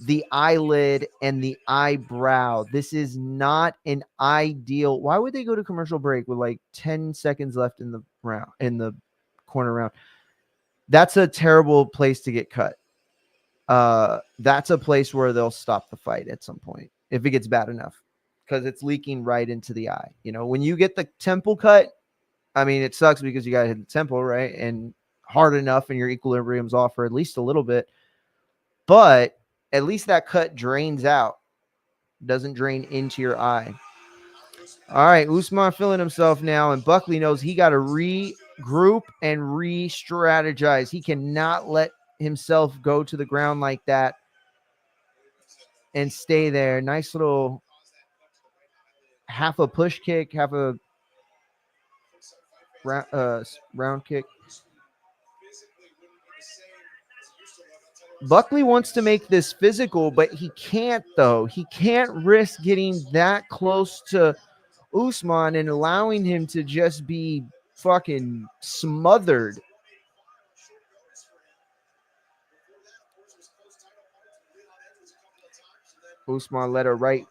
the eyelid and the eyebrow. This is not an ideal. Why would they go to commercial break with like 10 seconds left in the round, in the corner round? That's a terrible place to get cut. That's a place where they'll stop the fight at some point if it gets bad enough, because it's leaking right into the eye. When you get the temple cut, I mean, it sucks because you got to hit the temple, right? And hard enough, and your equilibrium's off for at least a little bit. But at least that cut drains out, doesn't drain into your eye. All right, Usman feeling himself now, and Buckley knows he got to regroup and re-strategize. He cannot let himself go to the ground like that and stay there. Nice little half a push kick, half a round kick. Buckley wants to make this physical, but he can't, though. He can't risk getting that close to Usman and allowing him to just be fucking smothered. Usman let a right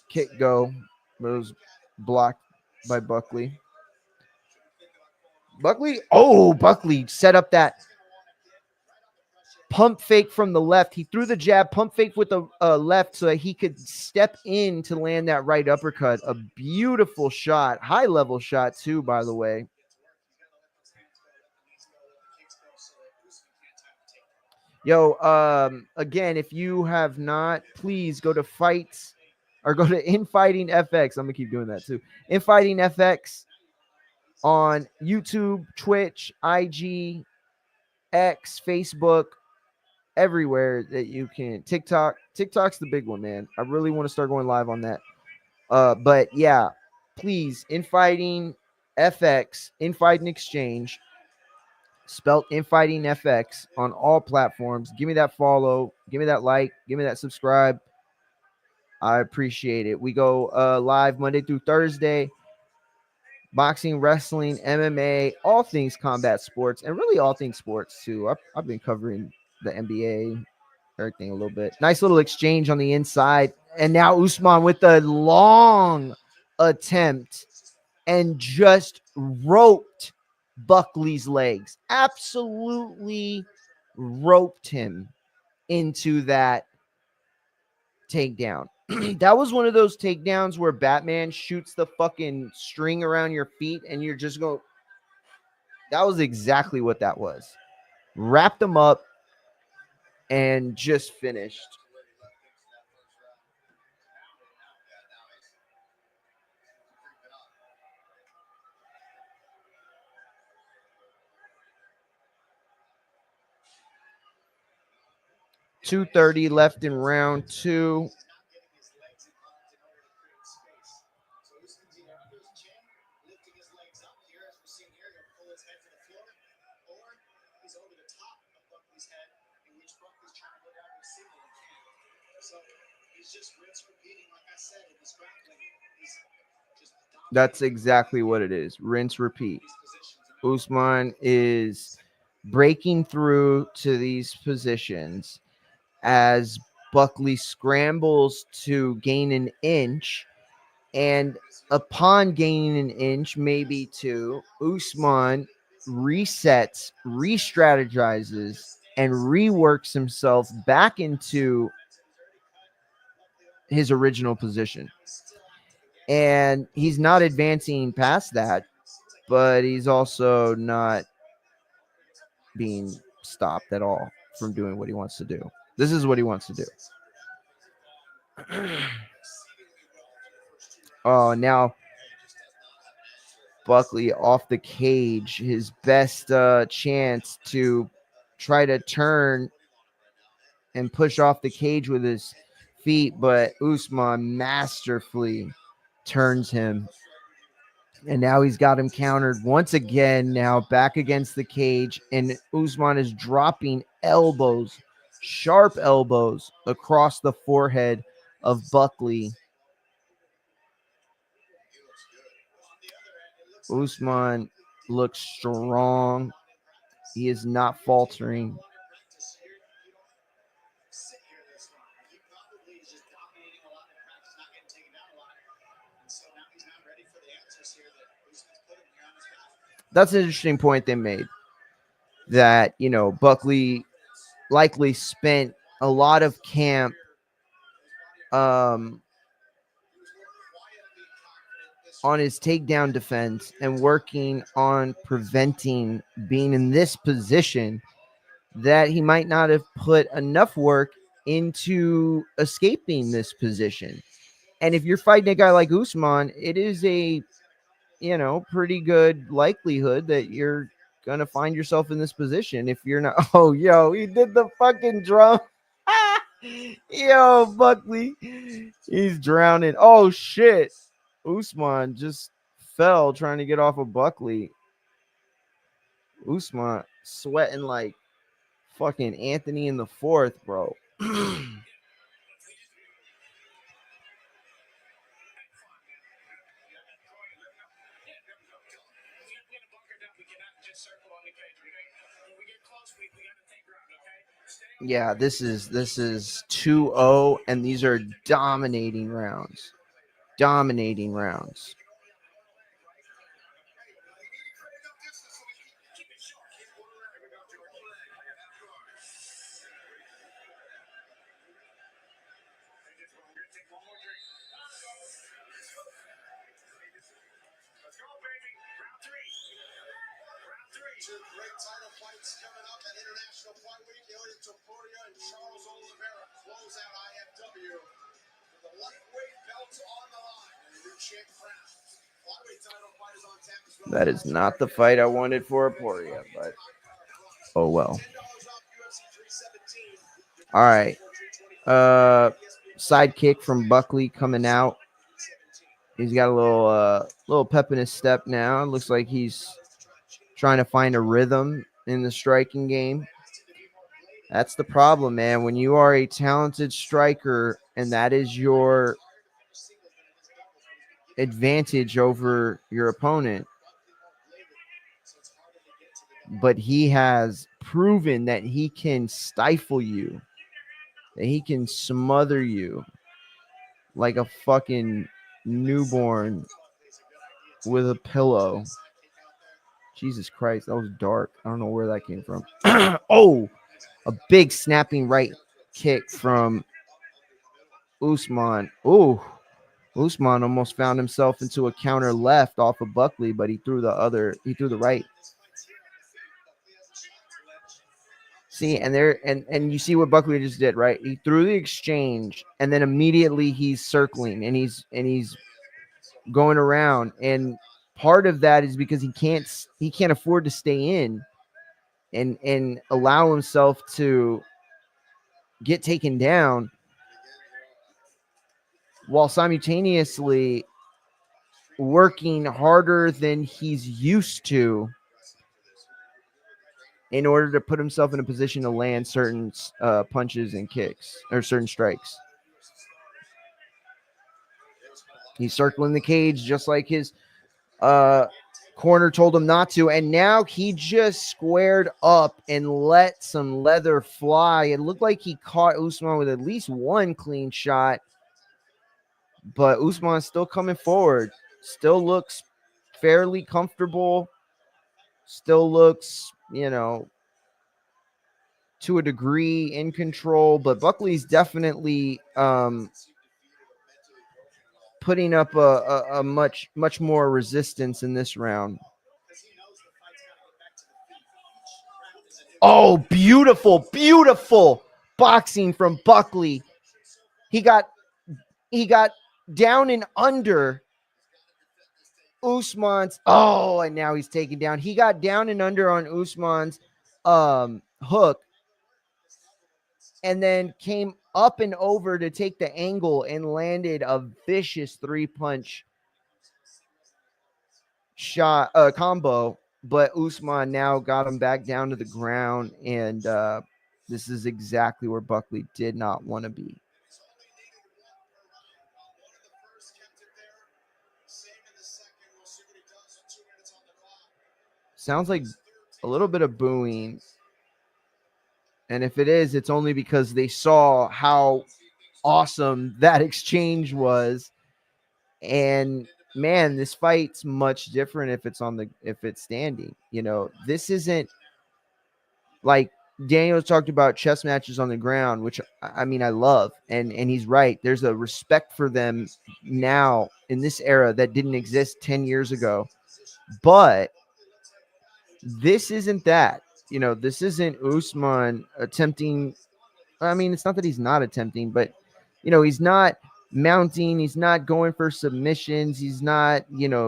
kick go, but it was blocked by Buckley. Buckley set up that pump fake from the left. He threw the jab, pump fake with the left so that he could step in to land that right uppercut. A beautiful shot, high level shot too, by the way. Yo, again, if you have not, please go to fights or go to Infighting FX. I'm gonna keep doing that too. Infighting FX on YouTube, Twitch, IG, X, Facebook, everywhere that you can. TikTok's the big one, man. I really want to start going live on that. But yeah, please, Infighting FX, Infighting Exchange, spelt Infighting FX on all platforms. Give me that follow, give me that like, give me that subscribe. I appreciate it. We go live Monday through Thursday. Boxing, wrestling, MMA, all things combat sports, and really all things sports too. I've been covering the NBA, everything a little bit. Nice little exchange on the inside. And now Usman with the long attempt and just roped Buckley's legs. Absolutely roped him into that takedown. That was one of those takedowns where Batman shoots the fucking string around your feet and you're just going. That was exactly what that was. Wrapped him up and just finished. .230 left in round two. That's exactly what it is. Rinse, repeat. Usman is breaking through to these positions as Buckley scrambles to gain an inch. And upon gaining an inch, maybe two, Usman resets, re-strategizes, and reworks himself back into his original position. And he's not advancing past that, but he's also not being stopped at all from doing what he wants to do. This is what he wants to do. Oh, now Buckley off the cage, his best chance to try to turn and push off the cage with his feet, but Usman masterfully turns him. And now he's got him countered once again, now back against the cage, and Usman is dropping elbows, sharp elbows across the forehead of Buckley. Usman looks strong. He is not faltering. That's an interesting point they made. That, you know, Buckley likely spent a lot of camp on his takedown defense and working on preventing being in this position, that he might not have put enough work into escaping this position. And if you're fighting a guy like Usman, it is a, you know, pretty good likelihood that you're gonna find yourself in this position if you're not. Oh, yo, he did the fucking drum. Yo, Buckley, he's drowning. Oh shit, Usman just fell trying to get off of Buckley. Usman sweating like fucking Anthony in the fourth, bro. Yeah, this is 2-0, and these are dominating rounds. Dominating rounds. Two great title fights coming up at International Fight Week. Ilya Topuria and Charles Oliveira close out IFW with the lightweight belts on the line and a new champ crown. Flyweight title fight is on tap as well. That is not the fight I wanted for Aporia, but oh well. $10 off UFC 317. All right. Sidekick from Buckley coming out. He's got a little pep in his step now. It looks like he's trying to find a rhythm in the striking game. That's the problem, man. When you are a talented striker and that is your advantage over your opponent, but he has proven that he can stifle you, that he can smother you like a fucking newborn with a pillow. Jesus Christ, that was dark. I don't know where that came from. Oh, a big snapping right kick from Usman. Oh, Usman almost found himself into a counter left off of Buckley, but he threw the right. See, and you see what Buckley just did, right? He threw the exchange, and then immediately he's circling and he's going around. And part of that is because he can't afford to stay in and allow himself to get taken down while simultaneously working harder than he's used to in order to put himself in a position to land certain punches and kicks or certain strikes. He's circling the cage just like his corner told him not to, and now he just squared up and let some leather fly. It looked like he caught Usman with at least one clean shot, but Usman's still coming forward. Still looks fairly comfortable. Still looks, to a degree in control, but Buckley's definitely putting up a much more resistance in this round. Oh, beautiful boxing from Buckley. He got down and under Usman's. Oh, and now he's taken down. He got down and under on Usman's hook, and then came up and over to take the angle and landed a vicious 3-punch shot combo. But Usman now got him back down to the ground, and this is exactly where Buckley did not want to be. Sounds like a little bit of booing. And if it is, it's only because they saw how awesome that exchange was. And man, this fight's much different if it's standing. This isn't like Daniel's talked about chess matches on the ground, which I mean I love, and he's right. There's a respect for them now in this era that didn't exist 10 years ago. But this isn't that. This isn't Usman attempting. I mean, it's not that he's not attempting, but he's not mounting. He's not going for submissions. He's not, he's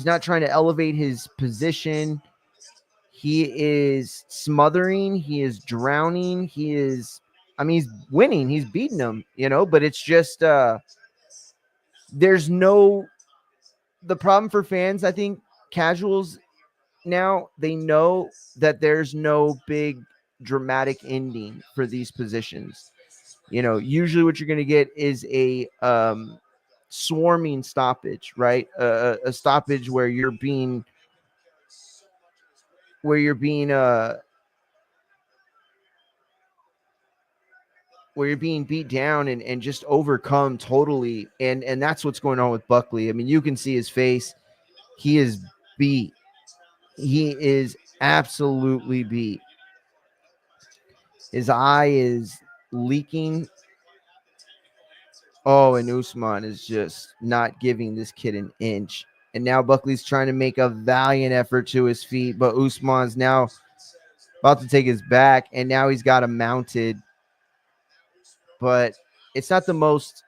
not trying to elevate his position. He is smothering. He is drowning. He's winning. He's beating him, but it's just, there's no, the problem for fans, I think casuals now, they know that there's no big dramatic ending for these positions. Usually what you're going to get is a swarming stoppage, right? A stoppage where you're being beat down and just overcome totally. And that's what's going on with Buckley. I mean, you can see his face. He is beat. He is absolutely beat. His eye is leaking. Oh, and Usman is just not giving this kid an inch. And now Buckley's trying to make a valiant effort to his feet, but Usman's now about to take his back, and now he's got him mounted. But it's not the most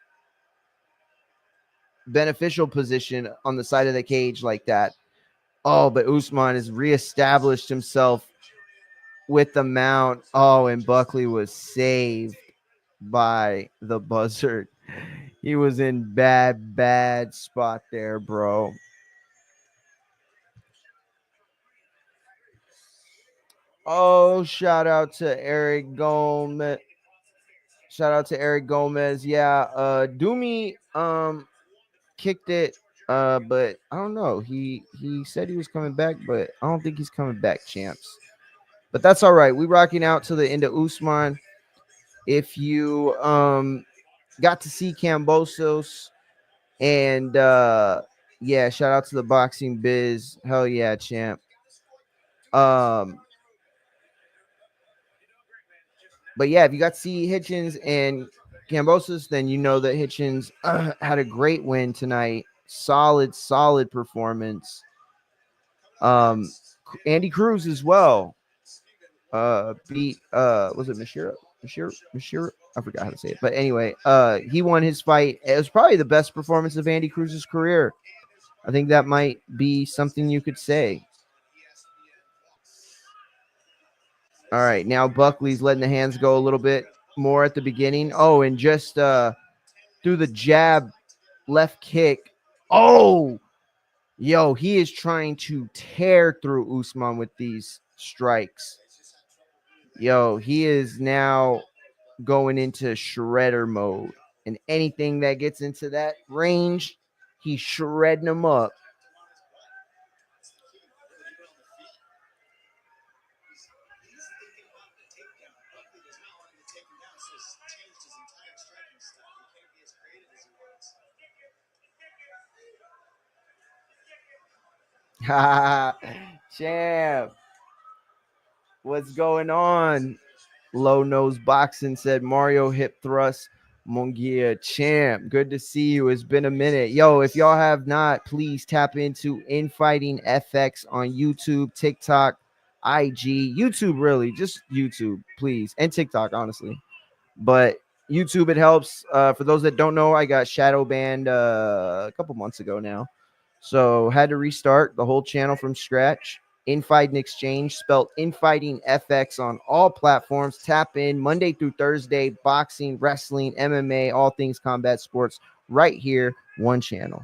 beneficial position on the side of the cage like that. Oh, but Usman has reestablished himself with the mount. Oh, and Buckley was saved by the buzzard. He was in bad spot there, bro. Oh, shout out to Eric Gomez. Shout out to Eric Gomez. Yeah, Doomy kicked it, but I don't know. He said he was coming back, but I don't think he's coming back, champs. But that's all right. We rocking out to the end of Usman. If you got to see Kambosos and yeah, shout out to the Boxing Biz. Hell yeah, champ. Um but yeah, if you got to see Hitchins and Kambosos, then you know that Hitchins had a great win tonight. Solid performance. Um Andy Cruz as well. Beat was it Mashira? I forgot how to say it. But anyway, he won his fight. It was probably the best performance of Andy Cruz's career. I think that might be something you could say. All right, now Buckley's letting the hands go a little bit more at the beginning. Oh, and just through the jab left kick. Oh, yo, he is trying to tear through Usman with these strikes. Yo, he is now going into shredder mode. And anything that gets into that range, he's shredding them up. Champ, what's going on? Low Nose Boxing said Mario hip thrust. Munguia champ. Good to see you. It's been a minute. Yo, if y'all have not, please tap into Infighting FX on YouTube, TikTok, IG, YouTube, really. Just YouTube, please. And TikTok, honestly. But YouTube, it helps. For those that don't know, I got shadow banned a couple months ago now. So had to restart the whole channel from scratch. Infighting Exchange, spelled Infighting FX on all platforms. Tap in Monday through Thursday, boxing, wrestling, MMA, all things combat sports, right here, one channel.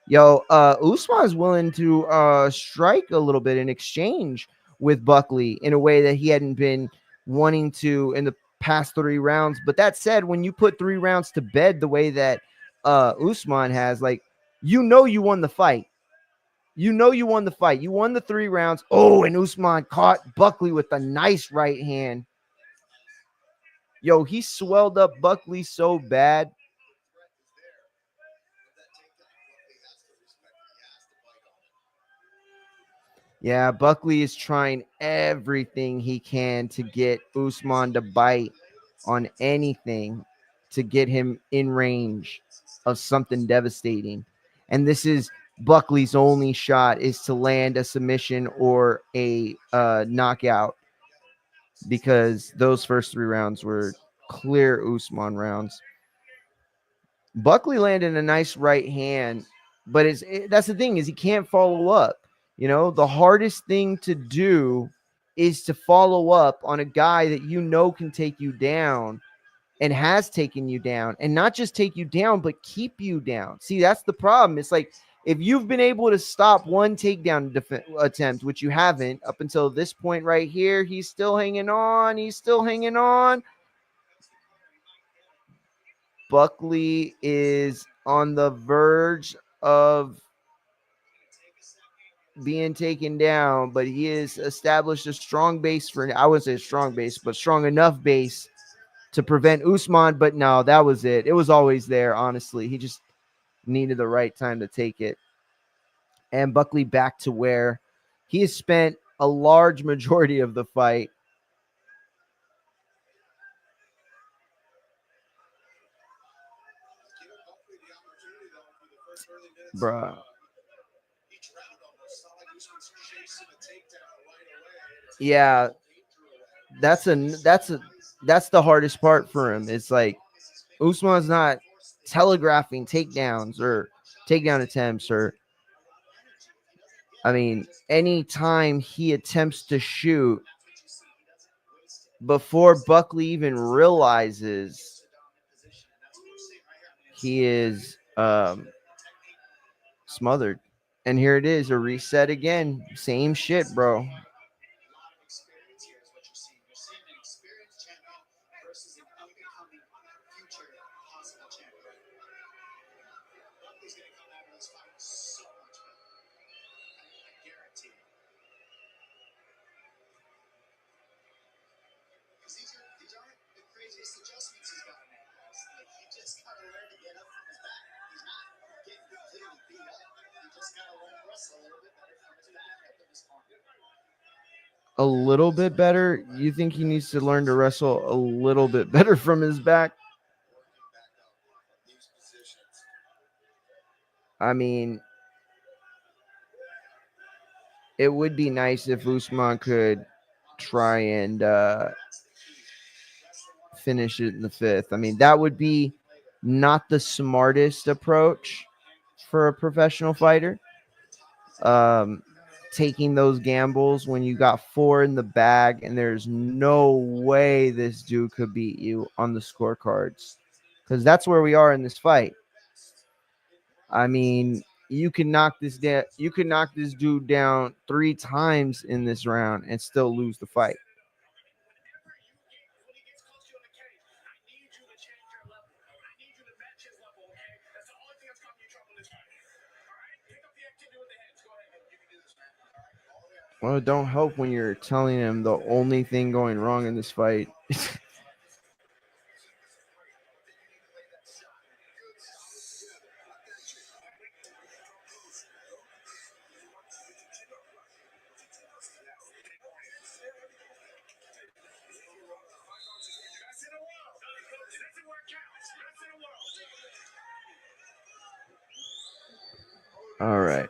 Yo, Usman's willing to strike a little bit in exchange with Buckley in a way that he hadn't been wanting to in the past 3 rounds. But that said, when you put 3 rounds to bed the way that Usman has, like, you won the fight. You won the fight. You won the 3 rounds. Oh, and Usman caught Buckley with a nice right hand. Yo, he swelled up Buckley so bad. Yeah, Buckley is trying everything he can to get Usman to bite on anything to get him in range of something devastating. And this is Buckley's only shot, is to land a submission or a knockout, because those first 3 rounds were clear Usman rounds. Buckley landed a nice right hand, but that's the thing, is he can't follow up. You know, the hardest thing to do is to follow up on a guy that you know can take you down and has taken you down, and not just take you down, but keep you down. See, that's the problem. It's like, if you've been able to stop one takedown attempt, which you haven't up until this point right here, he's still hanging on. He's still hanging on. Buckley is on the verge of being taken down, but he has established a strong base for, I wouldn't say a strong base, but strong enough base to prevent Usman. But no, that was it. It was always there, honestly. He just needed the right time to take it. And Buckley back to where he has spent a large majority of the fight. Bruh. Yeah, that's the hardest part for him. It's like Usman's not telegraphing takedowns or takedown attempts, or I mean, anytime he attempts to shoot before Buckley even realizes, he is smothered. And here it is, a reset again. Same shit, bro. A little bit better. You think he needs to learn to wrestle a little bit better from his back? I mean, it would be nice if Usman could try and finish it in the fifth. I mean, that would be not the smartest approach for a professional fighter. Taking those gambles when you got 4 in the bag and there's no way this dude could beat you on the scorecards, because that's where we are in this fight. I mean, you can knock this down. You could knock this dude down 3 times in this round and still lose the fight. Well, don't help when you're telling him the only thing going wrong in this fight. All right.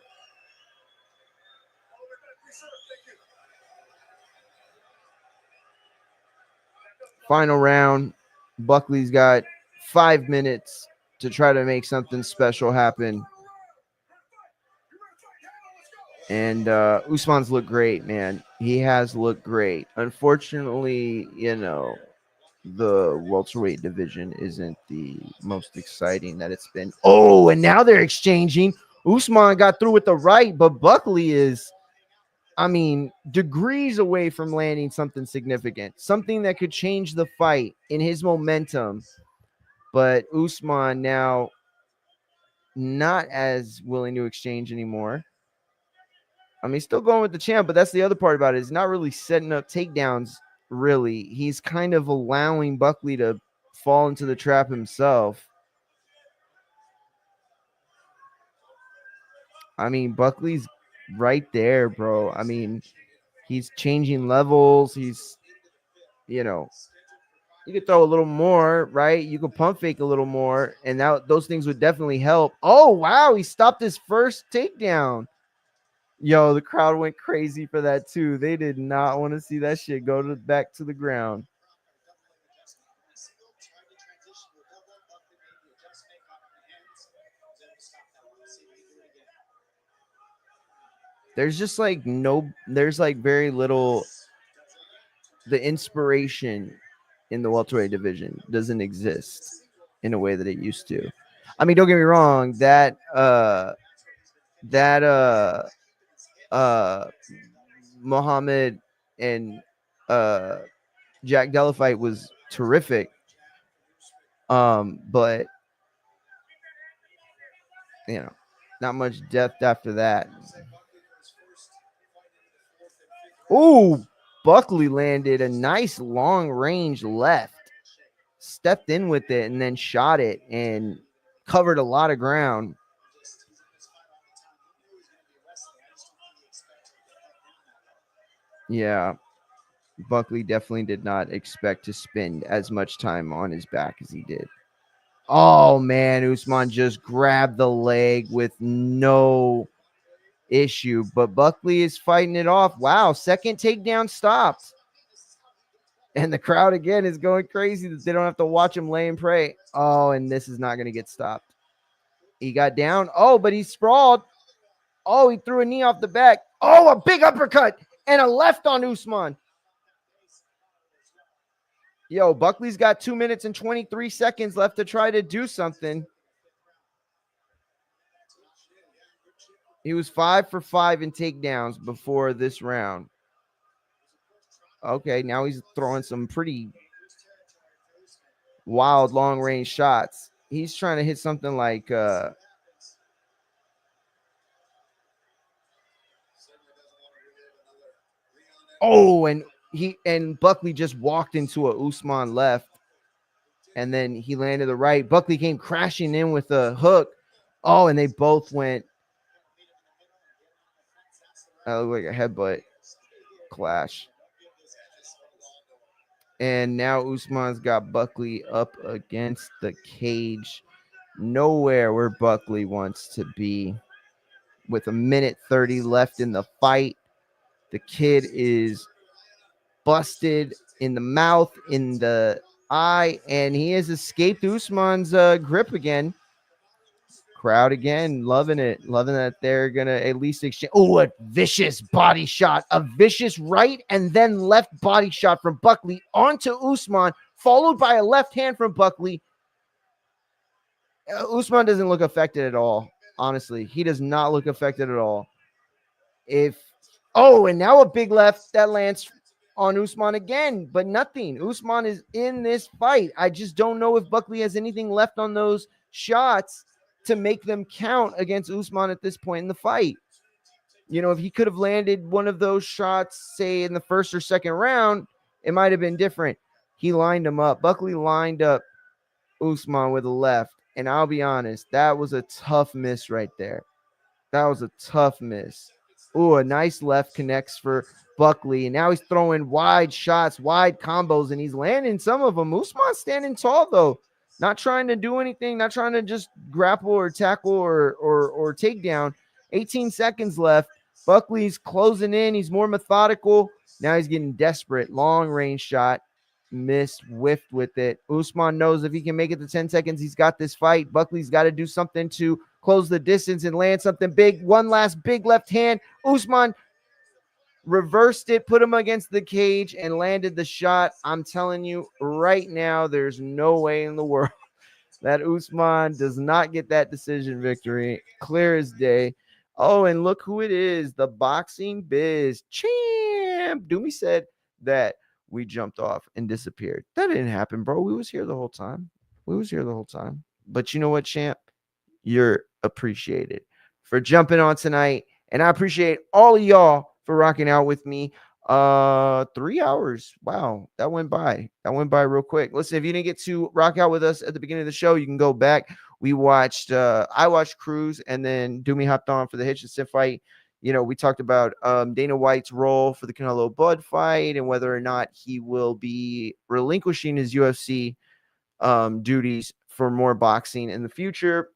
Final round. Buckley's got 5 minutes to try to make something special happen. And Usman's looked great, man. He has looked great. Unfortunately, the welterweight division isn't the most exciting that it's been. Oh, and now they're exchanging. Usman got through with the right, but Buckley is, I mean, degrees away from landing something significant, something that could change the fight in his momentum. But Usman now not as willing to exchange anymore. I mean, still going with the champ, but that's the other part about it. He's not really setting up takedowns, really. He's kind of allowing Buckley to fall into the trap himself. I mean, Buckley's right there, bro. I mean, he's changing levels. He's, you could throw a little more, right? You could pump fake a little more, and those things would definitely help. Oh, wow. He stopped his first takedown. Yo, the crowd went crazy for that too. They did not want to see that shit go back to the ground. There's just like there's like very little. The inspiration in the welterweight division doesn't exist in a way that it used to. I mean, don't get me wrong, that Muhammad and Jack Della fight was terrific. But not much depth after that. Ooh, Buckley landed a nice long range left, stepped in with it, and then shot it and covered a lot of ground. Yeah, Buckley definitely did not expect to spend as much time on his back as he did. Oh, man, Usman just grabbed the leg with no issue. But Buckley is fighting it off. Wow, second takedown stopped. And the crowd again is going crazy that they don't have to watch him lay and pray. Oh, and this is not going to get stopped. He got down. Oh, but he sprawled. Oh, he threw a knee off the back. Oh, a big uppercut and a left on Usman. Yo, Buckley's got 2 minutes and 23 seconds left to try to do something. He was 5 for 5 in takedowns before this round. Okay, now he's throwing some pretty wild long-range shots. He's trying to hit something like oh, and Buckley just walked into a Usman left, and then he landed the right. Buckley came crashing in with a hook. Oh, and they both went. That looked like a headbutt clash. And now Usman's got Buckley up against the cage, nowhere where Buckley wants to be. With a minute 30 left in the fight, the kid is busted in the mouth, in the eye, and he has escaped Usman's grip again. Crowd again, loving it, loving that they're gonna at least exchange. Oh, a vicious body shot, a vicious right and then left body shot from Buckley onto Usman, followed by a left hand from Buckley. Usman doesn't look affected at all. Honestly, he does not look affected at all. And now a big left that lands on Usman again, but nothing. Usman is in this fight. I just don't know if Buckley has anything left on those shots to make them count against Usman at this point in the fight. You know, if he could have landed one of those shots, say in the first or second round, it might have been different. He lined him up. Buckley lined up Usman with a left. And I'll be honest, that was a tough miss right there. That was a tough miss. Ooh, a nice left connects for Buckley. And now he's throwing wide shots, wide combos, and he's landing some of them. Usman's standing tall, though. Not trying to do anything, not trying to just grapple or tackle or take down. 18 seconds left. Buckley's closing in. He's more methodical. Now he's getting desperate. Long range shot. Missed, whiffed with it. Usman knows if he can make it to 10 seconds, he's got this fight. Buckley's got to do something to close the distance and land something big. One last big left hand. Usman reversed it, put him against the cage, and landed the shot. I'm telling you right now, there's no way in the world that Usman does not get that decision victory. Clear as day. Oh, and look who it is. The Boxing Biz champ. Doomy said that we jumped off and disappeared. That didn't happen, bro. We was here the whole time. But you know what, champ? You're appreciated for jumping on tonight. And I appreciate all of y'all for rocking out with me. 3 hours. Wow, that went by real quick. Listen, if you didn't get to rock out with us at the beginning of the show, you can go back. I watched Cruz, and then Doomy hopped on for the Hitchison fight. You know, we talked about Dana White's role for the Canelo Bud fight and whether or not he will be relinquishing his UFC duties for more boxing in the future.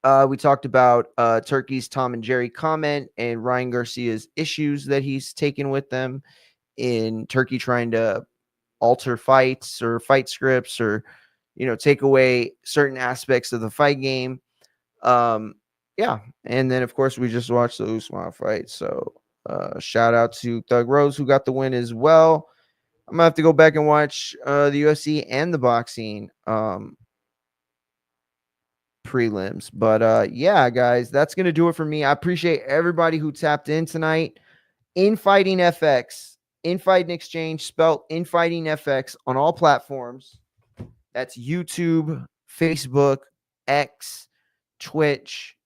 We talked about Turkey's Tom and Jerry comment and Ryan Garcia's issues that he's taken with them in Turkey, trying to alter fights or fight scripts or, you know, take away certain aspects of the fight game. Yeah. And then, of course, we just watched the Usman fight. So shout out to Thug Rose, who got the win as well. I'm going to have to go back and watch the UFC and the boxing prelims. But yeah, guys, that's going to do it for me. I appreciate everybody who tapped in tonight. Infighting FX, Infighting Exchange, spelled Infighting FX on all platforms. That's YouTube, Facebook, X, Twitch,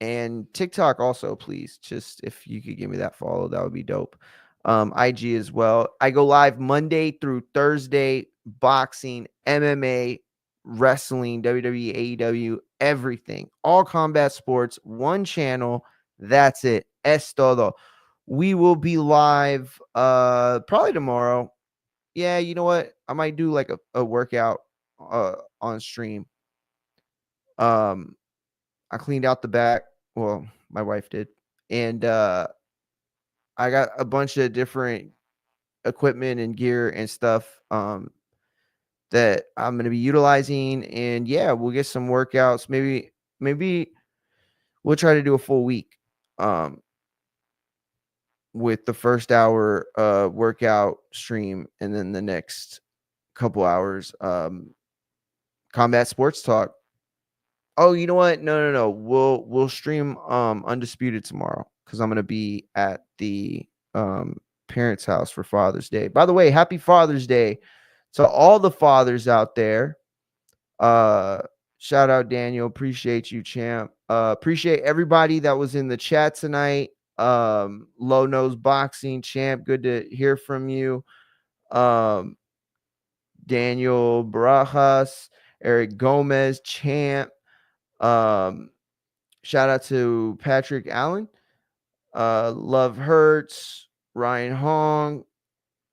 and TikTok also, please. Just if you could give me that follow, that would be dope. IG as well. I go live Monday through Thursday, boxing, MMA, wrestling, WWE, AEW, everything. All combat sports, one channel. That's it. Es todo. We will be live probably tomorrow. Yeah, you know what? I might do like a workout on stream. I cleaned out the back. Well, My wife did. And I got a bunch of different equipment and gear and stuff that I'm going to be utilizing. And yeah, we'll get some workouts. Maybe we'll try to do a full week with the first hour workout stream, and then the next couple hours combat sports talk. Oh, you know what? No. We'll stream Undisputed tomorrow because I'm gonna be at the parents' house for Father's Day. By the way, happy Father's Day to all the fathers out there. Shout out Daniel. Appreciate you, champ. Appreciate everybody that was in the chat tonight. Low Nose Boxing champ. Good to hear from you. Daniel Barajas, Eric Gomez, champ. Shout out to Patrick Allen. Love Hurts, Ryan Hong.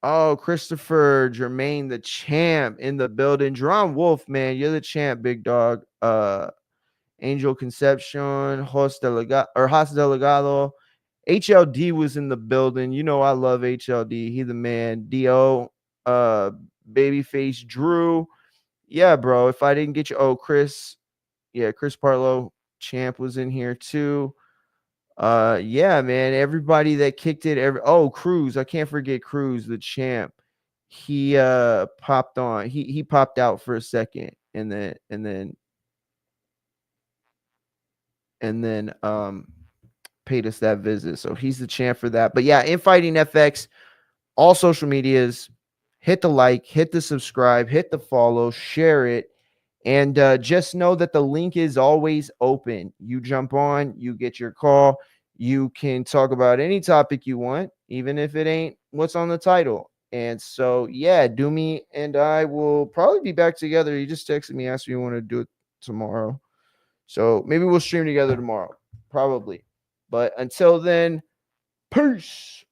Oh, Christopher Jermaine, the champ in the building. Jerron Wolf, man, you're the champ, big dog. Angel Concepcion, Host Delegado. HLD was in the building. You know I love HLD. He the man. Do, Babyface Drew. Yeah, bro. If I didn't get you, Chris. Yeah, Chris Partlow, champ, was in here too. Yeah, man. Everybody that kicked it. Cruz. I can't forget Cruz, the champ. He popped on. He popped out for a second, and then paid us that visit. So he's the champ for that. But yeah, Infighting FX, all social medias. Hit the like, hit the subscribe, hit the follow, share it. And just know that the link is always open. You jump on, you get your call. You can talk about any topic you want, even if it ain't what's on the title. And so, yeah, Doomy and I will probably be back together. He just texted me, asked me if you want to do it tomorrow. So maybe we'll stream together tomorrow, probably. But until then, peace.